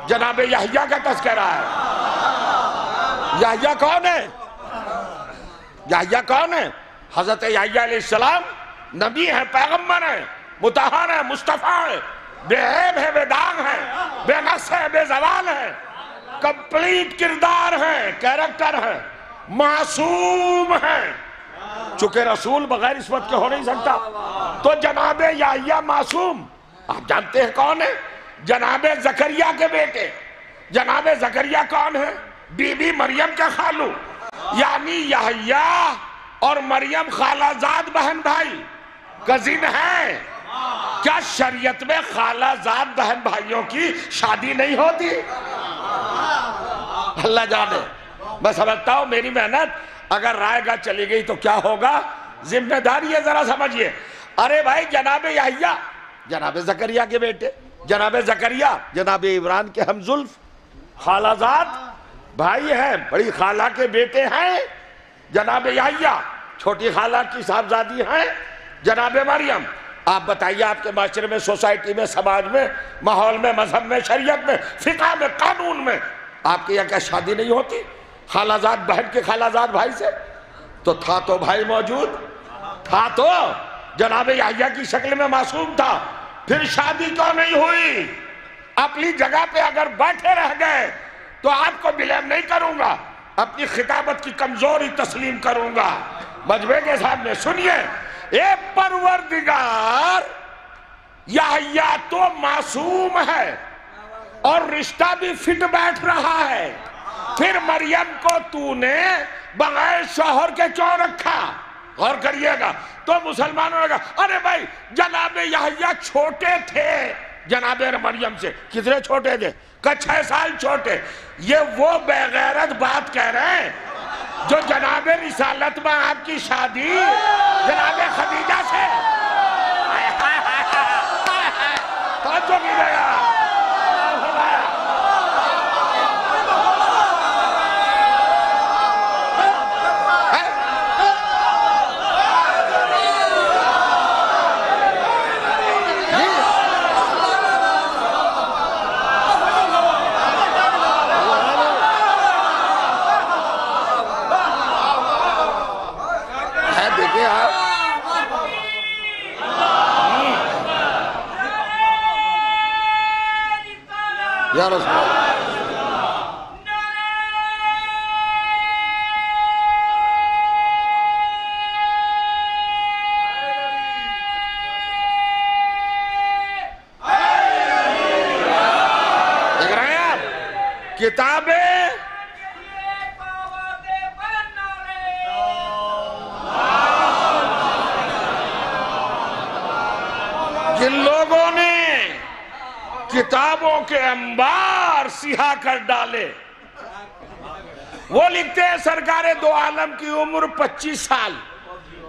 جناب یحییٰ کا تذکرہ ہے۔ یحییٰ کون ہے؟ یحییٰ کون ہے؟ حضرت یحییٰ علیہ السلام نبی ہے، پیغمبر ہے، مطہر ہے، مصطفیٰ ہے، بے عیب ہے، بے داغ ہے، بے نقص ہے، بے زوال ہے، کمپلیٹ کردار ہے، کیریکٹر ہے، معصوم ہے، چونکہ رسول بغیر عصمت کے ہو نہیں سکتا۔ تو جناب یحییٰ معصوم آپ جانتے ہیں کون ہے؟ جناب زکریا کے بیٹے۔ جناب زکریا کون ہے؟ بی بی مریم کے خالو، یعنی یحییٰ اور مریم خالہ زاد بہن بھائی، کزن ہیں۔ کیا شریعت میں خالہ زاد بہن بھائیوں کی شادی نہیں ہوتی؟ اللہ جانے، میں سمجھتا ہوں میری محنت اگر رائے گاہ چلی گئی تو کیا ہوگا؟ ذمہ داری ہے، ذرا سمجھئے۔ ارے بھائی جناب یحییٰ جناب زکریا کے بیٹے، جناب زکریا جناب عمران کے ہم زلف، خالہ زاد بھائی ہیں، بڑی خالہ کے بیٹے ہیں۔ جناب یحییٰ چھوٹی خالہ کی صاحبزادی ہیں جناب مریم۔ آپ بتائیے آپ کے معاشرے میں، سوسائٹی میں، سماج میں، ماحول میں، مذہب میں، شریعت میں، فقہ میں، قانون میں آپ کے یہاں کیا شادی نہیں ہوتی خالہ زاد بہن کے خالہ زاد بھائی سے؟ تو تھا تو بھائی موجود تھا، تو جناب یحییٰ کی شکل میں معصوم تھا، پھر شادی کیوں نہیں ہوئی؟ اپنی جگہ پہ اگر بیٹھے رہ گئے تو آپ کو بلیم نہیں کروں گا، اپنی خطابت کی کمزوری تسلیم کروں گا مجمع کے سامنے۔ سنیے، اے پروردگار، یحییٰ تو معصوم ہے اور رشتہ بھی فٹ بیٹھ رہا ہے، پھر مریم کو تو نے بغیر شوہر کے کیوں رکھا؟ غور کریے گا۔ تو مسلمانوں نے کہا ارے بھائی جناب یحییٰ چھوٹے تھے جناب مریم سے۔ کتنے چھوٹے تھے؟ کہ 6 سال چھوٹے۔ یہ وہ بے غیرت بات کہہ رہے ہیں جو جناب رسالت میں آپ کی شادی جناب خدیجہ سے توجہ نہیں دے گا۔ یا رسول اللہ۔ دیکھ رہے ہیں آپ کتابیں جن لوگوں نے کتابوں کے انبار سیاہ کر ڈالے وہ لکھتے ہیں سرکار دو عالم کی عمر 25 سال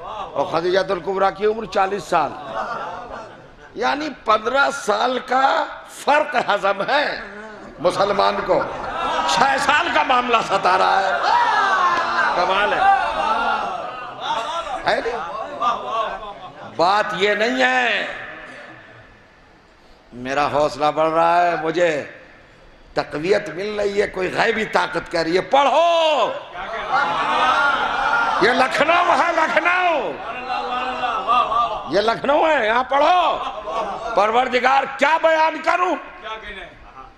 اور خدیجہ الکبریٰ کی عمر 40 سال، یعنی 15 سال کا فرق ہضم ہے مسلمان کو۔ 6 سال کا معاملہ ستا رہا ہے، کمال ہے نہیں؟ بات یہ نہیں ہے، میرا حوصلہ بڑھ رہا ہے، مجھے تقویت مل رہی ہے، کوئی غیبی طاقت کہہ رہی ہے پڑھو۔ یہ لکھنؤ ہے، لکھنؤ، یہ لکھنؤ ہے، یہاں پڑھو۔ پروردگار کیا بیان کروں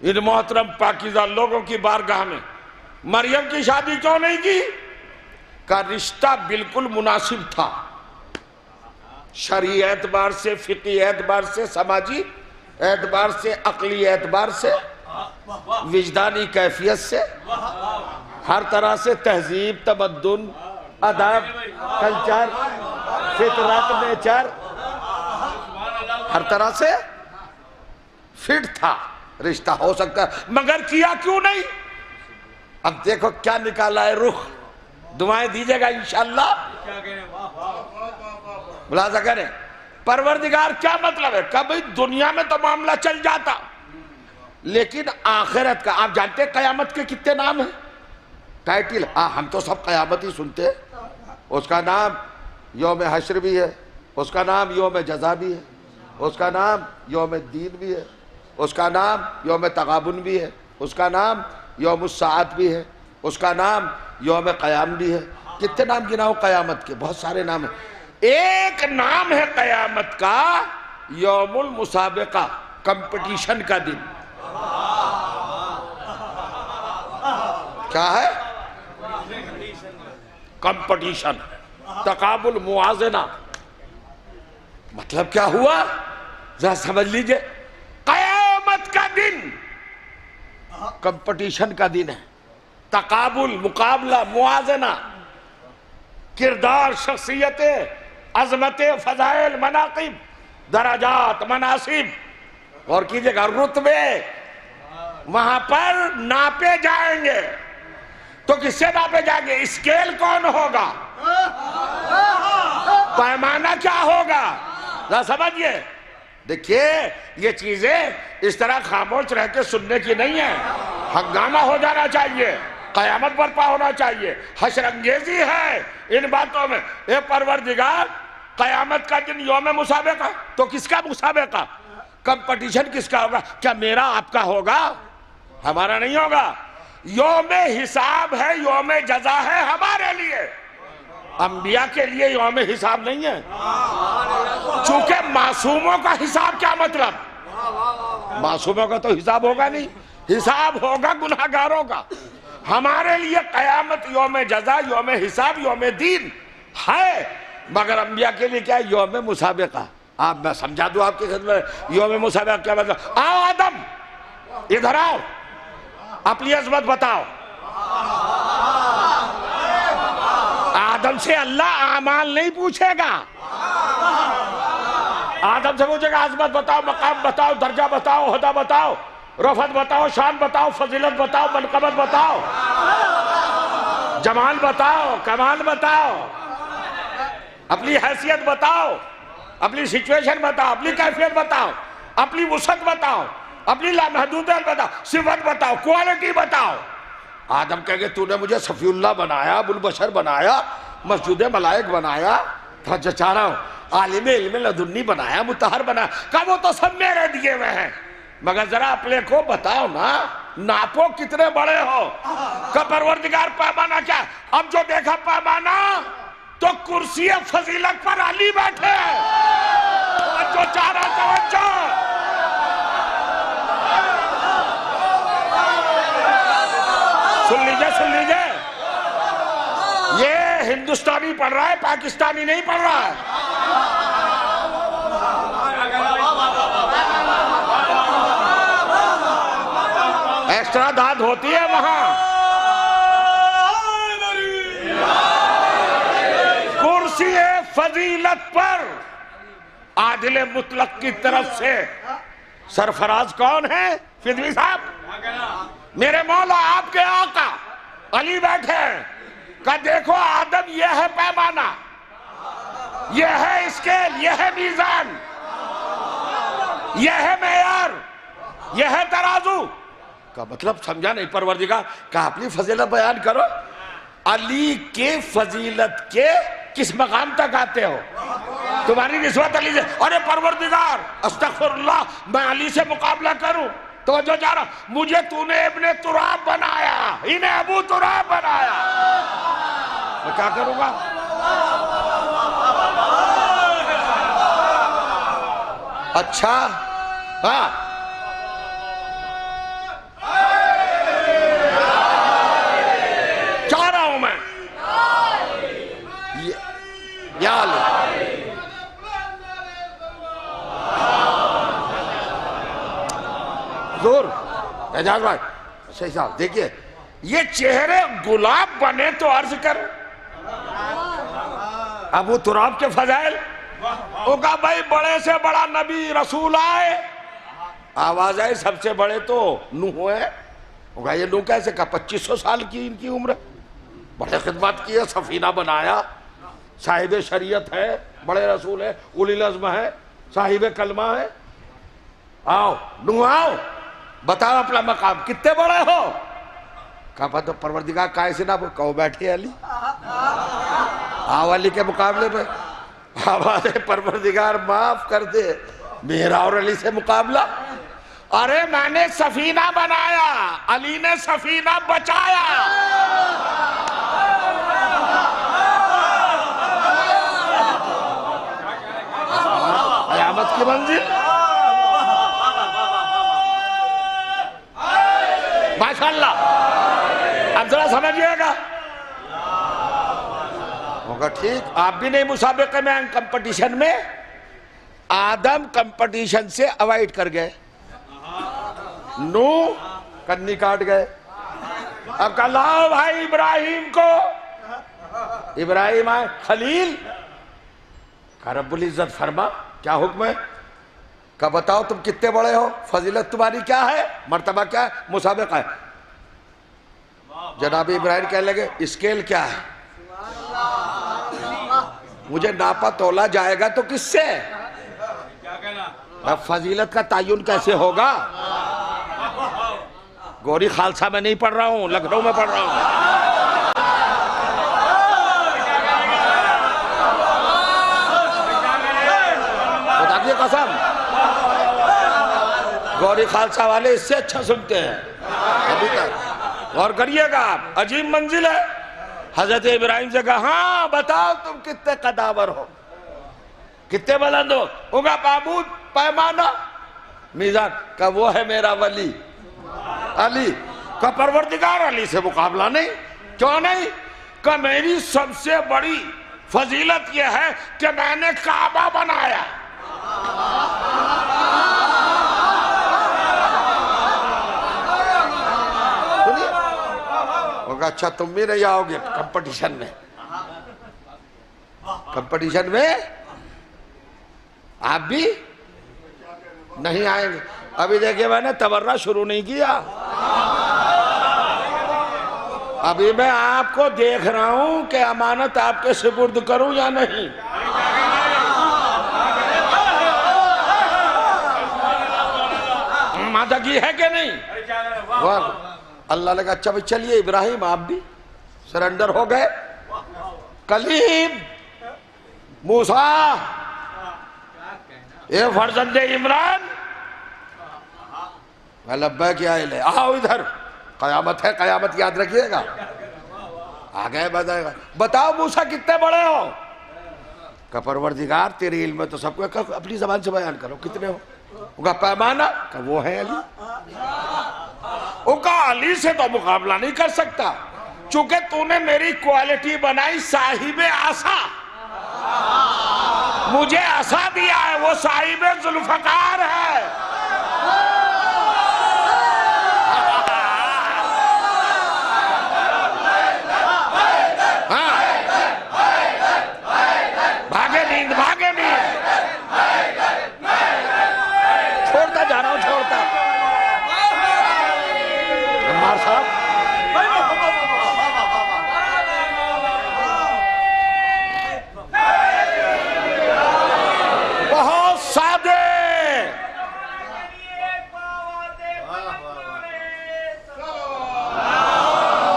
ان محترم پاکیزہ لوگوں کی بارگاہ میں؟ مریم کی شادی کیوں نہیں کی؟ کا رشتہ بالکل مناسب تھا، شرعی اعتبار سے، فقہی اعتبار سے، سماجی اعتبار سے، عقلی اعتبار سے، وجدانی کیفیت سے، ہر طرح سے، تہذیب، تمدن، ادب، کلچر، فطرت، نیچر، ہر طرح سے فٹ تھا، رشتہ ہو سکتا ہے، مگر کیا کیوں نہیں؟ اب دیکھو کیا نکالا ہے رخ، دعائیں دیجئے گا انشاءاللہ۔ ملاحظہ کریں پروردگار کیا مطلب ہے؟ کہ بھئی دنیا میں تو معاملہ چل جاتا، لیکن آخرت کا آپ جانتے ہیں قیامت کے کتنے نام ہیں؟ ٹائٹل، ہم تو سب قیامت ہی سنتے ہیں، اس کا نام یوم حشر بھی ہے، اس کا نام یوم جزا بھی ہے، اس کا نام یوم الدین بھی ہے، اس کا نام یوم تغابن بھی ہے، اس کا نام یوم الساعت بھی ہے، اس کا نام یوم قیام بھی ہے۔ کتنے نام گناؤ قیامت کے؟ بہت سارے نام ہیں۔ ایک نام ہے قیامت کا یوم المسابقہ، کمپٹیشن کا دن۔ کیا ہے؟ کمپٹیشن، تقابل، موازنہ۔ مطلب کیا ہوا؟ ذرا سمجھ لیجئے، قیامت کا دن کمپٹیشن کا دن ہے، تقابل، مقابلہ، موازنہ، کردار، شخصیتیں، عظمتیں، فضائل، مناقب، درجات، مناصب، اور کیجئے گا رتبے وہاں پر ناپے جائیں گے۔ تو کس سے ناپے جائیں گے؟ اسکیل کون ہوگا؟ پیمانہ کیا ہوگا؟ ذرا سمجھئے، دیکھیے یہ چیزیں اس طرح خاموش رہ کے سننے کی نہیں ہیں، ہنگامہ ہو جانا چاہیے، قیامت برپا ہونا چاہیے، حشر انگیزی ہے ان باتوں میں۔ اے پروردگار، قیامت کا دن یوم مسابقہ، تو کس کا مسابقہ؟ کمپٹیشن کس کا ہوگا؟ کیا میرا آپ کا ہوگا؟ ہمارا نہیں ہوگا۔ یوم حساب ہے، یوم جزا ہے ہمارے لیے، انبیاء کے لیے یوم حساب نہیں ہے۔ چونکہ معصوموں کا حساب کیا مطلب؟ معصوموں کا تو حساب ہوگا نہیں، حساب ہوگا گناہگاروں کا۔ ہمارے لیے قیامت یوم جزا، یوم حساب، یوم دین ہے، مگر انبیاء کے لیے کیا ہے؟ یوم مسابقہ۔ آپ میں سمجھا دوں آپ کی خدمت، یوم مسابقہ کیا مطلب؟ آؤ آدم، ادھر آؤ، اپنی عظمت بتاؤ۔ آدم سے اللہ اعمال نہیں پوچھے گا، آدم سے پوچھے گا عظمت بتاؤ، مقام بتاؤ، درجہ بتاؤ، عہدہ بتاؤ، رفعت بتاؤ، شان بتاؤ، فضیلت بتاؤ، منقبت بتاؤ، جمال بتاؤ، کمال بتاؤ، اپنی حیثیت بتاؤ، اپنی سچویشن بتاؤ، اپنی کیفیت بتاؤ، اپنی وسعت بتاؤ، اپنی لامحدودیت بتاؤ، صفت بتاؤ، کوالٹی بتاؤ۔ آدم کہے کہ تو نے مجھے صفی اللہ بنایا، ابو البشر بنایا، مسجود ملائک بنایا، چاہ رہا ہوں عالم علم لدنی بنایا، مطہر بنایا، کہا وہ تو سب میرے دیے ہوئے ہیں، مگر ذرا اپنے کو بتاؤ نا، ناپو کتنے بڑے ہو۔ کہ پروردگار پیمانہ کیا؟ اب جو دیکھا پیمانہ تو کرسی فضیلت پر علی بیٹھے، جو چاہ رہا توجہ۔ سن لیجئے، یہ ہندوستانی پڑھ رہا ہے، پاکستانی نہیں پڑھ رہا ہے۔ ایکسٹرا داد ہوتی ہے وہاں۔ کرسی فضیلت پر عادل مطلق کی طرف سے سرفراز کون ہے؟ فدوی صاحب، میرے مولا آپ کے آقا علی بیٹھے ہیں۔ کہ دیکھو آدم، یہ ہے پیمانہ، یہ ہے اسکیل، یہ ہے میزان، یہ ہے معیار، یہ ہے ترازو۔ کا مطلب سمجھا نہیں پروردگار؟ کہ اپنی فضیلت بیان کرو۔ علی کے فضیلت کے کس مقام تک آتے ہو؟ تمہاری نسبت علی سے، ارے پروردگار استغفر اللہ، میں علی سے مقابلہ کروں؟ توجہ جا رہا، مجھے تو نے ابن تراب بنایا، انہیں ابو تراب بنایا، میں کیا کروں گا؟ اچھا ہاں، چاہ رہا ہوں میں یا حضور اعجاز بھائی صحیح صاحب، دیکھئے یہ چہرے گلاب بنے تو عرض کر ابو تراب کے فضائل۔ وہ کہا بھائی بڑے سے بڑا نبی رسول آئے، آواز آئی سب سے بڑے تو نوح ہے۔ وہ کہا یہ نوح کیسے؟ کہا 2500 سال کی ان کی عمر ہے، بڑے خدمات کی ہے، سفینہ بنایا، صاحب شریعت ہے، بڑے رسول ہے، اولی العزم ہے، صاحب کلمہ ہے۔ آؤ نوح آؤ، بتاؤ اپنا مقام، کتنے بڑے ہو؟ کہا پروردگار کائے سے نہ کہو بیٹھے علی، علی کے مقابلے میں ہمارے پروردگار معاف کر دے، میرا اور علی سے مقابلہ؟ ارے میں نے سفینہ بنایا، علی نے سفینہ بچایا۔ قیامت کی منزل ماشاءاللہ۔ اب ذرا سمجھئے گا، ہوگا ٹھیک؟ آپ بھی نہیں مسابقے میں، کمپٹیشن میں آدم کمپٹیشن سے اوائڈ کر گئے، نو کنی کاٹ گئے۔ اب کہا لاؤ بھائی ابراہیم کو، ابراہیم آئے، خلیل کہا رب العزت فرما کیا حکم ہے؟ کہا بتاؤ تم کتنے بڑے ہو، فضیلت تمہاری کیا ہے، مرتبہ کیا ہے، مسابقہ ہے۔ جناب ابراہیم کہنے لگے اسکیل کیا ہے، مجھے ناپا تولا جائے گا تو کس سے؟ اب فضیلت کا تعین کیسے ہوگا؟ گوری خالصہ میں نہیں پڑھ رہا ہوں، لکھنؤ میں پڑھ رہا ہوں۔ خدا کی قسم، گوری خالصہ والے اس سے اچھا سنتے ہیں ابھی تک۔ غور کریے گا آپ، عجیب منزل ہے۔ حضرت ابراہیم سے کہا ہاں بتاؤ تم کتنے قداور ہو، کتنے بلند ہو؟ ہوگا معبود پیمانہ میزان کا وہ ہے میرا ولی علی کا پروردگار، علی سے مقابلہ نہیں۔ کیوں نہیں؟ کہ میری سب سے بڑی فضیلت یہ ہے کہ میں نے کعبہ بنایا۔ اچھا تم بھی نہیں آؤ گے کمپٹیشن میں؟ کمپٹیشن میں آپ بھی نہیں آئیں گے۔ ابھی دیکھیں میں نے تبرہ شروع نہیں کیا، ابھی میں آپ کو دیکھ رہا ہوں کہ امانت آپ کے سپرد کروں یا نہیں۔ مادگی ہے کہ نہیں؟ اللہ نے کہا اچھا بھئی چلیے ابراہیم آپ بھی سرنڈر ہو گئے۔ کلیم موسیٰ اے فرزند عمران، لبیک یا الہ، آؤ ادھر، قیامت ہے، قیامت یاد رکھیے گا۔ آگئے بتائے گا بتاؤ موسیٰ کتنے بڑے ہو؟ کہ پروردگار تیرے علم میں تو سب کو اپنی زبان سے بیان کرو کتنے ہو؟ کہ پیمانہ کہ وہ ہے علی۔ کہا علی سے تو مقابلہ نہیں کر سکتا، چونکہ تو نے میری کوالٹی بنائی صاحب عصا، مجھے عصا دیا ہے، وہ صاحب ذوالفقار ہے۔ بھاگے نیند بھاگے نیند، چھوڑتا جا رہا ہوں، چھوڑتا عمار صاحب۔ بہت سادے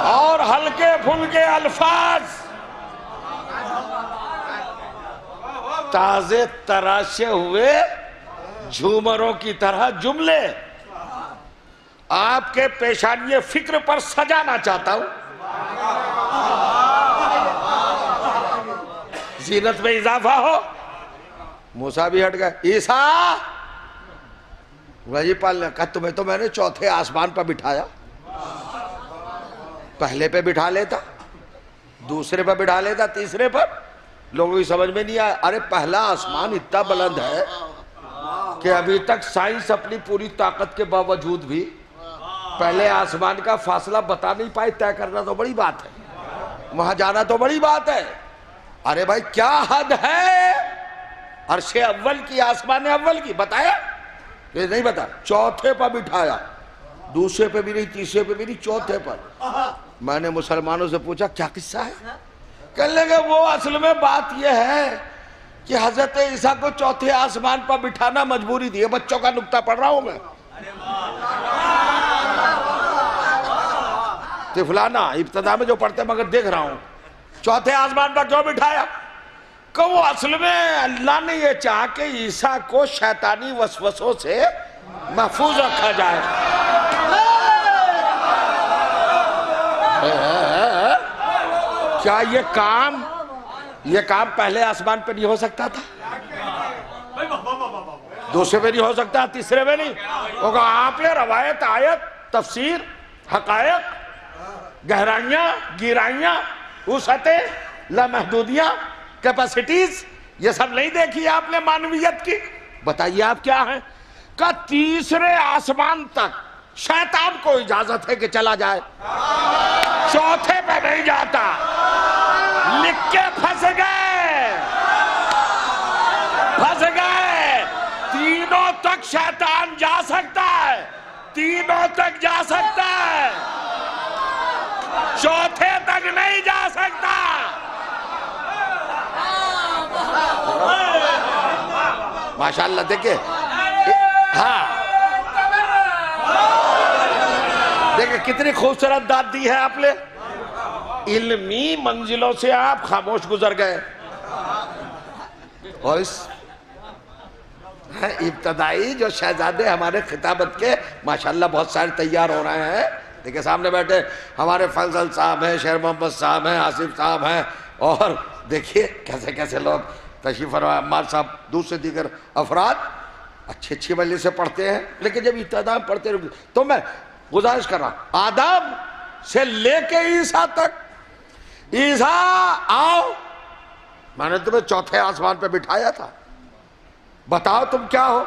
اور ہلکے پھلکے الفاظ، تازے تراشے ہوئے جھومروں کی طرح جملے آپ کے پیشانی فکر پر سجانا چاہتا ہوں۔ زینت میں اضافہ ہو۔ موسیٰ بھی ہٹ گئے، عیسیٰ وہی پالنے کہا تمہیں تو میں نے چوتھے آسمان پر بٹھایا، پہلے پہ بٹھا لیتا، دوسرے پہ بٹھا لیتا، تیسرے پر لوگوں کی سمجھ میں نہیں آیا۔ ارے پہلا آسمان اتنا بلند ہے کہ ابھی تک سائنس اپنی پوری طاقت کے باوجود بھی پہلے آسمان کا فاصلہ بتا نہیں پائے۔ طے کرنا تو بڑی بات ہے، وہاں جانا تو بڑی بات ہے۔ ارے بھائی کیا حد ہے عرش اول کی، آسمان اول کی، بتایا کہ نہیں بتا؟ چوتھے پر بٹھایا، دوسرے پہ بھی نہیں، تیسرے پہ بھی نہیں، چوتھے پر۔ میں نے مسلمانوں سے پوچھا کیا قصہ ہے؟ کہنے لگے وہ اصل میں بات یہ ہے کہ حضرت عیسیٰ کو چوتھے آسمان پر بٹھانا مجبوری تھی۔ بچوں کا نکتہ پڑھ رہا ہوں میں، طفلانہ ابتدا میں جو پڑھتے مگر دیکھ رہا ہوں۔ چوتھے آسمان پر کیوں بٹھایا؟ کہ وہ اصل میں اللہ نے یہ چاہا کہ عیسیٰ کو شیطانی وسوسوں سے محفوظ رکھا جائے. کیا یہ کام پہلے آسمان پہ نہیں ہو سکتا تھا؟ دوسرے پہ نہیں ہو سکتا، تیسرے پہ نہیں ہوگا. آپ یہ روایت، آیت، تفسیر، حقائق، گہرائیاں، گیرائیاں، وسعتیں، لامحدودیاں، کیپیسٹیز، یہ سب نہیں دیکھی آپ نے معنویت کی؟ بتائیے آپ کیا ہیں؟ کہ تیسرے آسمان تک شیطان کو اجازت ہے کہ چلا جائے، چوتھے پہ نہیں جاتا. لکھ کے پھنس گئے. تینوں تک شیطان جا سکتا ہے، تینوں تک جا سکتا ہے، چوتھے تک نہیں جا سکتا. ماشاءاللہ دیکھیں، ہاں دیکھیں کتنی خوبصورت داد دی ہے آپ نے. علمی منزلوں سے آپ خاموش گزر گئے، اور اس ابتدائی جو شہزادے ہمارے خطابت کے ماشاءاللہ بہت سارے تیار ہو رہے ہیں. دیکھیں سامنے بیٹھے ہمارے فیصل صاحب ہیں، شیر محمد صاحب ہیں، آصف صاحب ہیں، اور دیکھیے کیسے کیسے لوگ تشریف فرما. عمار صاحب، دوسرے دیگر افراد اچھی مجلس سے پڑھتے ہیں، لیکن جب ابتدا پڑھتے رہے تو میں گزارش کر رہا ہوں آدم سے لے کے عیسیٰ تک، عیسیٰ آؤ، میں نے تمہیں چوتھے آسمان پہ بٹھایا تھا، بتاؤ تم کیا ہو؟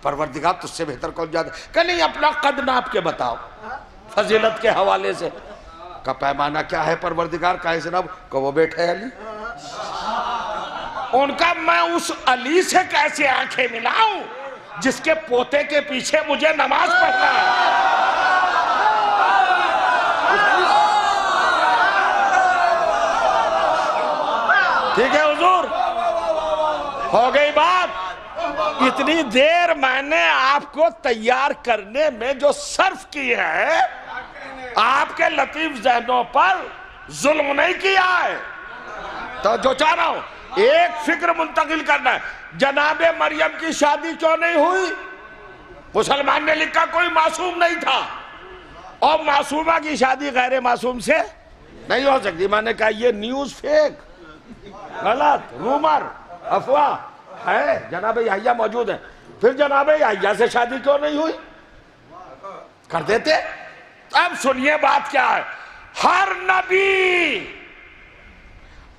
پروردگار تجھ سے بہتر کون جاتا ہے؟ کہ نہیں، اپنا قد ناپ کے بتاؤ فضیلت کے حوالے سے. کا پیمانہ کیا ہے پروردگار کا جناب؟ کہ وہ بیٹھے علی. ان کا میں اس علی سے کیسے آنکھیں ملاؤں جس کے پوتے کے پیچھے مجھے نماز پڑھنا ہے؟ ٹھیک ہے حضور، ہو گئی بات. اتنی دیر میں نے آپ کو تیار کرنے میں جو صرف کی ہے، آپ کے لطیف ذہنوں پر ظلم نہیں کیا ہے. تو جو چاہ رہا ہوں ایک فکر منتقل کرنا ہے. جناب مریم کی شادی کیوں نہیں ہوئی؟ مسلمان نے لکھا کوئی معصوم نہیں تھا، اور معصومہ کی شادی غیر معصوم سے نہیں ہو سکتی. میں نے کہا یہ نیوز فیک، غلط، رومر، افواہ ہے. جناب یحییٰ موجود ہیں، پھر جناب یحییٰ سے شادی کیوں نہیں ہوئی؟ کر دیتے. اب سنیے بات کیا ہے. ہر نبی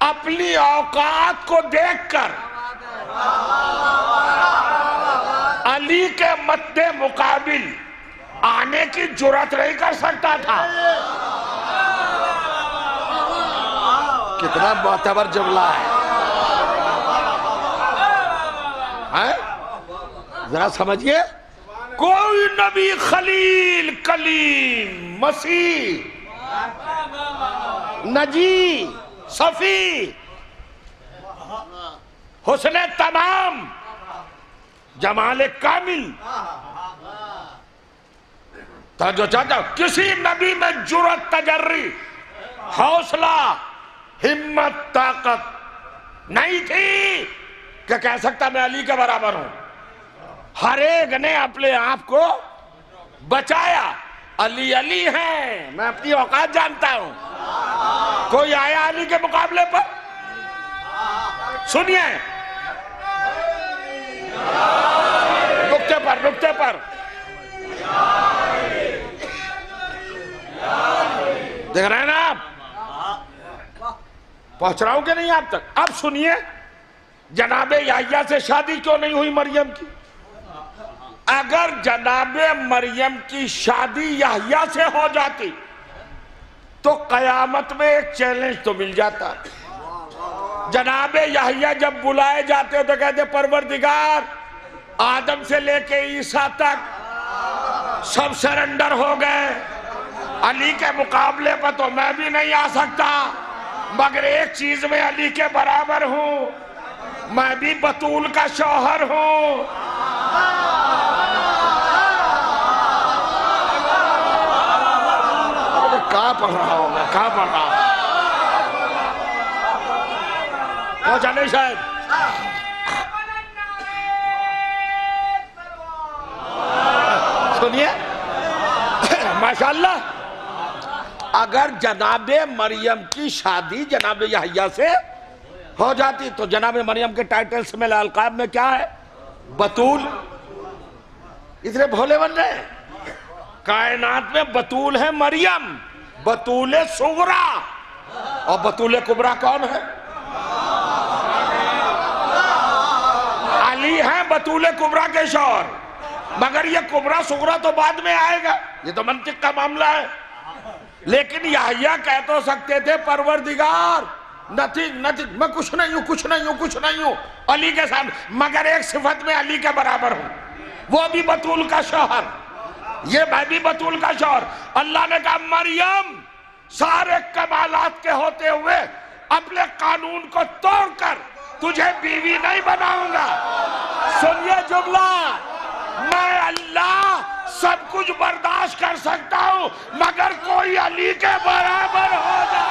اپنی اوقات کو دیکھ کر علی کے مد مقابل آنے کی جرات نہیں کر سکتا تھا. کتنا معتبر جملہ ہے، ذرا سمجھئے. کوئی نبی خلیل، کلیم، مسیح، نجی، صفی، حسن تمام، جمال کامل، تو جو چاہتا کسی نبی میں جرات، تجری، حوصلہ، ہمت، طاقت نہیں تھی کہ کہہ سکتا میں علی کے برابر ہوں. ہر ایک نے اپنے آپ کو بچایا. علی علی ہیں، میں اپنی اوقات جانتا ہوں. کوئی آیا علی کے مقابلے پر؟ سنیے نکتے پر دیکھ رہے ہیں نا آپ؟ پہنچ رہا ہوں کہ نہیں آپ تک؟ اب سنیے، جناب یحییٰ سے شادی کیوں نہیں ہوئی مریم کی؟ اگر جناب مریم کی شادی یحییٰ سے ہو جاتی تو قیامت میں ایک چیلنج تو مل جاتا. جناب یحییٰ جب بلائے جاتے تو کہتے پروردگار آدم سے لے کے عیسیٰ تک سب سرنڈر ہو گئے، علی کے مقابلے پر تو میں بھی نہیں آ سکتا، مگر ایک چیز میں علی کے برابر ہوں، میں بھی بطول کا شوہر ہوں. کہاں پڑھ رہا ہوں میں، کہاں پڑھ رہا ہوں؟ پہنچا نہیں شاید؟ سنیے ماشاءاللہ، اگر جناب مریم کی شادی جناب یحییٰ سے ہو جاتی تو جناب مریم کے ٹائٹلز میں القاب میں کیا ہے؟ بطول. اتنے بھولے بن رہے ہیں. کائنات میں بطول ہے مریم، بطول صغرا، اور بطول کبرا کون ہے؟ علی ہیں بطول کبرا کے شوہر، مگر یہ کبرا صغرا تو بعد میں آئے گا. یہ تو منطق کا معاملہ ہے. لیکن یحییٰ کہہ تو سکتے تھے پروردگار نتھنگ، میں کچھ نہیں ہوں علی کے سامنے، مگر ایک صفت میں علی کے برابر ہوں، وہ بھی بطول کا شوہر، یہ میں بھی بطول کا شوہر. اللہ نے کہا مریم سارے کمالات کے ہوتے ہوئے اپنے قانون کو توڑ کر تجھے بیوی نہیں بناؤں گا. سنیے جملہ، میں اللہ سب کچھ برداشت کر سکتا ہوں مگر کوئی علی کے برابر ہو جائے.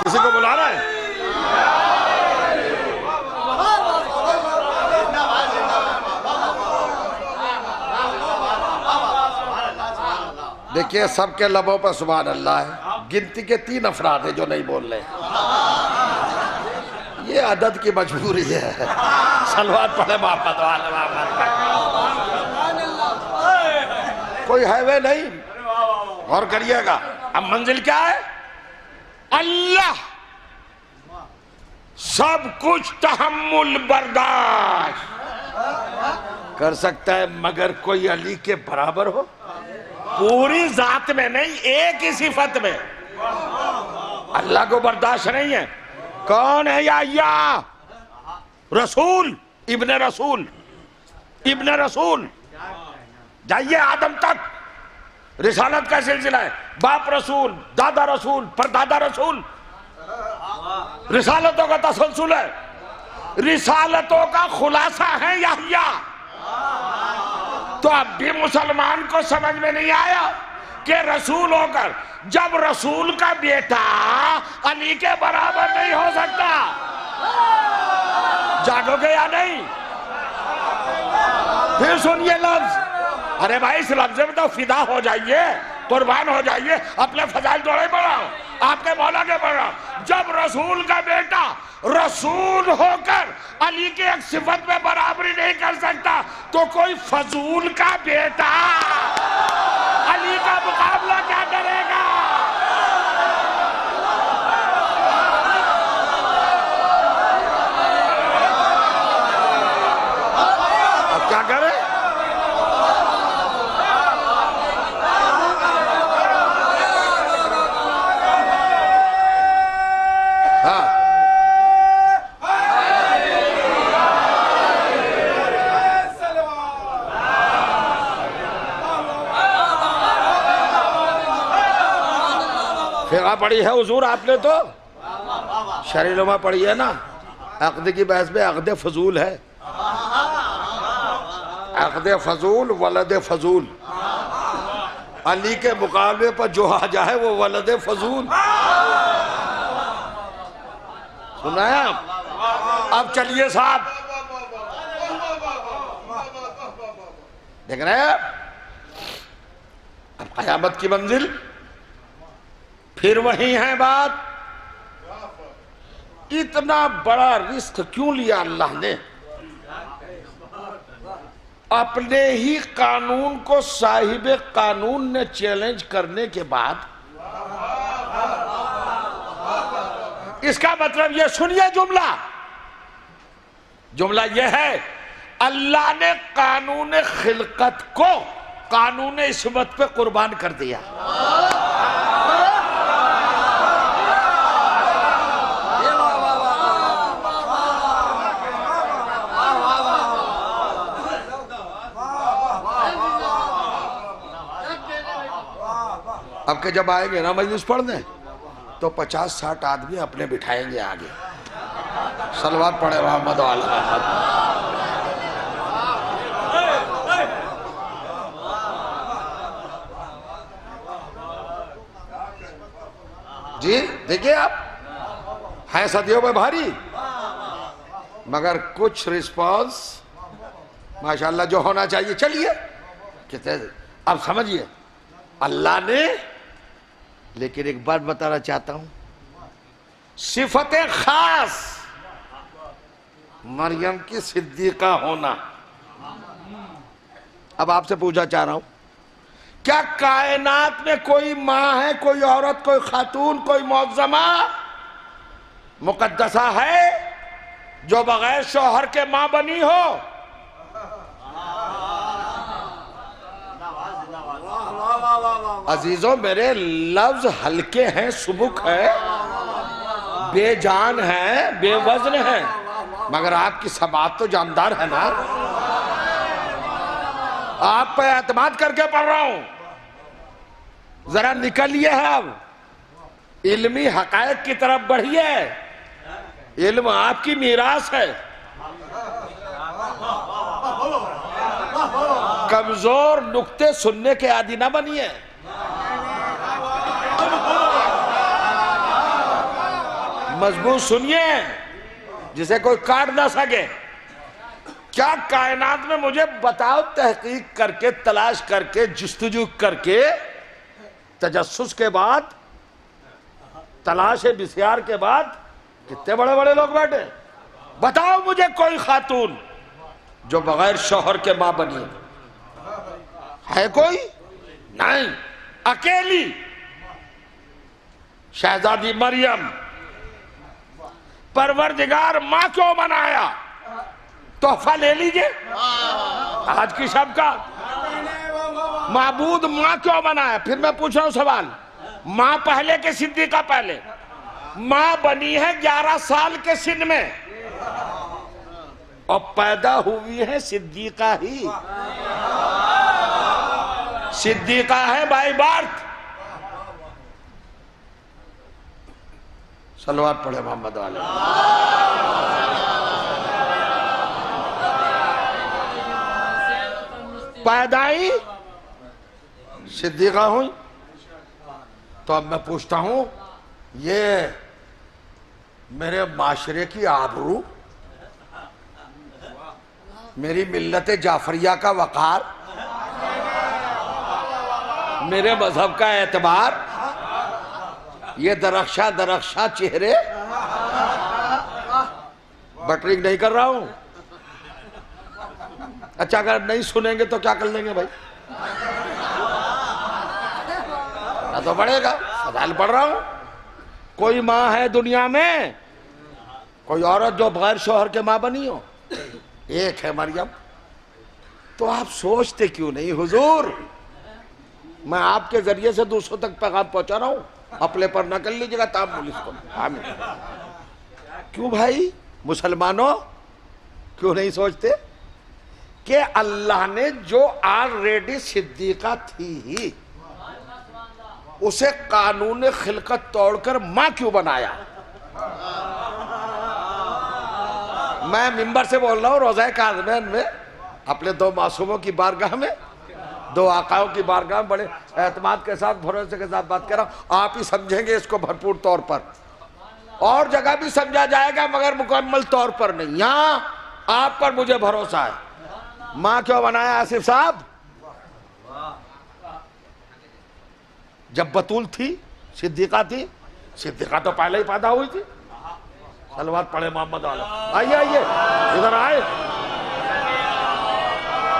کسی کو بلا رہا ہے؟ دیکھیے سب کے لبوں پر سبحان اللہ ہے. گنتی کے 3 افراد ہیں جو نہیں بول رہے. یہ عدد کی مجبوری ہے. صلوات پڑھے محمد والے محمد. کوئی ہائیوے نہیں. غور کریے گا. اب منزل کیا ہے؟ اللہ سب کچھ تحمل برداشت کر سکتا ہے مگر کوئی علی کے برابر ہو. پوری ذات میں نہیں، ایک ہی صفت میں. اللہ کو برداشت نہیں ہے. کون ہے یحییٰ؟ رسول، ابن رسول. جائیے آدم تک رسالت کا سلسلہ ہے. باپ رسول، دادا رسول، پردادا رسول. رسالتوں کا تسلسل ہے. رسالتوں کا خلاصہ ہے یحییٰ. تو اب بھی مسلمان کو سمجھ میں نہیں آیا کہ رسول ہو کر جب رسول کا بیٹا علی کے برابر نہیں ہو سکتا. جاگو گے یا نہیں؟ پھر سنیے لفظ. ارے بھائی اس لفظ میں تو فدا ہو جائیے، قربان ہو جائیے. اپنے فضائل دوڑے بڑھاؤ، آپ کے مولا کے بڑھاؤ. جب رسول کا بیٹا رسول ہو کر علی کے ایک صفت میں برابری نہیں کر سکتا تو کوئی فضول کا بیٹا علی کا مقابلہ کیا کرے گا؟ اب کیا کرے؟ فقہ پڑھی ہے حضور آپ نے تو؟ شرعی علوم پڑھی ہے نا. عقد کی بحث میں عقد فضول ہے. عقد فضول، ولد فضول. علی کے مقابلے پر جو آ جائے وہ ولد فضول. سنا ہے آپ؟ اب چلیے صاحب، دیکھ رہے ہیں اب قیامت کی منزل پھر وہی ہے. بات اتنا بڑا رسک کیوں لیا اللہ نے؟ اپنے ہی قانون کو صاحب قانون نے چیلنج کرنے کے بعد. اس کا مطلب یہ سنیے جملہ یہ ہے اللہ نے قانون خلقت کو قانون عصمت پہ قربان کر دیا. اب کہ جب آئیں گے نا مجلس پڑھنے تو 50-60 آدمی اپنے بٹھائیں گے آگے. صلوات پڑھے محمد و آل محمد. جی دیکھیں آپ ہے صدیوں میں بھاری مگر کچھ رسپانس ماشاءاللہ جو ہونا چاہیے. چلیے کہتے اب سمجھئے اللہ نے. لیکن ایک بات بتانا چاہتا ہوں, صفت خاص مریم کی صدیقہ ہونا. اب آپ سے پوچھا چاہ رہا ہوں, کیا کائنات میں کوئی ماں ہے, کوئی عورت, کوئی خاتون, کوئی معظمہ مقدسہ ہے جو بغیر شوہر کے ماں بنی ہو؟ عزیزوں میرے لفظ ہلکے ہیں, سبک ہے, بے جان ہیں, بے وزن ہیں, مگر آپ کی سماعت تو جاندار ہے نا. آپ پہ اعتماد کر کے پڑھ رہا ہوں. ذرا نکلیے اب علمی حقائق کی طرف بڑھیے. علم آپ کی میراث ہے. کمزور نکتے سننے کے عادی نہ بنیے. مضبوط سنیے جسے کوئی کاٹ نہ سکے. کیا کائنات میں مجھے بتاؤ, تحقیق کر کے, تلاش کر کے, جستجو کر کے, تجسس کے بعد, تلاش بسیار کے بعد کتنے بڑے بڑے لوگ بیٹھے. بتاؤ مجھے کوئی خاتون جو بغیر شوہر کے ماں بنی ہے کوئی؟ نہیں. اکیلی شہزادی مریم پروردگار ماں کیوں بنایا؟ تحفہ لے لیجئے آج کی شب کا. معبود ماں کیوں بنایا؟ پھر میں پوچھ رہا ہوں سوال, ماں پہلے کے صدیقہ پہلے؟ ماں بنی ہے 11 سال کے سن میں اور پیدا ہوئی ہے صدیقہ ہی. صدیقہ ہے بائی بارتھ. صلوات پڑھے محمد علیہ. پیدائی صدیقہ ہوئی. تو اب میں پوچھتا ہوں, یہ میرے معاشرے کی آبرو, میری ملت جعفریہ کا وقار, میرے مذہب کا اعتبار, یہ درخشاں چہرے, بٹرنگ نہیں کر رہا ہوں. اچھا اگر نہیں سنیں گے تو کیا کر لیں گے بھائی؟ نہ تو پڑھے گا. فضائل پڑھ رہا ہوں. کوئی ماں ہے دنیا میں, کوئی عورت جو بغیر شوہر کے ماں بنی ہو؟ ایک ہے مریم. تو آپ سوچتے کیوں نہیں حضور؟ میں آپ کے ذریعے سے دوسروں تک پیغام پہنچا رہا ہوں, اپنے پر نہ کر لیجیے گا تامل اس کو. آمین. کیوں بھائی مسلمانوں کیوں نہیں سوچتے کہ اللہ نے جو آلریڈی صدیقہ تھی ہی اسے قانون خلقت توڑ کر ماں کیوں بنایا؟ میں منبر سے بول رہا ہوں روضہ کاظمین میں اپنے 2 معصوموں کی بارگاہ میں, 2 آقاؤں کی بارگاہ میں بڑے اعتماد کے ساتھ, بھروسے کے ساتھ بات کر رہا ہوں. آپ ہی سمجھیں گے اس کو بھرپور طور پر, اور جگہ بھی سمجھا جائے گا مگر مکمل طور پر نہیں. یہاں آپ پر مجھے بھروسہ ہے. ماں کیوں بنایا آصف صاحب؟ جب بطول تھی, صدیقہ تھی, صدیقہ تو پہلے ہی پیدا ہوئی تھی. صلوات پڑھے محمد علیہ. آئیے آئیے ادھر آئے.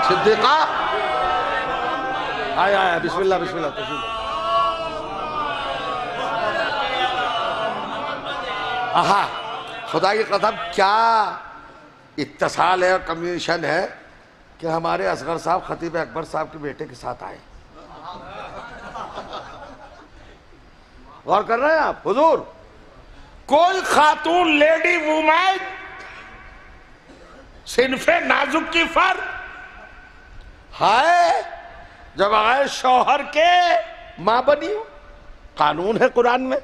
صدیقہ آئے آئے. بسم اللہ بسم اللہ. آہا خدا کی قسم کیا اتصال ہے اور کمیونیشن ہے کہ ہمارے اصغر صاحب خطیب اکبر صاحب کے بیٹے کے ساتھ آئے. غور کر رہے ہیں آپ حضور؟ کوئی خاتون لیڈی وومن صنف نازک کی فرد ہے جو بغیر شوہر کے ماں بنی ہو؟ قانون ہے قرآن میں،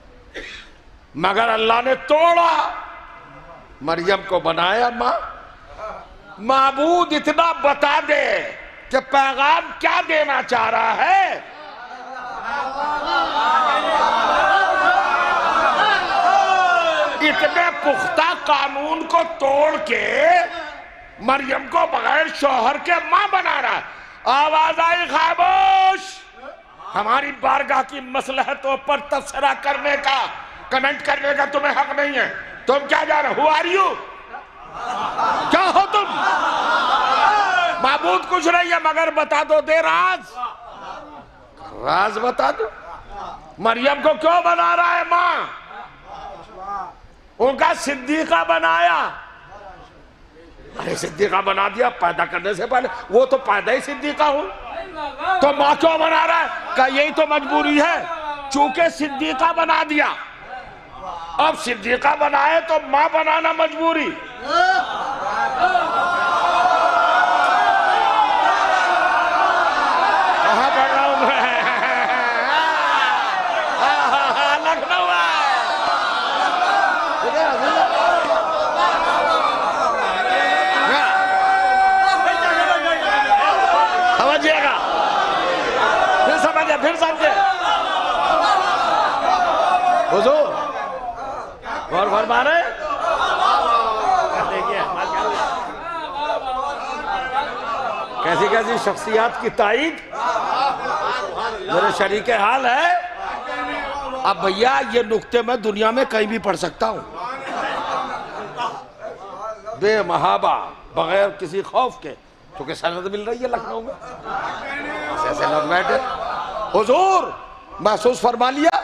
مگر اللہ نے توڑا، مریم کو بنایا ماں۔ معبود اتنا بتا دے کہ پیغام کیا دینا چاہ رہا ہے۔ اتنے پختہ قانون کو توڑ کے مریم کو بغیر شوہر کے ماں بنا رہا ہے۔ آواز آئی خاموش، ہماری بارگاہ کی مصلحتوں پر تبصرہ کرنے کا، کمنٹ کرنے کا تمہیں حق نہیں ہے۔ تم کیا جا رہے ہو؟ Who are you؟ کیا ہو تم؟ معبود کچھ نہیں ہے مگر بتا دو دے راز، راز بتا دو۔ مریم کو کیوں بنا رہا ہے ماں؟ ان کا صدیقہ بنایا۔ ارے صدیقہ بنا دیا پیدا کرنے سے پہلے، وہ تو پیدا ہی صدیقہ ہوں، تو ماں کیوں بنا رہا ہے؟ کہ یہی تو مجبوری ہے، چونکہ صدیقہ بنا دیا، اب صدیقہ بنائے تو ماں بنانا مجبوری۔ کہاں پڑھ رہا ہوں میں؟ لکھنؤ سمجھئے گا، پھر سمجھے، پھر سمجھے۔ حضور غور فرما رہے؟ کیسی کیسی شخصیات کی تائید میرے شریک حال ہے۔ اب بھیا یہ نکتے میں دنیا میں کہیں بھی پڑھ سکتا ہوں، بے محابہ، بغیر کسی خوف کے، کیونکہ سند مل رہی ہے لکھنؤ میں۔ ایسے لوگ بیٹھے، حضور محسوس فرما لیا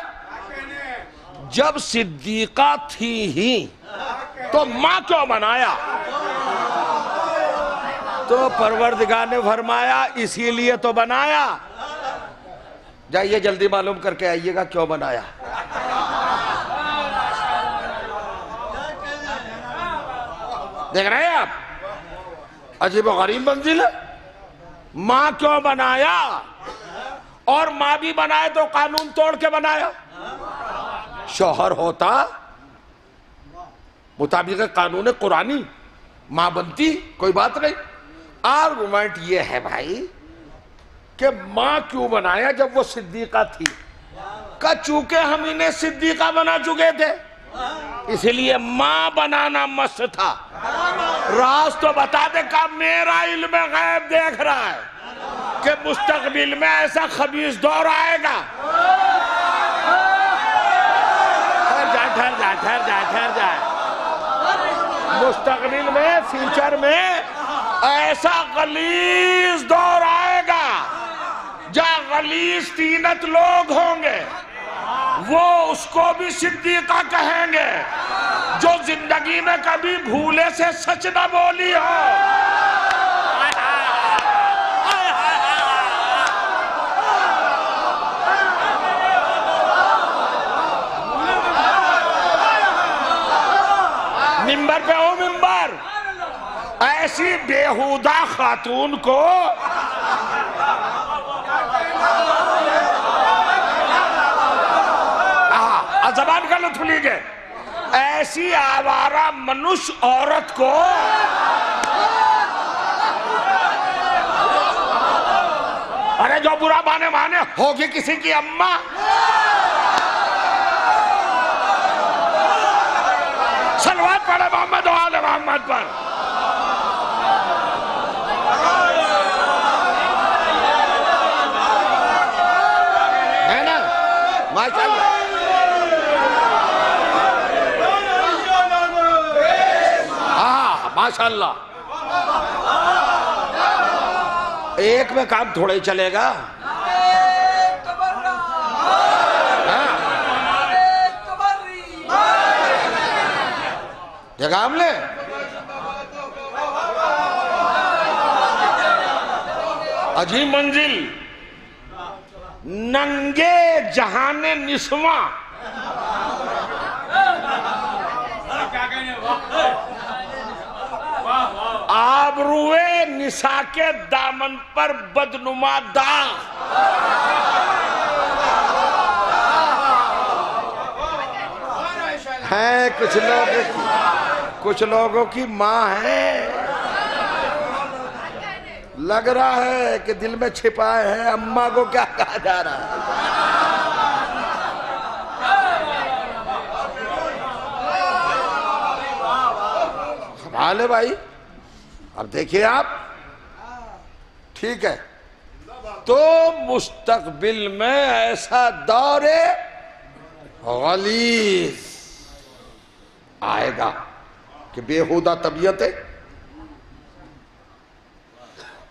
جب صدیقہ تھی ہی تو ماں کیوں بنایا؟ تو پروردگار نے فرمایا اسی لیے تو بنایا۔ جائیے جلدی معلوم کر کے آئیے گا کیوں بنایا۔ دیکھ رہے ہیں آپ، عجیب و غریب منزل ہے۔ ماں کیوں بنایا؟ اور ماں بھی بنائے تو قانون توڑ کے بنایا۔ شوہر ہوتا مطابق قانون قرآنی، ماں بنتی، کوئی بات نہیں۔ آرگومنٹ یہ ہے بھائی کہ ماں کیوں بنایا جب وہ صدیقہ تھی؟ کہ چونکہ ہم انہیں صدیقہ بنا چکے تھے، اس لیے ماں بنانا مست تھا۔ راز تو بتا دے کہ میرا علم غیب دیکھ رہا ہے کہ مستقبل میں ایسا خبیث دور آئے گا۔ ٹھہر جائے مستقبل میں، فیوچر میں ایسا غلیظ دور آئے گا جہاں غلیظ طینت لوگ ہوں گے، وہ اس کو بھی صدیقہ کہیں گے جو زندگی میں کبھی بھولے سے سچ نہ بولی ہو۔ ممبر پہ ہو ممبر، ایسی بیہودہ خاتون کو زبان کا لطف لیجئے، ایسی آوارہ منش عورت کو ارے جو برا مانے ہوگی کسی کی اماں، صلوات پڑھے محمد و آل محمد پر۔ ہے نا؟ ماشاءاللہ ماشاءاللہ۔ ایک میں کام تھوڑا ہی چلے گا، جگہ ہم لیں۔ عجیب منزل، ننگے جہان نسواں، آبروئے نساء کے دامن پر بدنما داغ، ہیں کچھ لوگوں کی ماں ہے، لگ رہا ہے کہ دل میں چھپائے ہیں اماں کو کیا کہا جا رہا ہے۔ کمال ہے بھائی۔ اب دیکھیے آپ، ٹھیک ہے، تو مستقبل میں ایسا دور غلیظ آئے گا کہ بےہودہ طبیعتیں،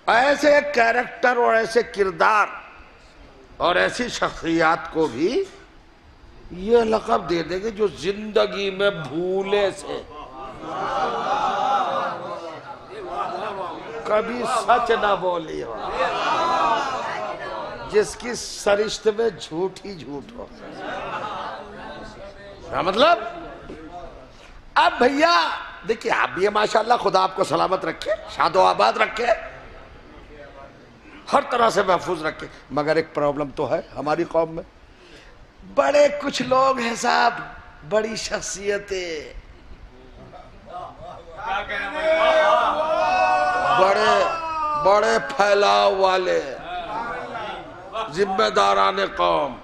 ایسے کیریکٹر اور ایسے کردار اور ایسی شخصیات کو بھی یہ لقب دے دیں گے جو زندگی میں بھولے سے کبھی سچ نہ بولی ہو، جس کی سرشت میں جھوٹ ہی جھوٹ ہو۔ کیا مطلب؟ اب بھیا دیکھیں، آپ بھی ماشاءاللہ، خدا آپ کو سلامت رکھے، شاد و آباد رکھے، ہر طرح سے محفوظ رکھے، مگر ایک پرابلم تو ہے ہماری قوم میں، بڑے کچھ لوگ ہیں صاحب، بڑی شخصیتیں، بڑے پھیلاؤ والے، ذمہ داران قوم،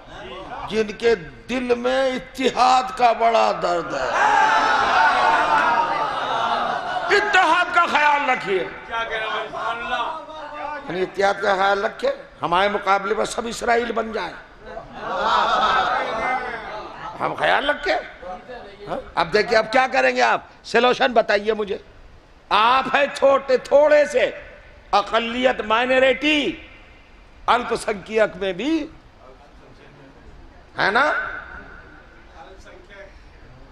جن کے دل میں اتحاد کا بڑا درد ہے۔ اتحاد کا خیال رکھیے، یعنی اتحاد کا خیال رکھے، ہمارے مقابلے میں سب اسرائیل بن جائیں، ہم خیال رکھیں۔ اب دیکھیں اب کیا کریں گے آپ؟ سلوشن بتائیے مجھے۔ آپ ہیں تھوڑے سے اقلیت، مائنریٹی، الپ سنکھیک میں بھی ہے نا،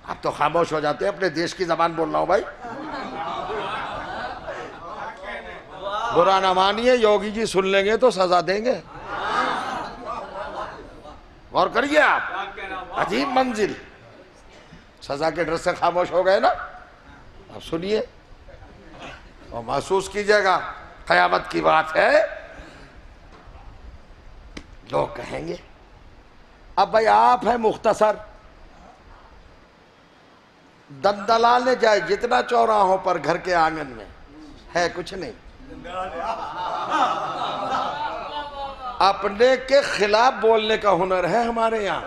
آپ تو خاموش ہو جاتے ہیں، اپنے دیش کی زبان بول رہا ہوں بھائی، برا نہ مانیے، یوگی جی سن لیں گے تو سزا دیں گے، غور کریے آپ، عجیب منزل، سزا کے ڈر سے خاموش ہو گئے نا، اب سنیے اور محسوس کیجئے گا، قیامت کی بات ہے، لوگ کہیں گے اب بھائی آپ ہیں مختصر، دندلالے جائے جتنا چوراہوں پر گھر کے آنگن میں ہے کچھ نہیں، اپنے کے خلاف بولنے کا ہنر ہے ہمارے یہاں۔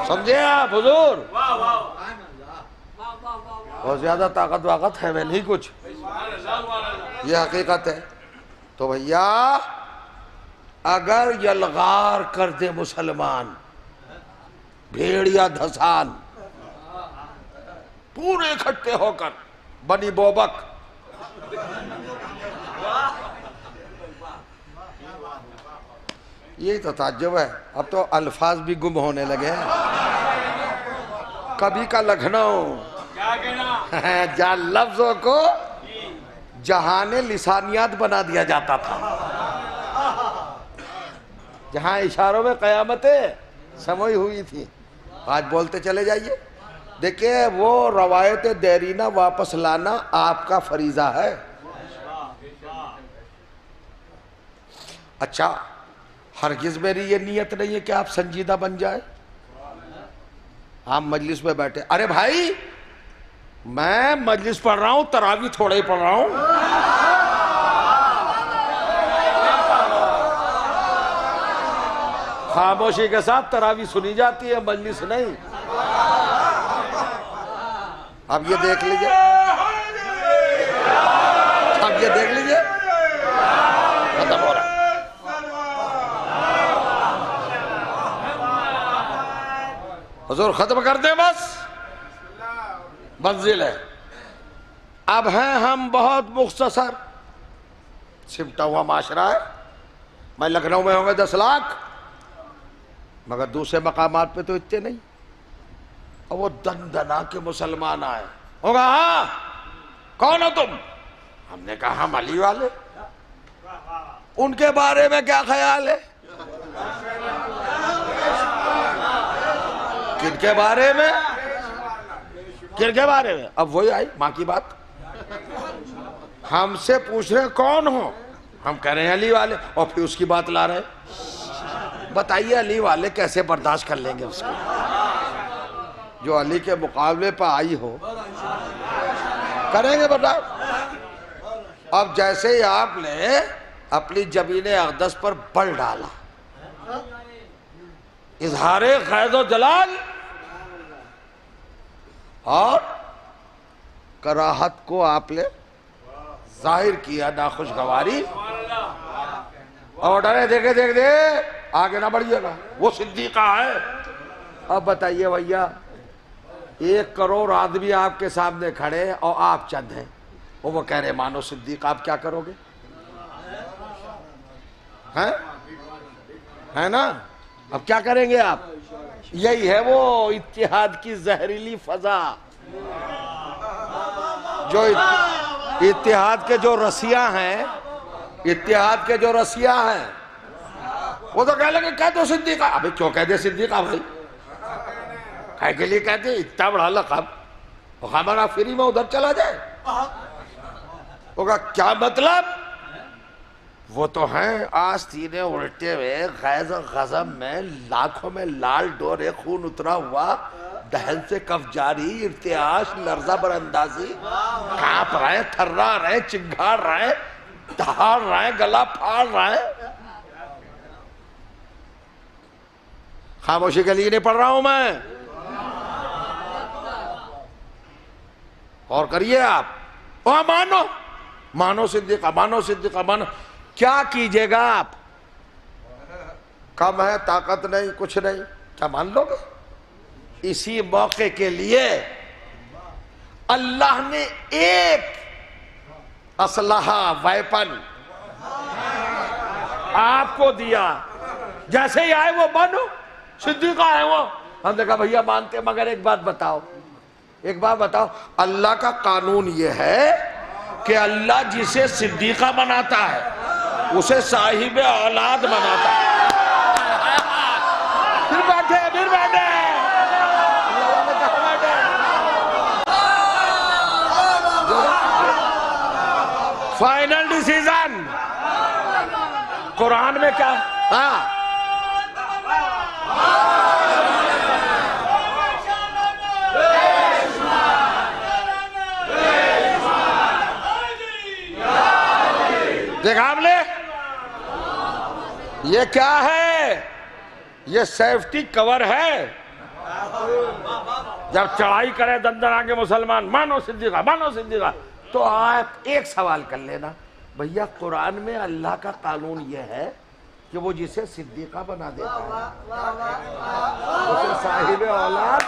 سمجھے آپ حضور؟ بہت زیادہ طاقت واقت ہے میں نہیں کچھ، یہ حقیقت ہے۔ تو بھیا اگر یلغار کر دے مسلمان، بھیڑیا دھسان، پورے اکٹھے ہو کر بنی بوبک، یہی تو تعجب ہے، اب تو الفاظ بھی گم ہونے لگے ہیں۔ کبھی کا لکھنؤ جہاں لفظوں کو جہان لسانیات بنا دیا جاتا تھا، جہاں اشاروں میں قیامتیں سموئی ہوئی تھی، آج بولتے چلے جائیے۔ دیکھیں وہ روایت دیرینہ واپس لانا آپ کا فریضہ ہے۔ اچھا، ہرگز میری یہ نیت نہیں ہے کہ آپ سنجیدہ بن جائیں، آپ مجلس میں بیٹھے، ارے بھائی میں مجلس پڑھ رہا ہوں، تراویح تھوڑے ہی پڑھ رہا ہوں، خاموشی کے ساتھ تراویح سنی جاتی ہے، مجلس نہیں۔ اب یہ دیکھ لیجئے، ختم ہو رہا ہے۔ حضور ختم کر دیں، بس منزل ہے۔ اب ہیں ہم بہت مختصر، سمٹا ہوا معاشرہ ہے، میں لکھنؤ میں ہوں گے 10 لاکھ، مگر دوسرے مقامات پہ تو اتنے نہیں، اور وہ دندنا کے مسلمان آئے ہوگا، ہاں کون ہو تم؟ ہم نے کہا ہم علی والے۔ ان کے بارے میں کیا خیال ہے؟ کن کے بارے میں؟ اب وہی آئی ماں کی بات، ہم سے پوچھ رہے کون ہو؟ ہم کہہ رہے ہیں علی والے اور پھر اس کی بات لا رہے ہیں. بتائیے علی والے کیسے برداشت کر لیں گے اس کو جو علی کے مقابلے پہ آئی ہو؟ کریں گے برداشت؟ اب جیسے ہی آپ نے اپنی جبین اقدس پر بل ڈالا، اظہار غیظ و جلال اور کراہت کو آپ نے ظاہر کیا، ناخوشگواری، اور ڈرے دیکھے دیکھ دے آگے نہ بڑھیے گا، وہ صدیقہ ہے. اب بتائیے بھیا 1 کروڑ آدمی آپ کے سامنے کھڑے اور آپ چند ہیں، وہ کہہ رہے مانو صدیق، آپ کیا کرو گے؟ ہے نا؟ اب کیا کریں گے آپ؟ یہی ہے وہ اتحاد کی زہریلی فضا، جو اتحاد کے جو رسیاں ہیں، اتحاد کے جو رسیاں ہیں، وہ تو کہہ لیں گے کہہ دو صدیقہ. ابھی کیوں کہہ دے صدیقہ بھائی؟ کہہ کے لیے کہتے ہیں اتنا بڑا لقب، ہمارا فری میں ادھر چلا جائے. ہوگا کیا مطلب؟ وہ تو ہیں آستینے الٹے ہوئے، غیظ و غضب میں لاکھوں میں لال ڈورے، خون اترا ہوا، دہن سے کف جاری، ارتعاش، لرزہ براندازی، کانپ رہے، تھرا رہے، چنگھاڑ رہے، دہاڑ رہے، گلا پھاڑ رہے. خاموشی کے لیے نہیں پڑھ رہا ہوں میں، اور کریے آپ. مانو مانو صدیقہ، مانو صدیقہ، مانو. کیا کیجئے گا آپ؟ کم ہے، طاقت نہیں، کچھ نہیں، کیا مان لو گے؟ اسی موقع کے لیے اللہ نے ایک اسلحہ، ویپن آپ کو دیا. جیسے ہی آئے وہ بنو صدیقہ آئے وہ، ہم نے کہا بھیا مانتے، مگر ایک بات بتاؤ، ایک بات بتاؤ. اللہ کا قانون یہ ہے کہ اللہ جسے صدیقہ بناتا ہے اسے صاحب اولاد بناتا ہے. پھر بیٹھے فائنل ڈیسیزن قرآن میں کیا؟ دیکھا آپ نے یہ کیا ہے؟ یہ سیفٹی کور ہے. جب چڑھائی کرے دندن آگے مسلمان، مانو صدیقہ، مانو صدیقہ، تو آپ ایک سوال کر لینا، بھیا قرآن میں اللہ کا قانون یہ ہے کہ وہ جسے صدیقہ بنا دیتا ہے اسے صاحب اولاد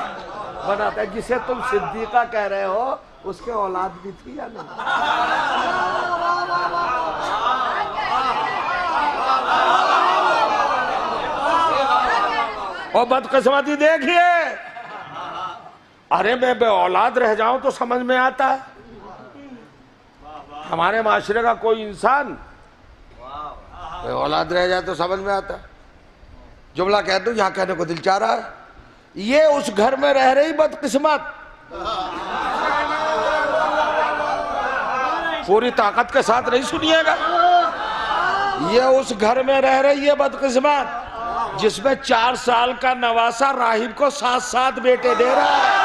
بناتا ہے. جسے تم صدیقہ کہہ رہے ہو اس کے اولاد بھی تھی یا نہیں؟ اور بدقسمتی دیکھیے، ارے میں بے اولاد رہ جاؤں تو سمجھ میں آتا ہے. ہمارے معاشرے کا کوئی انسان بے اولاد رہ جائے تو سمجھ میں آتا ہے. جملہ کہہ دوں یہاں کہنے کو دل چاہ رہا ہے، یہ اس گھر میں رہ رہی بدقسمت پوری طاقت کے ساتھ نہیں سنیے گا، یہ اس گھر میں رہ رہی ہے بدقسمت جس میں 4 سال کا نواسا راہب کو 7 بیٹے دے رہا ہے.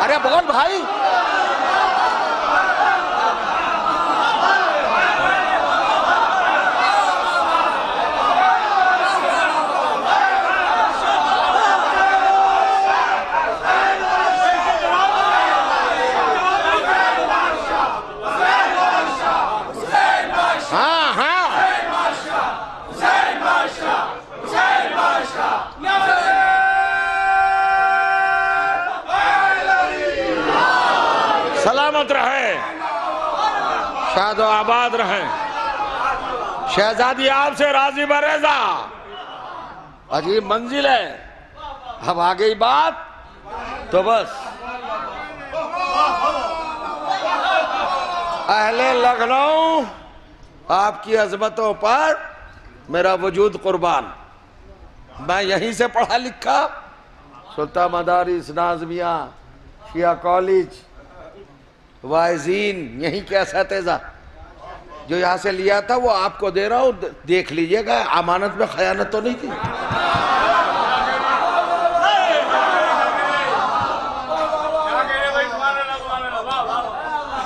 ارے بول بھائی، سلامت رہے، شاد و آباد رہیں. شہزادی آپ سے راضی برضا. عجیب منزل ہے. اب آ گئی بات تو بس اہل لکھنؤ آپ کی عظمتوں پر میرا وجود قربان. میں یہیں سے پڑھا لکھا، سلطان مدارس، نازمیہ، شیعہ کالج، واعظین یہیں کے اساتذہ جو یہاں سے لیا تھا وہ آپ کو دے رہا ہوں، دیکھ لیجئے گا امانت میں خیانت تو نہیں تھی۔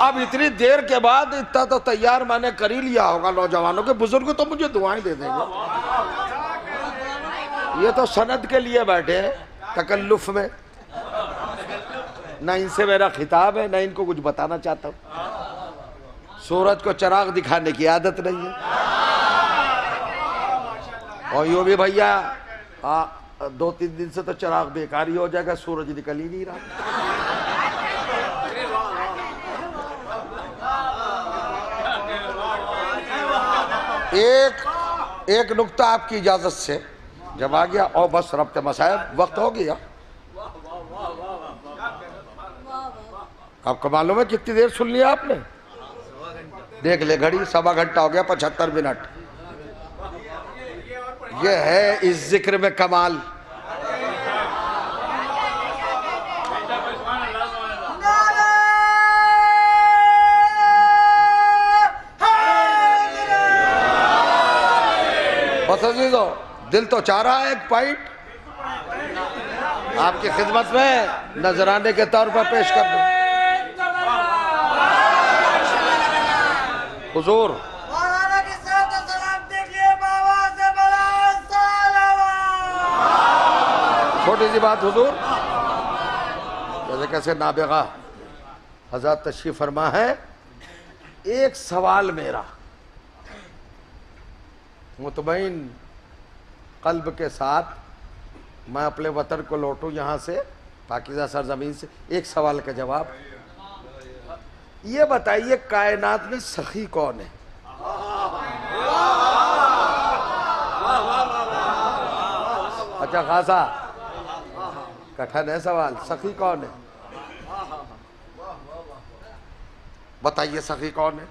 اب اتنی دیر کے بعد اتنا تو تیار میں نے کر ہی لیا ہوگا نوجوانوں کے، بزرگ تو مجھے دعائیں دے دیں گے، یہ تو سند کے لیے بیٹھے ہیں تکلف میں، نہ ان سے میرا خطاب ہے نہ ان کو کچھ بتانا چاہتا ہوں، سورج کو چراغ دکھانے کی عادت نہیں ہے، اور یوں بھی بھیا 2-3 دن سے تو چراغ بیکار ہی ہو جائے گا، سورج نکل ہی نہیں رہا۔ ایک نکتہ آپ کی اجازت سے جب آ گیا، اور بس ربط مسائل وقت ہو گیا۔ آپ کو معلوم ہے کتنی دیر سن لیا آپ نے؟ دیکھ لے گھڑی، 1.25 گھنٹہ ہو گیا، 75 منٹ۔ یہ ہے اس ذکر میں کمال۔ بس عزیزو، دل تو چاہ رہا ہے ایک پوائنٹ آپ کی خدمت میں نذرانے کے طور پر پیش کر دوں۔ حضور چھوٹی سی بات حضور، جیسے کیسے نابغہ حضرت تشریف فرما ہے، ایک سوال میرا مطمئن قلب کے ساتھ میں اپنے وطن کو لوٹوں یہاں سے پاکیزہ سرزمین سے، ایک سوال کا جواب یہ بتائیے کائنات میں سخی کون ہے؟ اچھا خاصا کٹھن ہے سوال، سخی کون ہے؟ بتائیے سخی کون ہے؟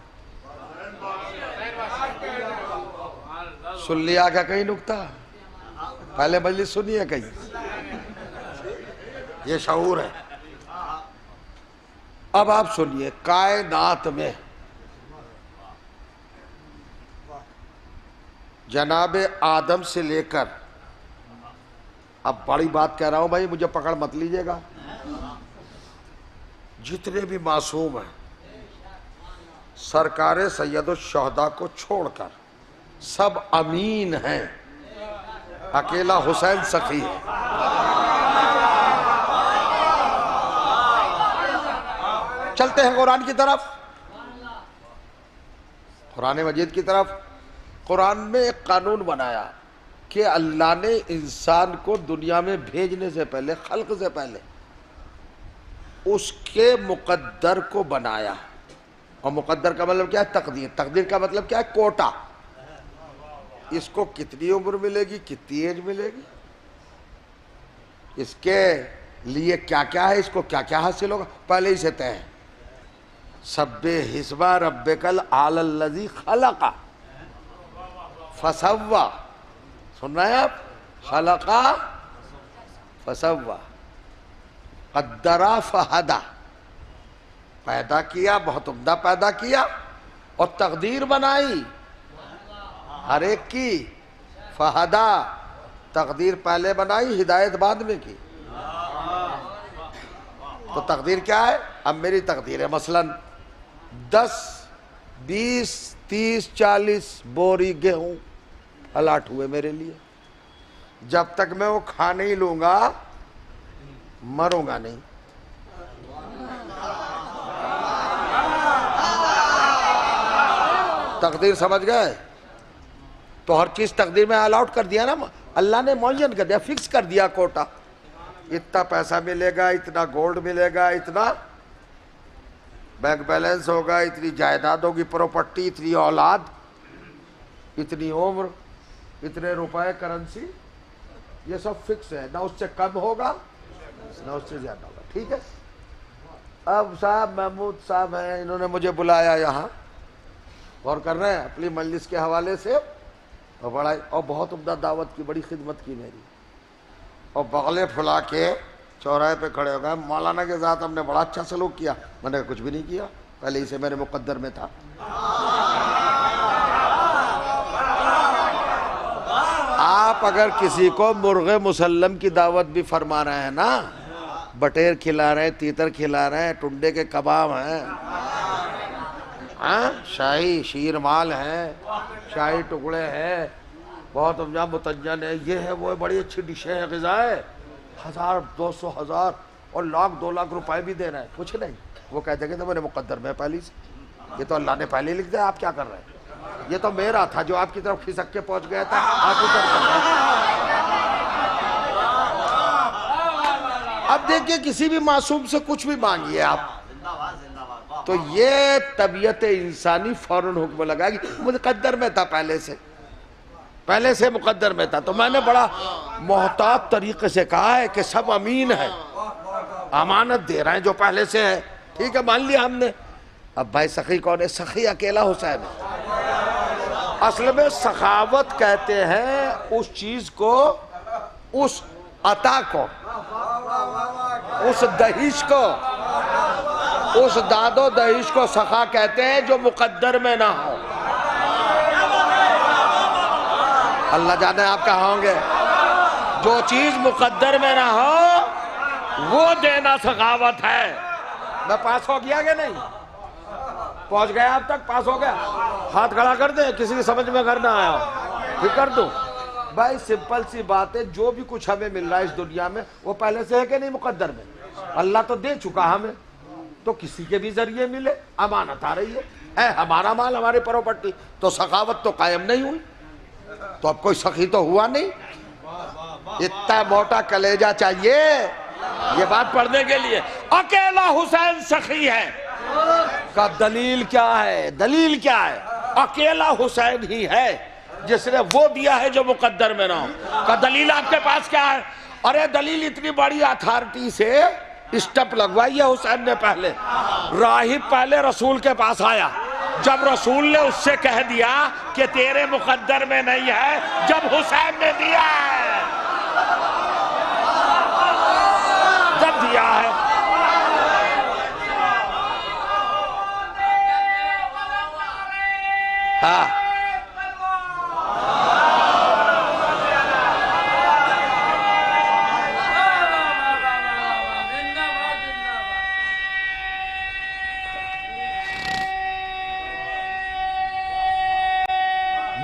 سن لیا کیا کہیں نکتہ؟ پہلے مجلس سنیے کہیں، یہ شعور ہے۔ اب آپ سنیے، کائنات میں جناب آدم سے لے کر، اب بڑی بات کہہ رہا ہوں بھائی مجھے پکڑ مت لیجیے گا، جتنے بھی معصوم ہیں سرکار سید الشہداء کو چھوڑ کر سب امین ہیں، اکیلا حسین سخی ہے۔ چلتے ہیں قرآن کی طرف، قرآن مجید کی طرف۔ قرآن میں ایک قانون بنایا کہ اللہ نے انسان کو دنیا میں بھیجنے سے پہلے، خلق سے پہلے اس کے مقدر کو بنایا، اور مقدر کا مطلب کیا ہے؟ تقدیر۔ تقدیر کا مطلب کیا ہے؟ کوٹا۔ اس کو کتنی عمر ملے گی، کتنی ایج ملے گی، اس کے لیے کیا کیا ہے، اس کو کیا کیا حاصل ہوگا، پہلے ہی سے طے ہے۔ سبح اسم ربک الاعلی الذی خلق فسوی، سن رہے ہیں آپ؟ خلق فسوی، قدر فہدی، پیدا کیا، بہت عمدہ پیدا کیا، اور تقدیر بنائی ہر ایک کی۔ فہدا، تقدیر پہلے بنائی، ہدایت بعد میں کی۔ تو تقدیر کیا ہے؟ اب میری تقدیر ہے مثلاً 10 20 30 40 بوری گیہوں الاٹ ہوئے میرے لیے، جب تک میں وہ کھا نہیں لوں گا مروں گا نہیں۔ تقدیر سمجھ گئے؟ تو ہر چیز تقدیر میں الاٹ کر دیا نا، اللہ نے معین کر دیا، فکس کر دیا کوٹا، اتنا پیسہ ملے گا، اتنا گولڈ ملے گا، اتنا بینک بیلنس ہوگا، اتنی جائیداد ہوگی، پراپرٹی، اتنی اولاد، اتنی عمر، اتنے روپے کرنسی، یہ سب فکس ہے، نہ اس سے کم ہوگا نہ اس سے زیادہ ہوگا۔ ٹھیک ہے؟ اب صاحب محمود صاحب ہیں، انہوں نے مجھے بلایا یہاں، غور کر رہے ہیں اپنی مجلس کے حوالے سے، اور بہت عمدہ دعوت کی، بڑی خدمت کی میری، اور بغلے پھلا کے چوراہے پہ کھڑے ہو گئے، مولانا کے ساتھ ہم نے بڑا اچھا سلوک کیا۔ میں نے کچھ بھی نہیں کیا، پہلے اسے میرے مقدر میں تھا. آپ اگر کسی کو مرغ مسلم کی دعوت بھی فرما رہے ہیں نا، بٹیر کھلا رہے ہیں، تیتر کھلا رہے ہیں، ٹنڈے کے کباب ہیں، شاہی شیر مال ہے، شاہی ٹکڑے ہیں، بہت عمدہ متجن ہے، یہ ہے وہ ہے، بڑی اچھی ڈشیں ہیں، غذا ہے، 1000 200 1000 اور لاکھ 2 لاکھ روپے بھی دے رہے ہیں، کچھ نہیں. وہ کہتے کہ تو میرے مقدر میں پہلی سے، یہ تو اللہ نے پہلے لکھ دیا، آپ کیا کر رہے ہیں؟ یہ تو میرا تھا جو آپ کی طرف کھسک کے پہنچ گیا تھا، آپ کی طرف. اب دیکھیں کسی بھی معصوم سے کچھ بھی مانگیے آپ، تو یہ طبیعت انسانی فوراً حکم لگا کہ مقدر میں تھا، پہلے سے مقدر میں تھا. تو میں نے بڑا محتاط طریقے سے کہا ہے کہ سب امین ہے، امانت دے رہے ہیں جو پہلے سے ہے. ٹھیک ہے، مان لیا ہم نے. اب بھائی سخی کون ہے؟ سخی اکیلا حسین ہے. اصل میں سخاوت کہتے ہیں اس چیز کو، اس عطا کو، اس دہیش کو، اس داد و دہیش کو سخا کہتے ہیں جو مقدر میں نہ ہو. اللہ جانے آپ کہاں ہوں گے. جو چیز مقدر میں نہ ہو وہ دینا سخاوت ہے. میں پاس ہو گیا کہ نہیں؟ پہنچ گیا اب تک؟ پاس ہو گیا؟ ہاتھ کھڑا کر دیں کسی کی سمجھ میں گھر نہ آیا ہو. ٹھیک کر دوں بھائی، سمپل سی بات ہے. جو بھی کچھ ہمیں مل رہا ہے اس دنیا میں وہ پہلے سے ہے کہ نہیں مقدر میں؟ اللہ تو دے چکا ہمیں، تو کسی کے بھی ذریعے ملے، امانت آ رہی ہے، ہمارا مال، ہماری پراپرٹی. تو سخاوت تو قائم نہیں ہوئی، تو اب کوئی سخی تو ہوا نہیں. اتنا موٹا کلیجہ چاہیے یہ بات پڑھنے کے لیے. اکیلا حسین سخی ہے کا دلیل کیا ہے؟ دلیل کیا ہے؟ اکیلا حسین ہی ہے جس نے وہ دیا ہے جو مقدر میں نہ ہو. کا دلیل آپ کے پاس کیا ہے؟ ارے دلیل اتنی بڑی اتھارٹی سے اسٹپ لگوائی ہے حسین نے. پہلے راہب پہلے رسول کے پاس آیا، جب رسول نے اس سے کہہ دیا کہ تیرے مقدر میں نہیں ہے، جب حسین نے دیا ہے، جب دیا ہے. ہاں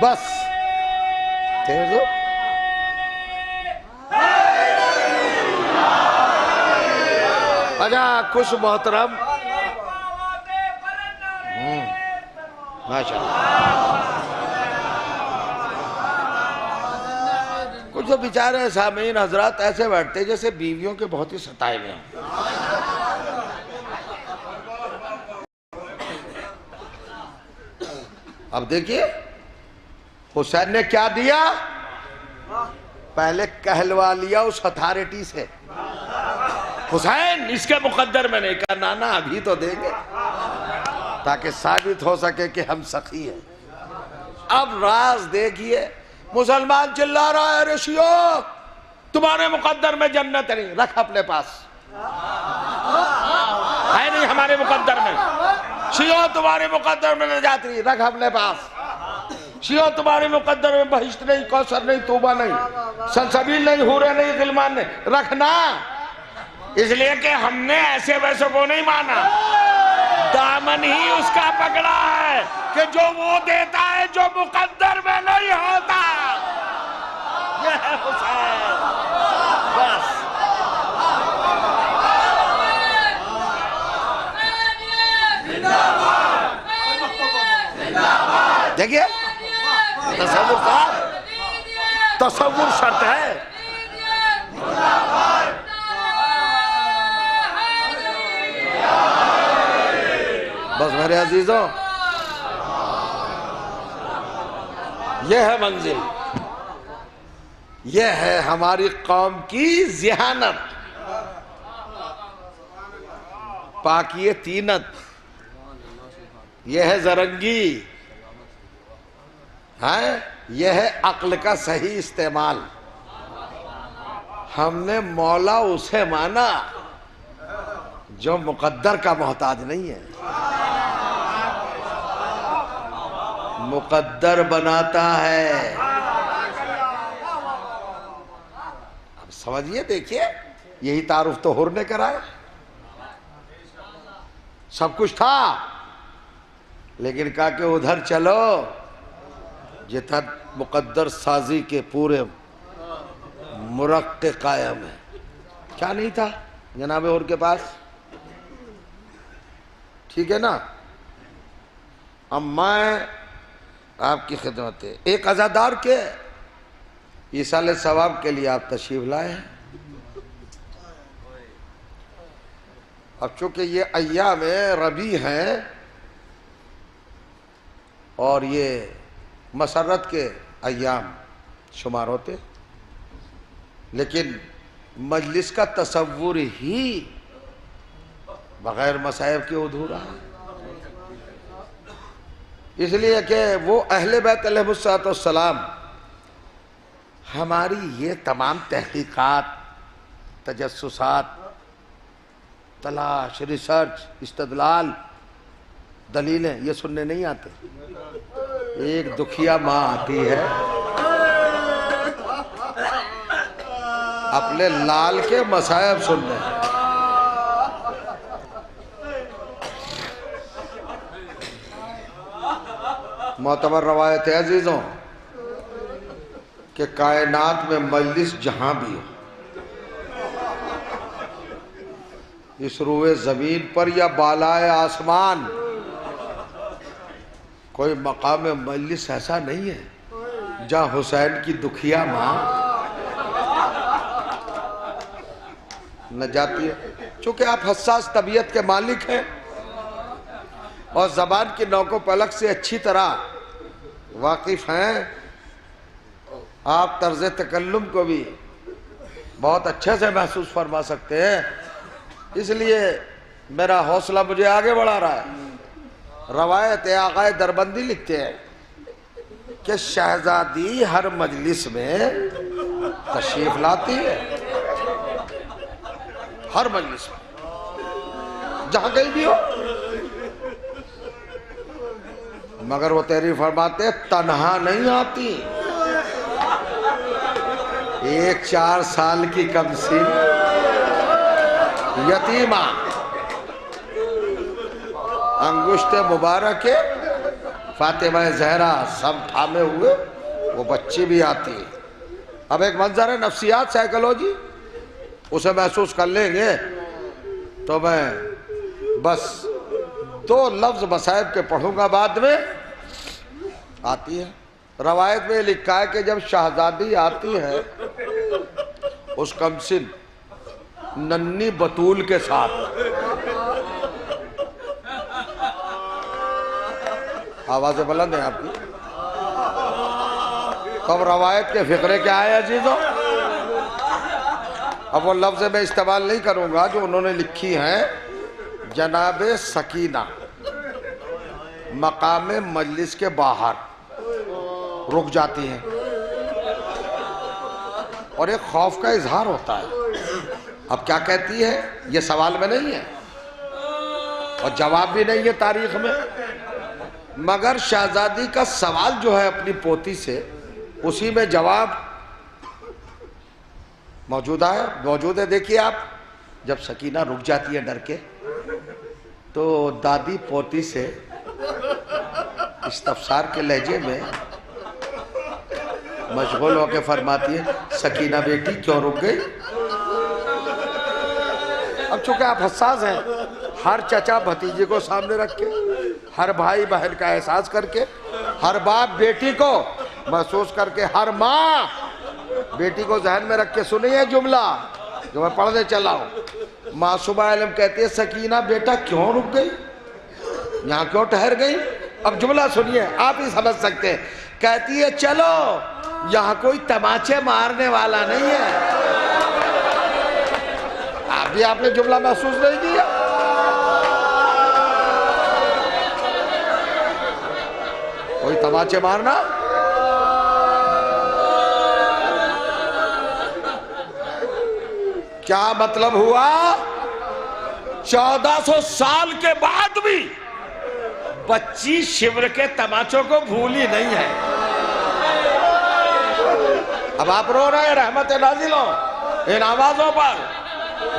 بس تیز ہو. اچھا کچھ محترم، کچھ جو بیچارے سامعین حضرات ایسے بیٹھتے جیسے بیویوں کے بہت ہی ستائے ہوئے ہیں. اب دیکھیے حسین نے کیا دیا، پہلے کہلوا لیا اس اتھارٹی سے، حسین اس کے مقدر میں نہیں. کہا نانا ابھی تو دیں گے تاکہ ثابت ہو سکے کہ ہم سخی ہیں. اب راز دیکھیے، مسلمان چلا رہا ہے رشیو تمہارے مقدر میں جنت نہیں، رکھ اپنے پاس، ہے نہیں ہمارے مقدر میں. شیعو تمہارے مقدر میں نجات نہیں، رکھ اپنے پاس. شیعو تمہارے مقدر میں بہشت نہیں، کوثر نہیں، توبہ نہیں، سلسبیل نہیں، حوریں نہیں، غلمان نہیں، رکھنا. اس لیے کہ ہم نے ایسے ویسے کو نہیں مانا، دامن ہی اس کا پکڑا ہے کہ جو وہ دیتا ہے جو مقدر میں نہیں ہوتا. یہ ہے حسین. بس دیکھیے تصور صاحب، تصور شرط ہے. بس میرے عزیزوں، یہ ہے منزل، یہ ہے ہماری قوم کی ذہانت، پاکی تینت، یہ ہے زرنگی، یہ ہے عقل کا صحیح استعمال. ہم نے مولا اسے مانا جو مقدر کا محتاج نہیں ہے. مقدر بناتا ہے. اب سمجھئے، دیکھئے یہی تعارف تو حر نے کرایا. سب کچھ تھا لیکن کہا کہ ادھر چلو جتنا مقدر سازی کے پورے مرقع قائم ہے. کیا نہیں تھا جناب حر کے پاس؟ ٹھیک ہے نا. اب میں آپ کی خدمت ہے، ایک عزادار کے ایصال ثواب کے لیے آپ تشریف لائے ہیں. اب چونکہ یہ ایام ربیع ہیں اور یہ مسرت کے ایام شمار ہوتے، لیکن مجلس کا تصور ہی بغیر مصائب کے ادھورا ہے. اس لیے کہ وہ اہل بیت علیہ السلام ہماری یہ تمام تحقیقات، تجسسات، تلاش، ریسرچ، استدلال، دلیلیں یہ سننے نہیں آتے. ایک دکھیا ماں آتی ہے اپنے لال کے مصائب سننے. معتبر روایت ہے عزیزوں کہ کائنات میں مجلس جہاں بھی ہو، اس روئے زمین پر یا بالائے آسمان، کوئی مقام مجلس ایسا نہیں ہے جہاں حسین کی دکھیا ماں نہ جاتی ہے. چونکہ آپ حساس طبیعت کے مالک ہیں اور زبان کی نوک و پلک سے اچھی طرح واقف ہیں، آپ طرز تکلم کو بھی بہت اچھے سے محسوس فرما سکتے ہیں. اس لیے میرا حوصلہ مجھے آگے بڑھا رہا ہے. روایت آقائے دربندی لکھتے ہیں کہ شہزادی ہر مجلس میں تشریف لاتی ہے، ہر مجلس میں جہاں کہیں بھی ہو، مگر وہ تحریر فرماتے ہیں تنہا نہیں آتی. ایک 4 سال کی کمسن یتیمہ انگشت مبارک فاطمہ زہرا سب تھامے ہوئے وہ بچی بھی آتی ہے. اب ایک منظر ہے نفسیات، سائیکالوجی، اسے محسوس کر لیں گے تو میں بس 2 لفظ مصائب کے پڑھوں گا بعد میں. آتی ہے روایت میں لکھا ہے کہ جب شہزادی آتی ہے اس کمسن ننی بطول کے ساتھ، آوازیں بلند ہیں آپ کی، تب روایت کے فقرے کیا آئے عزیزوں؟ اب وہ لفظ میں استعمال نہیں کروں گا جو انہوں نے لکھی ہیں. جناب سکینہ مقام مجلس کے باہر رک جاتی ہیں اور ایک خوف کا اظہار ہوتا ہے. اب کیا کہتی ہے یہ سوال میں نہیں ہے اور جواب بھی نہیں ہے تاریخ میں، مگر شہزادی کا سوال جو ہے اپنی پوتی سے، اسی میں جواب موجود ہے. دیکھیے آپ، جب سکینہ رک جاتی ہے ڈر کے تو دادی پوتی سے استفسار کے لہجے میں مشغول ہو کے فرماتی ہے سکینہ بیٹی کیوں رک گئی؟ اب چونکہ آپ حساس ہیں، ہر چچا بھتیجے کو سامنے رکھ کے، ہر بھائی بہن کا احساس کر کے، ہر باپ بیٹی کو محسوس کر کے، ہر ماں بیٹی کو ذہن میں رکھ کے سنیے جملہ جو میں پڑھنے چلا ہوں. معصومہ علم کہتی ہے سکینہ بیٹا کیوں رک گئی، یہاں کیوں ٹھہر گئی؟ اب جملہ سنیے، آپ ہی سمجھ سکتے ہیں. کہتی ہے چلو یہاں کوئی تماچے مارنے والا نہیں ہے. آپ نے جملہ محسوس نہیں کیا؟ کوئی تماچے مارنا؟ کیا مطلب ہوا؟ 1400 سال کے بعد بھی بچی شبر کے تماچوں کو بھولی نہیں ہے. اب آپ رو رہے ہیں رحمت نازل ہو ان آوازوں پر.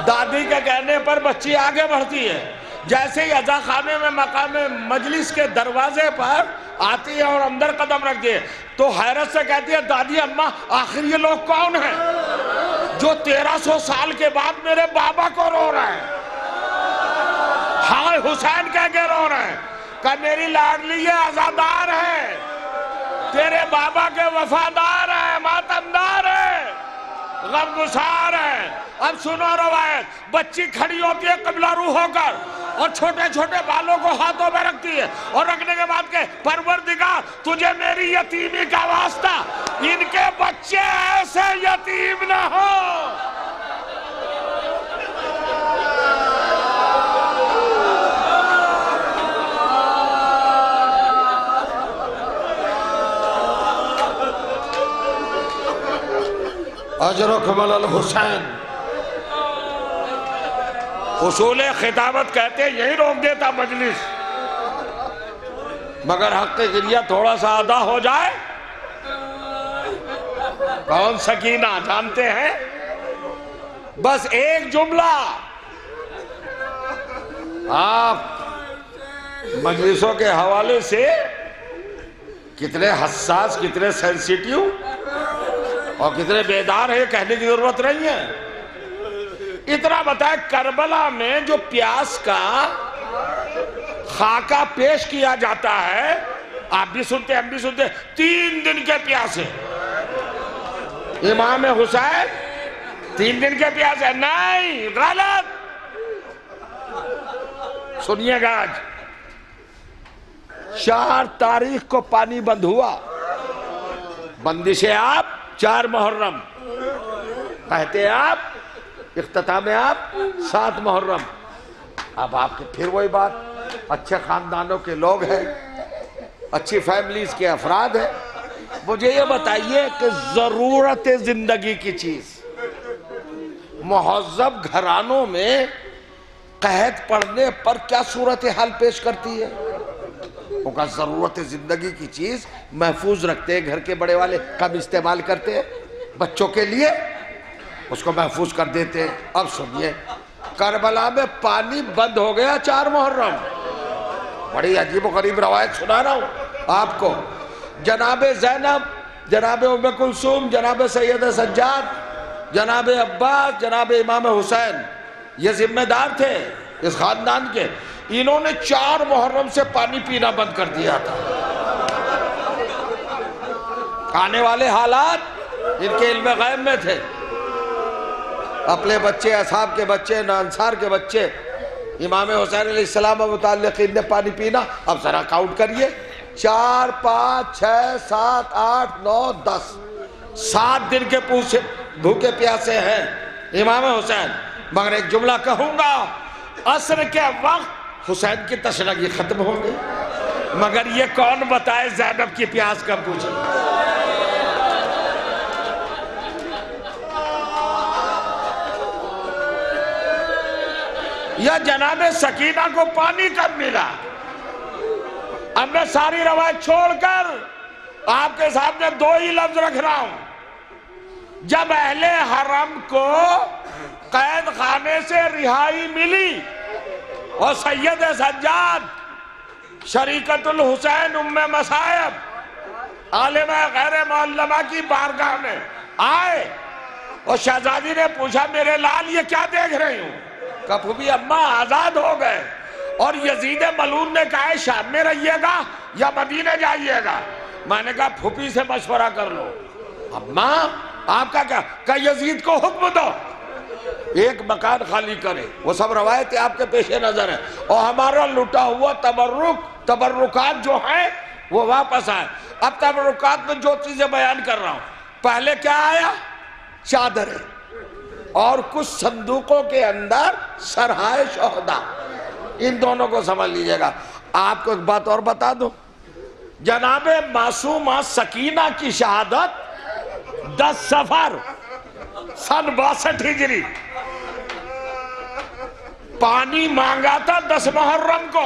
دادی کے کہنے پر بچی آگے بڑھتی ہے. جیسے ہی عزا خانے میں مقام مجلس کے دروازے پر آتی ہے اور اندر قدم رکھتی ہے تو حیرت سے کہتی ہے دادی اماں آخر یہ لوگ کون ہیں جو 1300 سال کے بعد میرے بابا کو رو رہے ہیں. ہائے حسین کہہ کے رو رہے ہیں کہ میری لاڈلی یہ عزادار ہے, تیرے بابا کے وفادار ہیں, ماتمدار ہیں, غمگسار ہیں. اب سنو روایت. بچی کھڑی ہوتی ہے قبلہ رو ہو کر اور چھوٹے چھوٹے بالوں کو ہاتھوں میں رکھتی ہے اور رکھنے کے بعد کہ پروردگار تجھے میری یتیمی کا واسطہ, ان کے بچے ایسے یتیم نہ ہو. اجرکم علی الحسین. اصول خطابت کہتے ہیں یہی روک دیتا مجلس, مگر حق گریہ تھوڑا سا ادا ہو جائے. کون سکینہ جانتے ہیں؟ بس ایک جملہ. آپ مجلسوں کے حوالے سے کتنے حساس, کتنے سینسیٹیو اور کتنے بیدار ہیں کہنے کی ضرورت نہیں ہے. اتنا بتائے کربلا میں جو پیاس کا خاکہ پیش کیا جاتا ہے, آپ بھی سنتے ہم بھی سنتے, 3 دن کے پیاسے. امام حسین 3 دن کے پیاسے نہیں, غلط. سنیے گا, آج 4 تاریخ کو پانی بند ہوا. بندش آپ 4 محرم, کہتے آپ اختتام آپ 7 محرم. اب آپ کے پھر وہی بات, اچھے خاندانوں کے لوگ ہیں, اچھی فیملیز کے افراد ہیں. مجھے یہ بتائیے کہ ضرورت زندگی کی چیز مہذب گھرانوں میں قحط پڑنے پر کیا صورتحال پیش کرتی ہے؟ وہ کا ضرورت زندگی کی چیز محفوظ رکھتے ہیں, گھر کے بڑے والے کم استعمال کرتے ہیں, بچوں کے لیے اس کو محفوظ کر دیتے ہیں. اب سنیے, کربلا میں پانی بند ہو گیا 4 محرم. بڑی عجیب و غریب روایت سنا رہا ہوں آپ کو. جناب زینب, جناب ام کلثوم, جناب سید سجاد, جناب عباس, جناب امام حسین یہ ذمہ دار تھے اس خاندان کے. انہوں نے 4 محرم سے پانی پینا بند کر دیا تھا. آنے والے حالات ان کے علم غیب میں تھے. اپنے بچے, اصحاب کے بچے, انصار کے بچے, امام حسین علیہ السلام متعلقین نے پانی پینا. اب ذرا کاؤنٹ کریے, 4 5 6 7 8 9 10 7 دن کے بھوکے پیاسے ہیں امام حسین. مگر ایک جملہ کہوں گا, عصر کے وقت حسین کی تشنگی ختم ہو گئی, مگر یہ کون بتائے زینب کی پیاس کب بجھی؟ یا جناب سکینہ کو پانی کب ملا؟ اب میں ساری روایت چھوڑ کر آپ کے سامنے 2 ہی لفظ رکھ رہا ہوں. جب اہل حرم کو قید خانے سے رہائی ملی اور سید سجاد, شریکت الحسین ام مصائب عالمہ غیر معلمہ کی بارگاہ میں آئے اور شہزادی نے پوچھا میرے لال یہ کیا دیکھ رہی ہوں؟ کہ پھوپھی اماں آزاد ہو گئے اور یزید ملعون نے کہا شام میں رہیے گا یا مدینے جائیے گا. میں نے کہا پھوپھی سے مشورہ کر لو. اماں آپ کا کیا کہ یزید کو حکم دو ایک مکان خالی کرے. وہ سب روایتیں آپ کے پیش نظر ہیں, اور ہمارا لٹا ہوا تبرکات جو ہیں وہ واپس آئے. اب تبرکات میں جو چیزیں بیان کر رہا ہوں, پہلے کیا آیا؟ چادریں اور کچھ صندوقوں کے اندر سرہائے شہداء. ان دونوں کو سمجھ لیجئے گا. آپ کو ایک بات اور بتا دوں, جناب معصومہ سکینہ کی شہادت 10 صفر سن 62 ہجری, پانی مانگا تھا 10 محرم کو.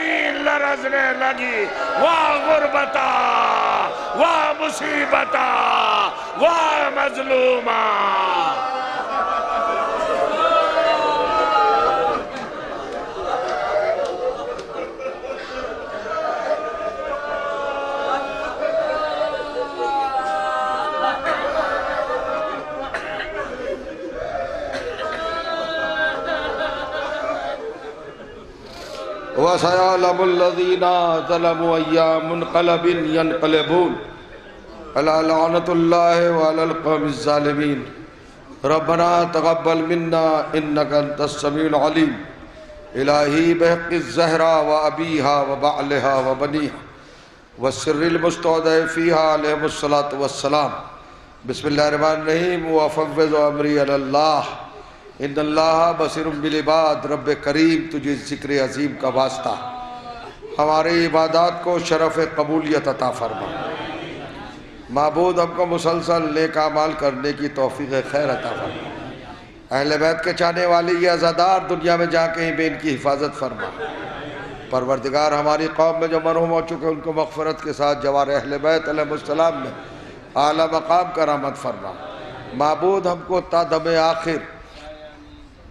زمین لرزنے لگی واہ غربتا واہ مصیبتا واہ مظلوما وَسَيَعْلَمُ الَّذِينَ ظَلَمُوا أَيَّ مُنْقَلَبٍ يَنْقَلِبُونَ أَلَا لَعْنَةُ اللَّهِ وَعَلَى الْقَوْمِ الظَّالِمِينَ رَبَّنَا تَقَبَّلْ مِنَّا إِنَّكَ أَنْتَ السَّمِيعُ الْعَلِيمُ إِلَٰهِي بِحَقِّ الزَّهْرَا وَأَبِيهَا وَبَعْلِهَا وَبَنِيهَا وَالسِّرِّ الْمُسْتَوْدَعِ فِيهَا عَلَيْهِمُ الصَّلَاةُ وَالسَّلَامُ بسم الله الرحمن الرحيم وَأَفَوِّضُ أَمْرِي إِلَى اللَّهِ ان اللہ بصیر بالعباد رب کریم تجھے ذکر عظیم کا واسطہ ہماری عبادات کو شرف قبولیت عطا فرما معبود ہم کو مسلسل نیک اعمال کرنے کی توفیق خیر عطا فرما اہل بیت کے چاہنے والی یہ عزادار دنیا میں جا کہیں بھی ان کی حفاظت فرما پروردگار ہماری قوم میں جو مرحوم ہو چکے ان کو مغفرت کے ساتھ جوار اہل بیت علیہ السلام میں اعلیٰ مقام کرامت فرما معبود ہم کو تا دم آخر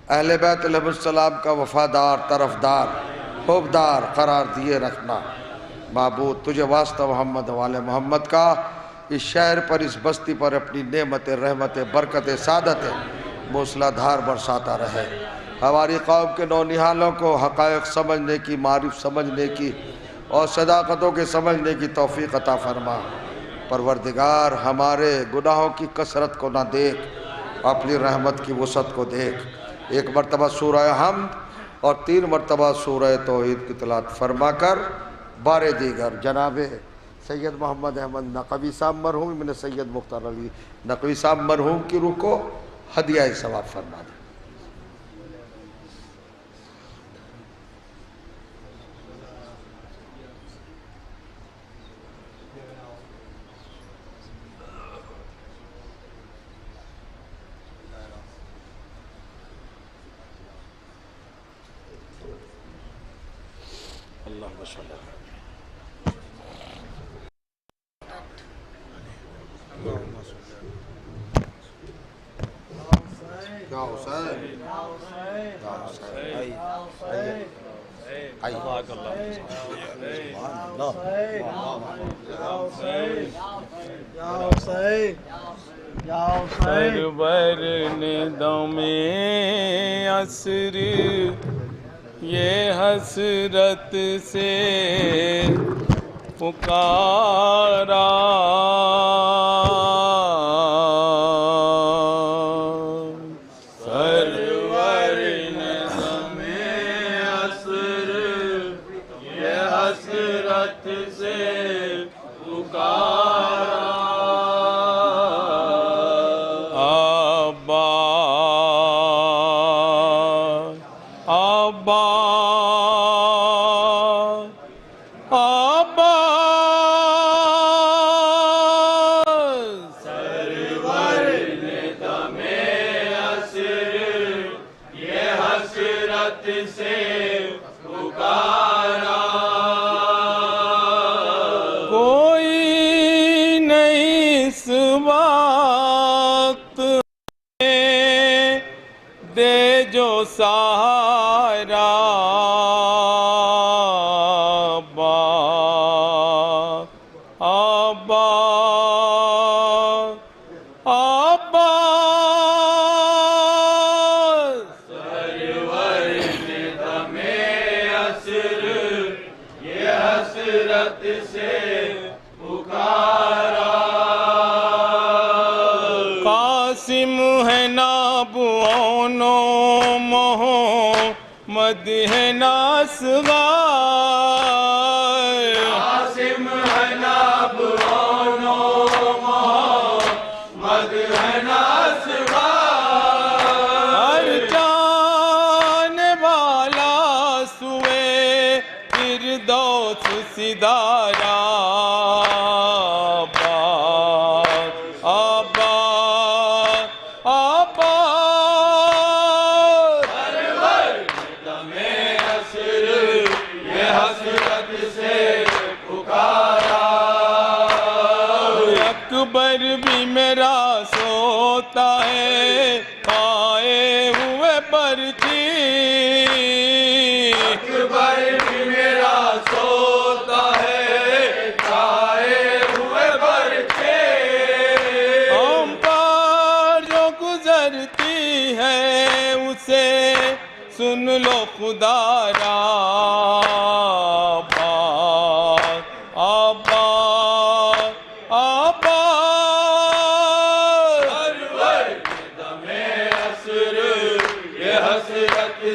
اہل بیت علیہ السلام کا وفادار طرفدار خوبدار قرار دیے رکھنا معبود تجھے واسطہ محمد والے محمد کا اس شہر پر اس بستی پر اپنی نعمت رحمت برکت سعادت موصلہ دھار برساتا رہے ہماری قوم کے نونہالوں کو حقائق سمجھنے کی معرف سمجھنے کی اور صداقتوں کے سمجھنے کی توفیق عطا فرما پروردگار ہمارے گناہوں کی کثرت کو نہ دیکھ اپنی رحمت کی وسعت کو دیکھ ایک مرتبہ سورہ حمد اور 3 مرتبہ سورہ توحید کی تلاوت فرما کر بار دیگر جناب سید محمد احمد نقوی صاحب مرحوم من سید مختار علی نقوی صاحب مرحوم کی روح کو ہدیہ ثواب فرما دیں اللہم صلی اللہ یا حسین یا سرور نے دم عصر یہ حسرت سے پکارا سرور نے دم عصر یہ حسرت سے پکارا سہارا آبا سرور نے دم عصر یہ حسرت سے پکارا قاسم ہے نابوانو محمد ہے ناصغار قاسم ہے نابوانو محمد ہے ناصغار ہر جانے والا سوئے فردوس سدارا حسرت برچی اکبر بھی میرا سوتا ہے چھائے ہوئے برچے ہم پر جو گزرتی ہے اسے سن لو خدا را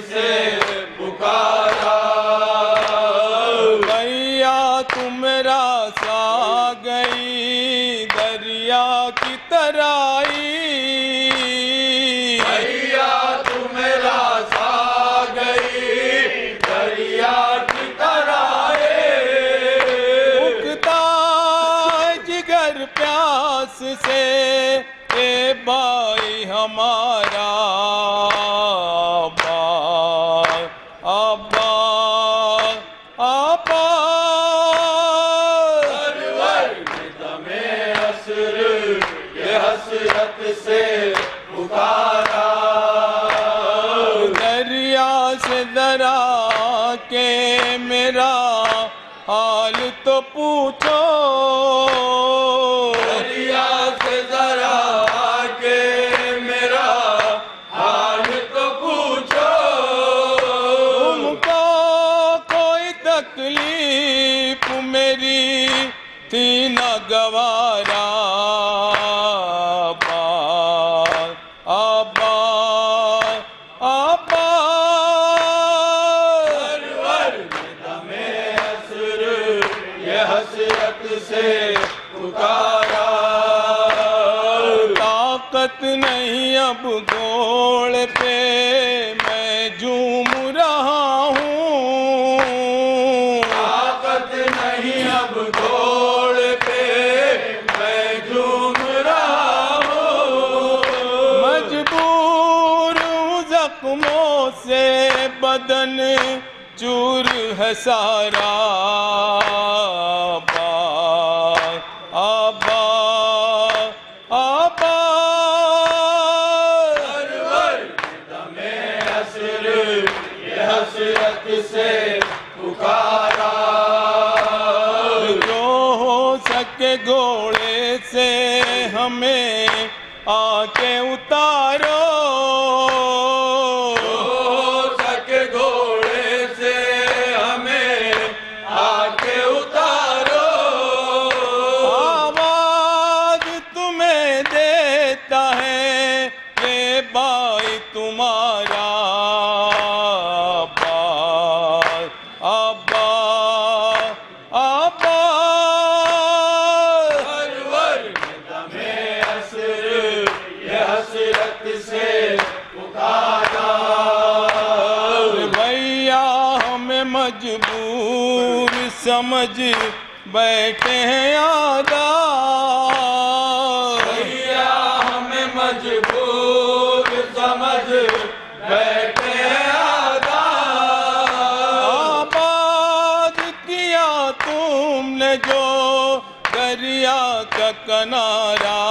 سے پکارا بھیا تم راس آ گئی دریا کی ترائی بھیا تم راس آ گئی دریا کی ترائی اگتا جگر پیاس سے اے بھائی ہمارا سے پکارا دریا سے ذرا کہ میرا حال تو پوچھو دریا سے ذرا کہ میرا حال تو پوچھو تم کو کوئی تکلیف میری تھی نہ گوارا سے پکارا طاقت نہیں اب گھوڑ پہ میں جھوم رہا ہوں طاقت نہیں اب گھوڑ پہ میں جھوم رہا ہوں مجبور ہوں زخموں سے بدن چور ہے سارا سے پکارا جو ہو سکے گھوڑے سے ہمیں آ کے اتارو جو ہو سکے گھوڑے سے ہمیں آ کے اتارو آواز تمہیں دیتا ہے یہ بھائی تمہارا سے پکارا بھیا ہمیں مجبور سمجھ بیٹھے ہیں آدھا بھیا ہمیں مجبور سمجھ بیٹھے ہیں آدھا آباد کیا تم نے جو دریا کا کنارا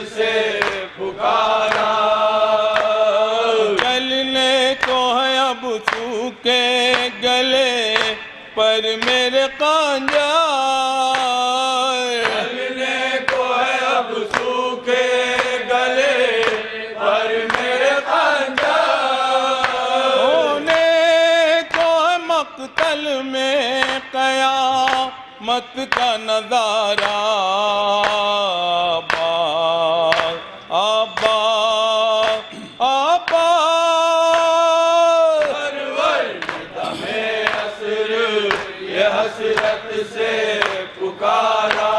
سے پکارا چلنے کو ہے اب سوکھے گلے پر میرے قانجا چلنے کو ہے اب سوکھے گلے پر میرے قانجا ہونے کو ہے مقتل میں قیامت کا نظارہ سے پکارا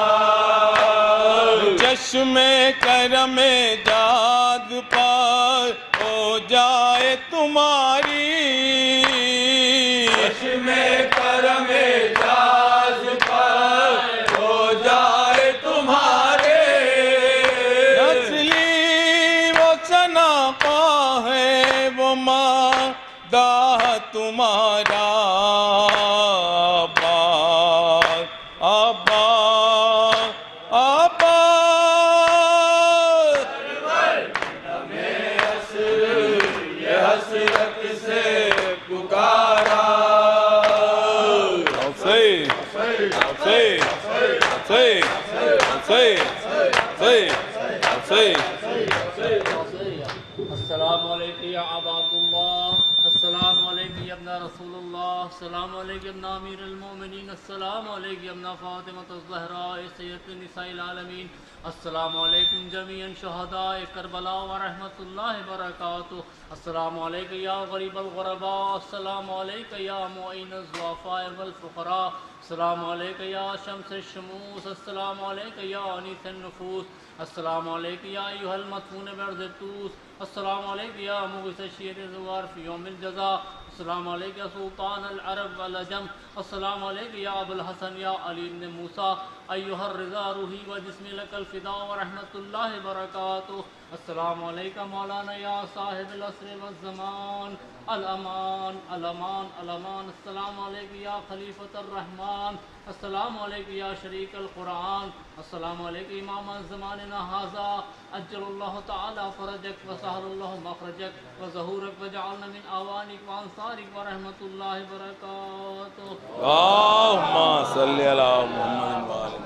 چشم کرم جاد پر ہو جائے تمہاری چشم کرم جاد پر ہو جائے تمہارے نسلی وہ سناپا ہے وہ مادہ تمہارا الله. السلام عليك يا ابن أمير المؤمنين. السلام عليك يا ابن فاطمة الزهراء سيدة نساء العالمين. السلام عليكم جميعا شهداء كربلاء ورحمة الله وبركاته. السلام عليك يا غريب الغرباء. السلام عليك يا معين الضعفاء والفقراء. السلام عليك يا شمس الشموس. السلام عليك يا أنيس النفوس. السلام عليك يا أيها المدفون بأرض الطوس. السلام عليك يا مغيث الشير الزوار في يوم الجزاء. السلام عليك يا سلطان العرب والعجم. السلام عليك يا أبو الحسن يا علي بن موسى. أيها الرضا روحي وجسمي لك الفداء ورحمة الله وبركاته. السلام عليك مولانا يا صاحب العصر والزمان. الأمان الأمان الأمان. السلام عليك يا خليفة الرحمن. السلام عليك يا شريك القرآن. السلام عليك إمام زماننا هذا. أجل الله تعالى فرجك وسهل الله مخرجك وظهورك وجعلنا من أوانك وأنصارك ورحمة الله وبركاته. اللهم صل على محمد وعلى